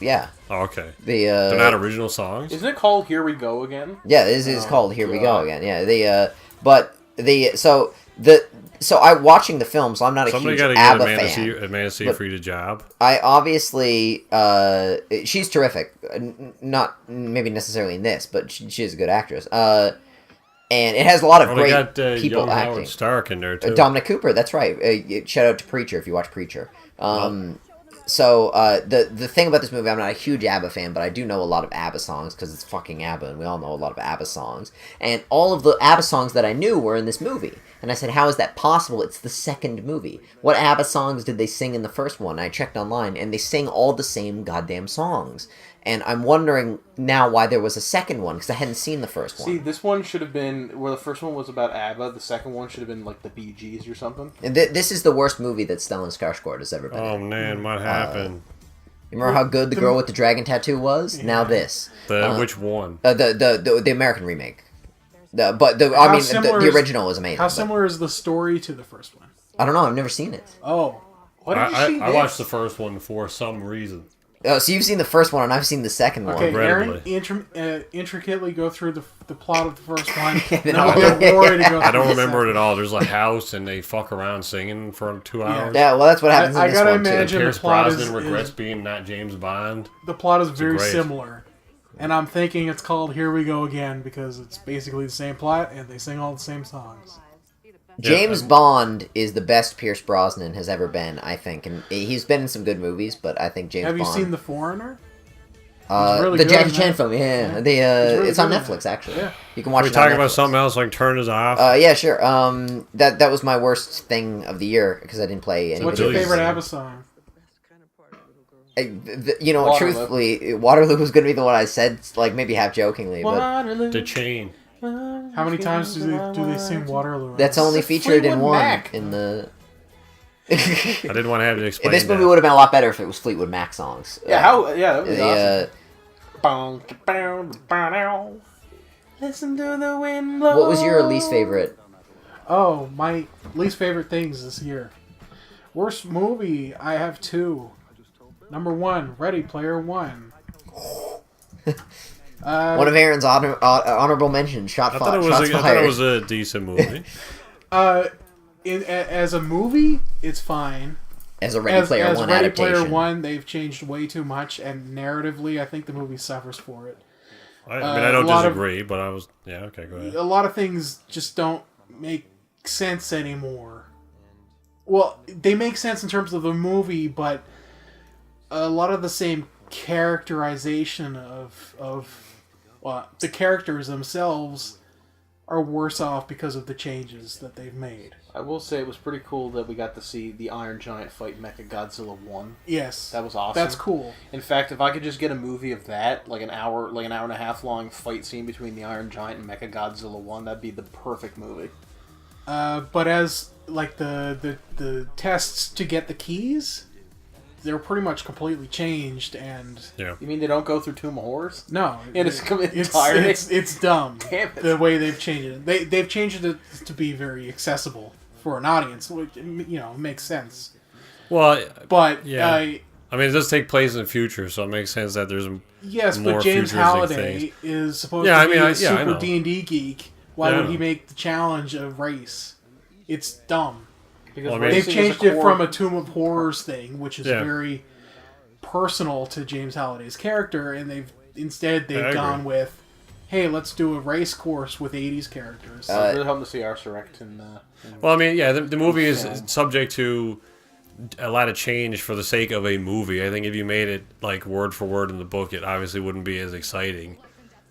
Yeah. Oh, okay. They're not original songs? Isn't it called Here We Go Again? Yeah, this is called Here We Go Again. Yeah, so I watching the film, so I'm not a huge ABBA fan. Somebody got to get Amanda Seyfried a job. I obviously, she's terrific. Not maybe necessarily in this, but she's a good actress. And it has a lot of great people young acting. Howard Stark in there too. Dominic Cooper, that's right. Shout out to Preacher if you watch Preacher. So the thing about this movie, I'm not a huge ABBA fan, but I do know a lot of ABBA songs because it's fucking ABBA, and we all know a lot of ABBA songs. And all of the ABBA songs that I knew were in this movie. And I said, how is that possible? It's the second movie. What ABBA songs did they sing in the first one? I checked online, and they sing all the same goddamn songs. And I'm wondering now why there was a second one, because I hadn't seen the first one. See, this one should have been, where the first one was about ABBA, the second one should have been like the Bee Gees or something. And this is the worst movie that Stellan Skarsgård has ever been in. Oh man, what happened? You remember how good the girl with the dragon tattoo was? Yeah. Now this. Which one? The American remake. The original was amazing. How similar is the story to the first one? I don't know. I've never seen it. Oh. What did you see? I watched the first one for some reason. Oh, so you've seen the first one, and I've seen the second one. Okay, Aaron, intricately go through the plot of the first one. I don't remember it at all. There's a house, and they fuck around singing for 2 hours. Yeah, well, that's what happens in this one, too. And Pierce Brosnan regrets being not James Bond. The plot is very similar. And I'm thinking it's called Here We Go Again, because it's basically the same plot, and they sing all the same songs. James Bond is the best Pierce Brosnan has ever been, I think, and he's been in some good movies, but I think James Bond... Have you seen The Foreigner? The Jackie Chan film, yeah. It's on Netflix, actually. Yeah. You can watch it on Netflix. Are we talking about something else, like Turn Us Off? Yeah, sure. That was my worst thing of the year, because I didn't play any. What's your favorite ABBA song? Waterloo. Truthfully, Waterloo was going to be the one I said, like, maybe half jokingly, but... The Chain. How many times do they sing Waterloo? That's only featured in one Mac. In the. I didn't want to have to explain. This movie would have been a lot better if it was Fleetwood Mac songs. Yeah, that was awesome. Listen to the wind blow. What was your least favorite? Oh, my least favorite things this year. Worst movie, I have 2. Number 1, Ready Player One. One of Aaron's honorable mentions. I thought it was a decent movie. As a movie, it's fine. As a Ready Player One adaptation. Ready Player One, they've changed way too much, and narratively, I think the movie suffers for it. I don't disagree, but I was... Yeah, okay, go ahead. A lot of things just don't make sense anymore. Well, they make sense in terms of the movie, but a lot of the same characterization of Well, the characters themselves are worse off because of the changes that they've made. I will say it was pretty cool that we got to see the Iron Giant fight Mechagodzilla 1. Yes. That was awesome. That's cool. In fact, if I could just get a movie of that, like an hour and a half long fight scene between the Iron Giant and Mechagodzilla 1, that'd be the perfect movie. But as, like, the tests to get the keys, they're pretty much completely changed, and... Yeah. You mean they don't go through Tomb of Horrors? No. It's dumb. Damn it. The way they've changed it. They've changed it to be very accessible for an audience, which, makes sense. Well, but yeah. I mean, it does take place in the future, so it makes sense that there's more but James Halliday things. is supposed to be a super D&D geek. Why would he make the challenge a race? It's dumb. Because they've changed it from a Tomb of Horrors thing, which is very personal to James Halliday's character, and they've gone with, hey, let's do a race course with 80s characters. I really hope to see Arsurect in well, I mean, yeah, the movie is subject to a lot of change for the sake of a movie. I think if you made it like word for word in the book, it obviously wouldn't be as exciting,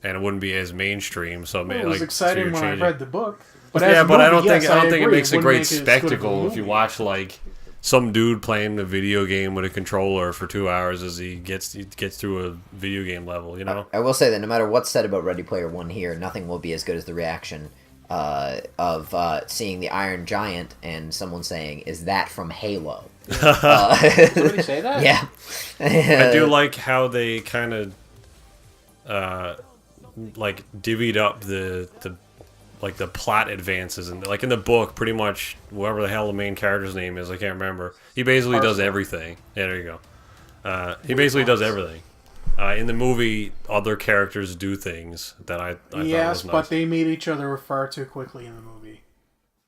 and it wouldn't be as mainstream. So it was exciting when I read the book. But I don't think it makes a great spectacle if you watch like some dude playing a video game with a controller for 2 hours as he gets through a video game level. I will say that no matter what's said about Ready Player One here, nothing will be as good as the reaction of seeing the Iron Giant and someone saying, "Is that from Halo?" Somebody say that? Yeah. I do like how they kind of like divvied up the plot advances, and like in the book, pretty much whoever the hell the main character's name is, I can't remember. He basically does everything. Yeah, there you go. He basically does everything. In the movie, other characters do things that I thought was nice. But they meet each other far too quickly in the movie.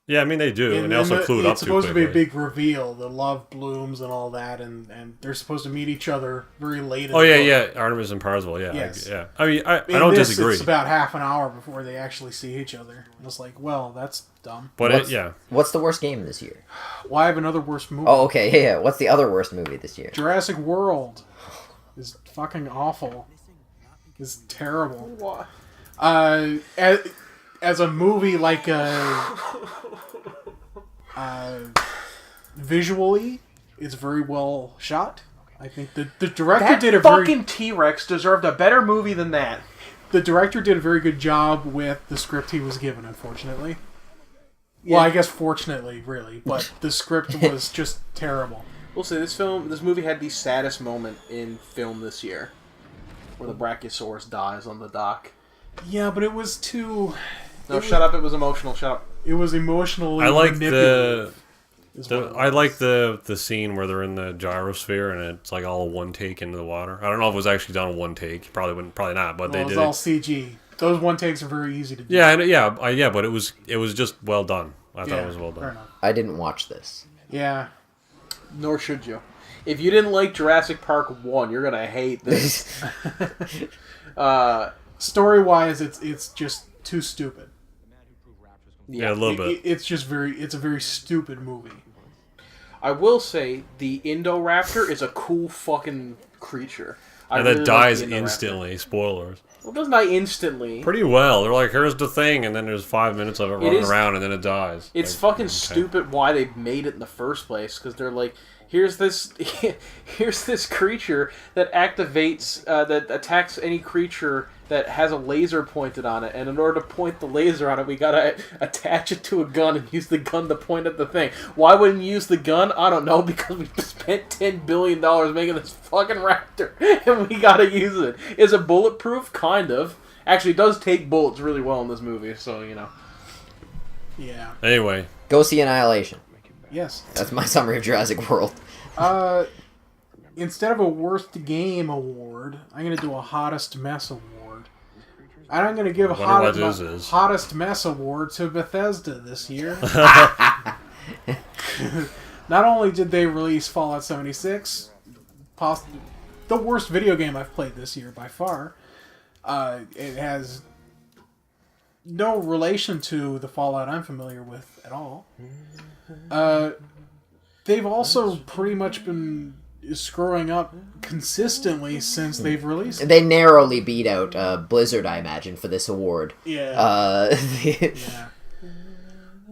Yeah, I mean they do, and they also clued up It's too supposed quickly. to be a big reveal. The love blooms and all that, and they're supposed to meet each other very late. Yeah, Artemis and Parzival. Yeah, yes. I mean, I don't disagree. It's about half an hour before they actually see each other. And it's like, well, that's dumb. But what's the worst game this year? Well, I have another worst movie. Oh, okay, yeah. What's the other worst movie this year? Jurassic World is fucking awful. It's terrible. What? As a movie, like visually, it's very well shot. I think the director did a fucking T-Rex deserved a better movie than that. The director did a very good job with the script he was given, unfortunately. Yeah. Well, I guess fortunately, really, but the script was just terrible. We'll say this movie had the saddest moment in film this year, where the Brachiosaurus dies on the dock. Yeah, but it was too... No, shut up! It was emotional. Shut up. It was emotionally I like manipulative. I like the scene where they're in the gyrosphere and it's like all one take into the water. I don't know if it was actually done in one take. Probably not, but they did. It was all CG. Those one takes are very easy to do. Yeah, but it was just well done. I thought it was well done. Fair enough. I didn't watch this. Yeah. Nor should you. If you didn't like Jurassic Park 1, you're gonna hate this. Story-wise, it's just too stupid. Yeah, a little bit. It's a very stupid movie. I will say the Indoraptor is a cool fucking creature. And that dies instantly. Spoilers. Well, it doesn't die instantly. Pretty well. They're like, here's the thing, and then there's 5 minutes of it running around, and then it dies. It's fucking stupid why they made it in the first place, because they're like, here's this creature that activates, that attacks any creature that has a laser pointed on it, and in order to point the laser on it, we gotta attach it to a gun and use the gun to point at the thing. Why wouldn't you use the gun? I don't know, because we spent $10 billion making this fucking raptor, and we gotta use it. Is it bulletproof? Kind of. Actually, it does take bullets really well in this movie, so, you know. Yeah. Anyway. Go see Annihilation. Yes. That's my summary of Jurassic World. Instead of a worst game award, I'm going to do a hottest mess award. And I'm going to give a hottest mess award to Bethesda this year. Not only did they release Fallout 76, the worst video game I've played this year by far. It has no relation to the Fallout I'm familiar with at all. They've also pretty much been screwing up consistently since they've released it. They narrowly beat out Blizzard, I imagine, for this award. Yeah. Yeah.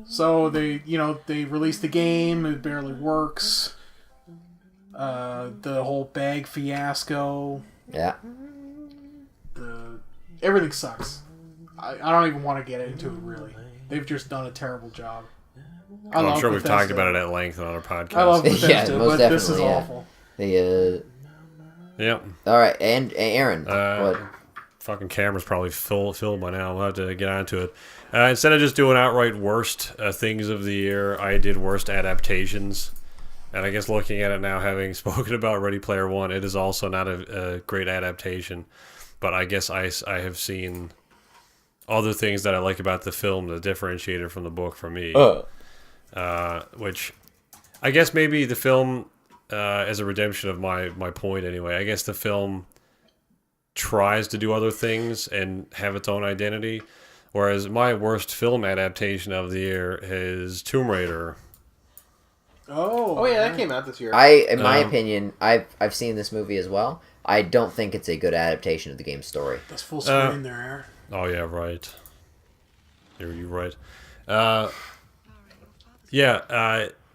So they released the game. It barely works. The whole bag fiasco. Yeah. Everything sucks. I don't even want to get into it, really. They've just done a terrible job. I'm sure we've talked about it at length on other podcasts. I love Bethesda, but this is awful. Yep. All right, and Aaron, what? Fucking camera's probably filled by now. We'll have to get onto it. Instead of just doing outright worst things of the year, I did worst adaptations. And I guess looking at it now, having spoken about Ready Player One, it is also not a great adaptation. But I guess I have seen other things that I like about the film that differentiate it from the book for me. Which I guess maybe the film, as a redemption of my point anyway, I guess the film tries to do other things and have its own identity. Whereas my worst film adaptation of the year is Tomb Raider. Oh yeah, that came out this year. In my opinion, I've seen this movie as well. I don't think it's a good adaptation of the game's story. That's full screen there, Aaron. Oh yeah, right. You're right.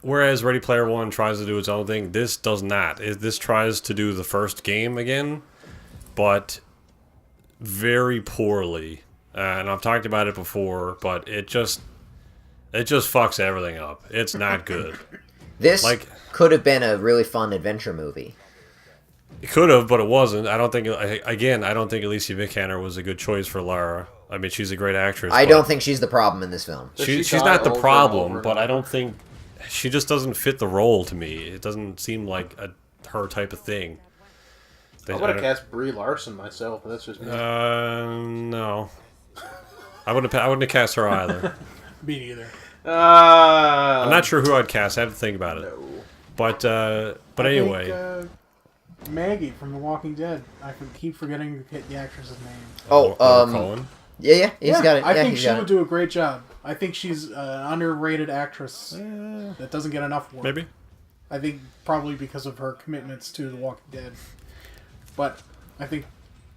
Whereas Ready Player One tries to do its own thing, this does not. This tries to do the first game again, but very poorly. And I've talked about it before, but it just fucks everything up. It's not good. This could have been a really fun adventure movie. It could have, but it wasn't. I don't think Alicia Vikander was a good choice for Lara. I mean, she's a great actress. I don't think she's the problem in this film. She's not the problem, but I don't think she just doesn't fit the role to me. It doesn't seem like her type of thing. I would have cast Brie Larson myself, but that's just me. No. I wouldn't have cast her either. Me neither. I'm not sure who I'd cast. I have to think about it. No. But anyway. Think, Maggie from The Walking Dead. I keep forgetting to hit the actress's name. Cohen? Yeah, he's got it. I think she would do a great job. I think she's an underrated actress that doesn't get enough work. Maybe. I think probably because of her commitments to The Walking Dead. But I think...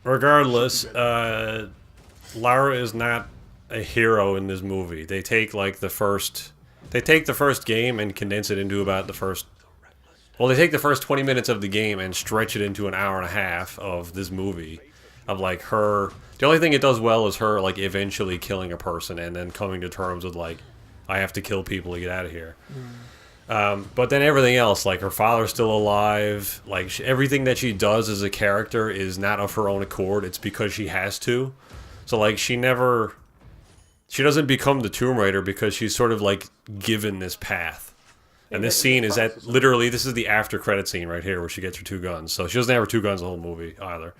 Regardless, Lara is not a hero in this movie. They take the first game and condense it into about the first... Well, they take the first 20 minutes of the game and stretch it into an hour and a half of this movie. Of her... The only thing it does well is her eventually killing a person and then coming to terms with I have to kill people to get out of here. But then everything else, her father's still alive. Everything that she does as a character is not of her own accord. It's because she has to. So she doesn't become the Tomb Raider because she's sort of given this path. And this scene is literally, this is the after credit scene right here where she gets her two guns. So she doesn't have her two guns the whole movie either.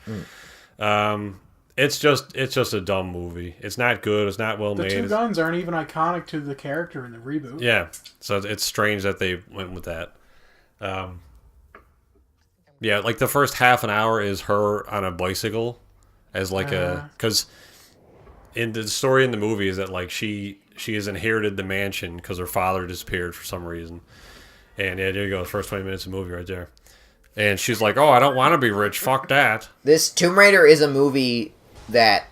It's just a dumb movie. It's not good. It's not well made. The two guns aren't even iconic to the character in the reboot. Yeah. So it's strange that they went with that. The first half an hour is her on a bicycle as because in the story in the movie is that she has inherited the mansion because her father disappeared for some reason. And yeah, there you go. The first 20 minutes of the movie right there. And she's like, oh, I don't want to be rich. Fuck that. This Tomb Raider is a movie that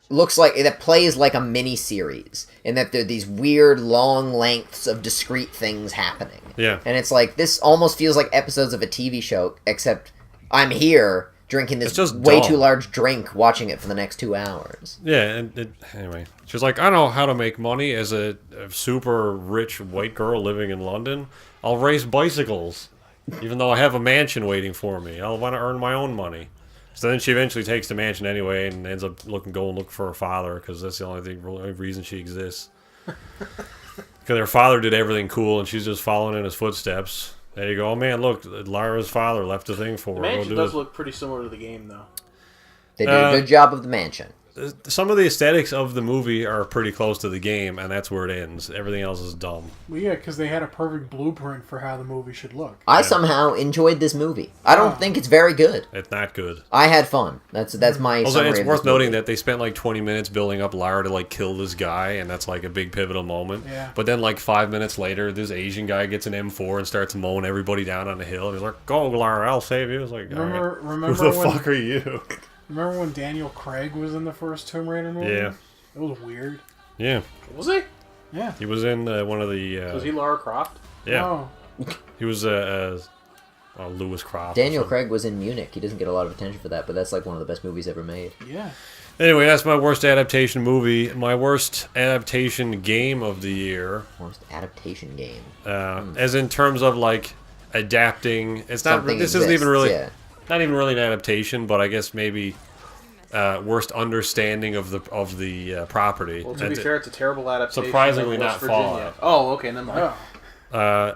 that plays like a mini-series. In that there are these weird, long lengths of discrete things happening. Yeah. And it's this almost feels like episodes of a TV show, except I'm here drinking this way too large drink, watching it for the next 2 hours. Yeah, and anyway. She's like, I know how to make money as a super rich white girl living in London. I'll race bicycles. Even though I have a mansion waiting for me. I'll want to earn my own money. So then she eventually takes the mansion anyway and ends up going looking for her father because that's the only reason she exists. Because her father did everything cool and she's just following in his footsteps. There you go. Oh man, look, Lara's father left a thing for her. The mansion does look pretty similar to the game though. They did a good job of the mansion. some of the aesthetics of the movie are pretty close to the game, and that's where it ends. Everything else is dumb. Well, yeah, because they had a perfect blueprint for how the movie should look. I somehow enjoyed this movie. I don't think it's very good. It's not good. I had fun. That's my also, summary it's of worth this noting movie. that they spent like 20 minutes building up Lara to like kill this guy, and that's like a big pivotal moment. Yeah. But then like 5 minutes later, this Asian guy gets an M4 and starts mowing everybody down on the hill. And he's like, "Go, Lara, I'll save you." It's like, remember who the fuck are you? Remember when Daniel Craig was in the first Tomb Raider movie? Yeah. It was weird. Yeah. Was he? Yeah. He was in one of the... Was he Lara Croft? Yeah. Oh. He was Lewis Croft. Daniel Craig was in Munich. He doesn't get a lot of attention for that, but that's like one of the best movies ever made. Yeah. Anyway, that's my worst adaptation movie. My worst adaptation game of the year. Worst adaptation game. As in terms of like adapting. It's not. Something This exists, isn't even really. yeah. Not even really an adaptation, but I guess maybe worst understanding of the property. Well, to be fair, it's a terrible adaptation. Surprisingly of West not Virginia. Fallout. Oh, okay, never mind.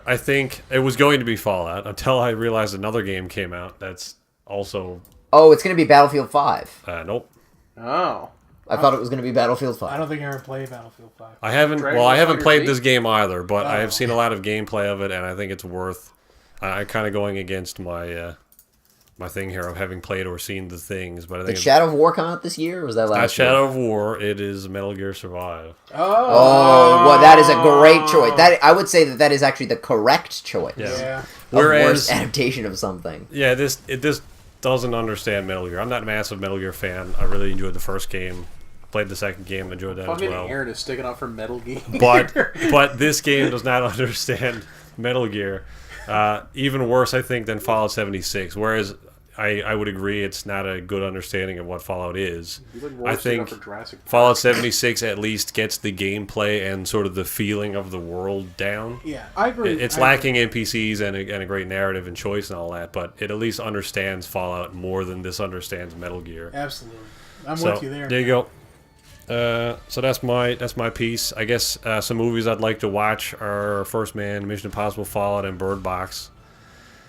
I think it was going to be Fallout until I realized another game came out that's also. Oh, it's going to be Battlefield 5. Nope. Oh. I thought it was going to be Battlefield 5. I don't think I ever played Battlefield 5. I haven't. Dragon Well, I Ball haven't Fighter played Z? this game either, but I have seen a lot of gameplay of it, and I think it's worth. I'm kind of going against my my thing here of having played or seen the things, but I think Did Shadow of War come out this year, or was that not last year? Shadow of War. It is Metal Gear Survive. Oh, well, that is a great choice. That I would say that is actually the correct choice. Yeah. Of Whereas worst adaptation of something. Yeah, this doesn't understand Metal Gear. I'm not a massive Metal Gear fan. I really enjoyed the first game. Played the second game, enjoyed that Fucking as well. Aaron is sticking up for Metal Gear. But this game does not understand Metal Gear. Even worse, I think, than Fallout 76. Whereas I would agree it's not a good understanding of what Fallout is. I think Fallout 76 at least gets the gameplay and sort of the feeling of the world down. Yeah, I agree. It's lacking NPCs and a great narrative and choice and all that, but it at least understands Fallout more than this understands Metal Gear. Absolutely. I'm with you there. There you go. So that's my piece. I guess some movies I'd like to watch are First Man, Mission Impossible, Fallout, and Bird Box.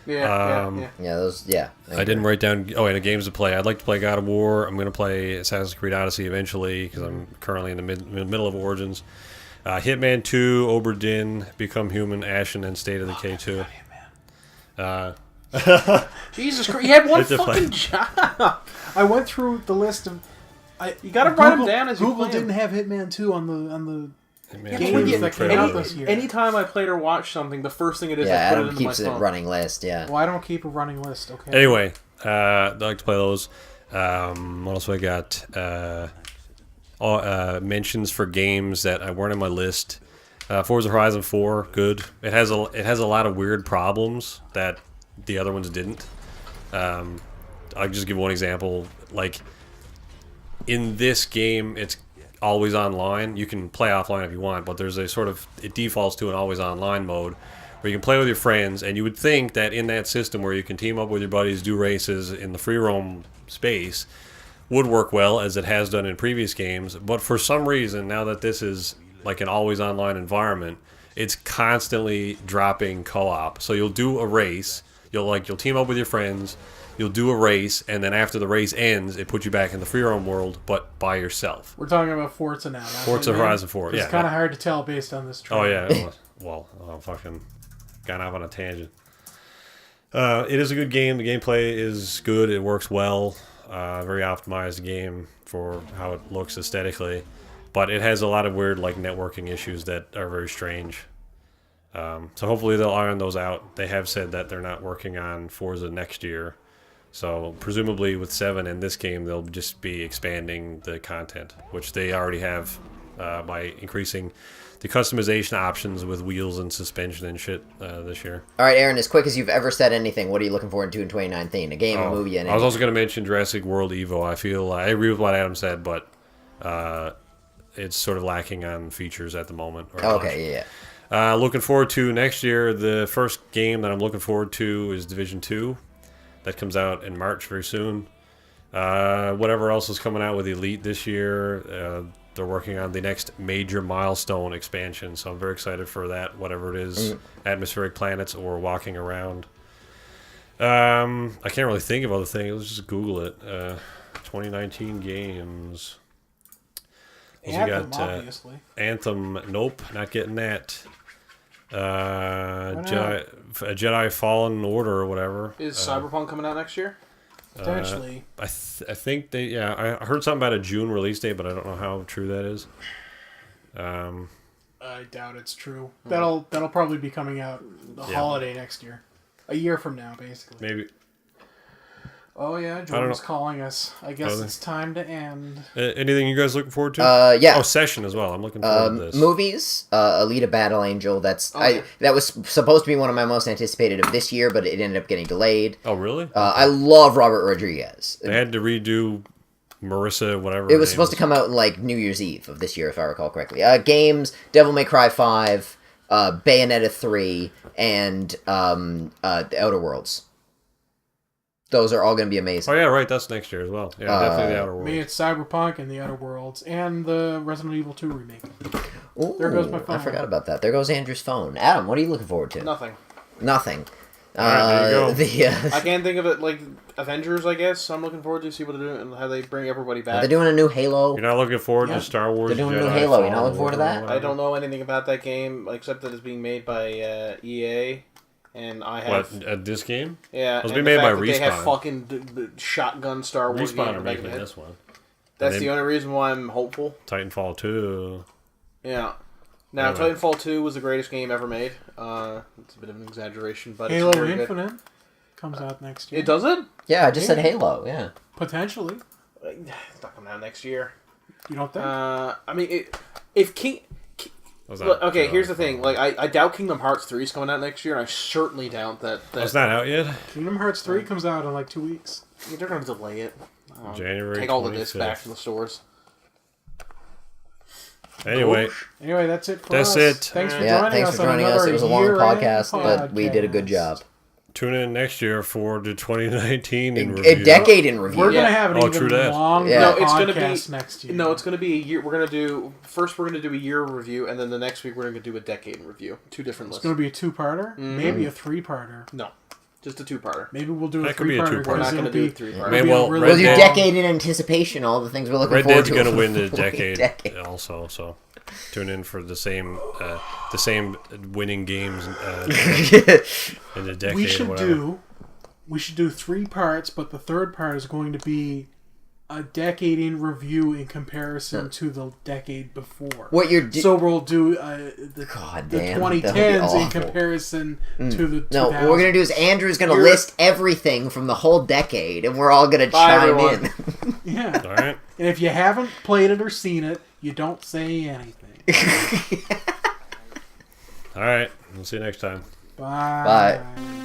Yeah, those. Yeah. I didn't write down. Oh, and the games to play. I'd like to play God of War. I'm going to play Assassin's Creed Odyssey eventually because I'm currently in the middle of Origins. Hitman 2, Obra Dinn, Become Human, Ashen, and State of Decay 2. Jesus Christ, you had one fucking job. I went through the list of. You gotta write them down as you Google play didn't have Hitman 2 on the Hitman games 2 that came trailer. out this year. Anytime I played or watched something, the first thing it is I Yeah, put it Adam into my keeps a phone. running list, yeah. Well, I don't keep a running list, okay? Anyway, I'd like to play those. What else have I got? Mentions for games that weren't on my list. Forza Horizon 4, good. It has a lot of weird problems that the other ones didn't. I'll just give one example. Like, in this game, it's always online. You can play offline if you want, but there's a sort of, it defaults to an always online mode where you can play with your friends, and you would think that in that system where you can team up with your buddies, do races in the free roam space, would work well as it has done in previous games. But for some reason, now that this is like an always online environment, it's constantly dropping co-op. So you'll do a race, you'll team up with your friends, you'll do a race, and then after the race ends, it puts you back in the free roam world, but by yourself. We're talking about Forza now. Forza Horizon 4, yeah. It's kind of hard to tell based on this trailer. Oh, yeah. Well, I'm fucking gone off on a tangent. It is a good game. The gameplay is good. It works well. Very optimized game for how it looks aesthetically. But it has a lot of weird like networking issues that are very strange. So hopefully they'll iron those out. They have said that they're not working on Forza next year. So presumably with 7 and this game, they'll just be expanding the content, which they already have by increasing the customization options with wheels and suspension and shit this year. All right, Aaron, as quick as you've ever said anything, what are you looking forward to in 2019? A game, a movie, and I was also going to mention Jurassic World Evo. I feel I agree with what Adam said, but it's sort of lacking on features at the moment. Okay, yeah. Looking forward to next year. The first game that I'm looking forward to is Division 2. That comes out in March very soon. Whatever else is coming out with Elite this year, they're working on the next major milestone expansion, so I'm very excited for that, whatever it is, Atmospheric Planets or Walking Around. I can't really think of other things. Let's just Google it. 2019 games. Anthem, obviously. Anthem, nope, not getting that. Jedi Fallen Order or whatever. Is Cyberpunk coming out next year? Potentially. I think they. I heard something about a June release date, but I don't know how true that is. I doubt it's true. That'll probably be coming out the holiday next year, a year from now, basically. Maybe. Oh yeah, Jordan's calling us. I guess it's time to end. Anything you guys looking forward to? Yeah. Oh, Session as well. I'm looking forward to this. Movies. Alita Battle Angel. That was supposed to be one of my most anticipated of this year, but it ended up getting delayed. Oh, really? I love Robert Rodriguez. They had to redo Marissa, whatever. It was supposed to come out like New Year's Eve of this year, if I recall correctly. Games: Devil May Cry 5, Bayonetta 3, and The Outer Worlds. Those are all going to be amazing. Oh, yeah, right. That's next year as well. Yeah, definitely The Outer Worlds. Me, it's Cyberpunk and The Outer Worlds and the Resident Evil 2 remake. Ooh, there goes my phone. I forgot about that. There goes Andrew's phone. Adam, what are you looking forward to? Nothing. There you go. I can't think of it like Avengers, I guess. I'm looking forward to see what they're doing and how they bring everybody back. They're doing a new Halo. You're not looking forward to Star Wars? They're doing a new Jedi Halo. You're not Fallen looking forward to that? Order, I don't know anything about that game except that it's being made by EA. And I have... What, this game? Yeah. It was being made by Respawn. They have fucking shotgun Star Wars Respawn game are making this one. That's the only reason why I'm hopeful. Titanfall 2. Yeah. Now, Titanfall 2 was the greatest game ever made. It's a bit of an exaggeration, but Halo it's very Infinite good. comes out next year. It does it? Yeah, I just said Halo, yeah. Potentially. It's not coming out next year. You don't think? I mean, if King... Look, okay, here's the thing. Like, I doubt Kingdom Hearts 3 is coming out next year, and I certainly doubt that... It's not out yet? Kingdom Hearts 3 comes out in like 2 weeks. Yeah, they're going to delay it. January Take all the 25th. discs back from the stores. Anyway, that's it for us. Thanks for joining us. It was a long podcast, but we did a good job. Tune in next year for the 2019 in review. A decade in review. We're going to have an even longer podcast next year. No, it's going to be a year. We're going to do... First, we're going to do a year review, and then the next week, we're going to do a decade in review. 2 different lists. It's going to be a 2-parter? Mm-hmm. Maybe a 3-parter. No. Just a 2-parter. Maybe we'll do a 3-parter. We're not going to do a 3-parter. Maybe we'll do decade in anticipation, all the things we're looking forward to. Red Dead's going to win the decade also, so... Tune in for the same winning games in the decade. We should do 3 parts, but the 3rd part is going to be a decade in review in comparison to the decade before. So we'll do the 2010s in comparison to the 2000s. No, what we're going to do is Andrew's going to list everything from the whole decade, and we're all going to chime in. Yeah. All right. And if you haven't played it or seen it, you don't say anything. All right. We'll see you next time. Bye. Bye.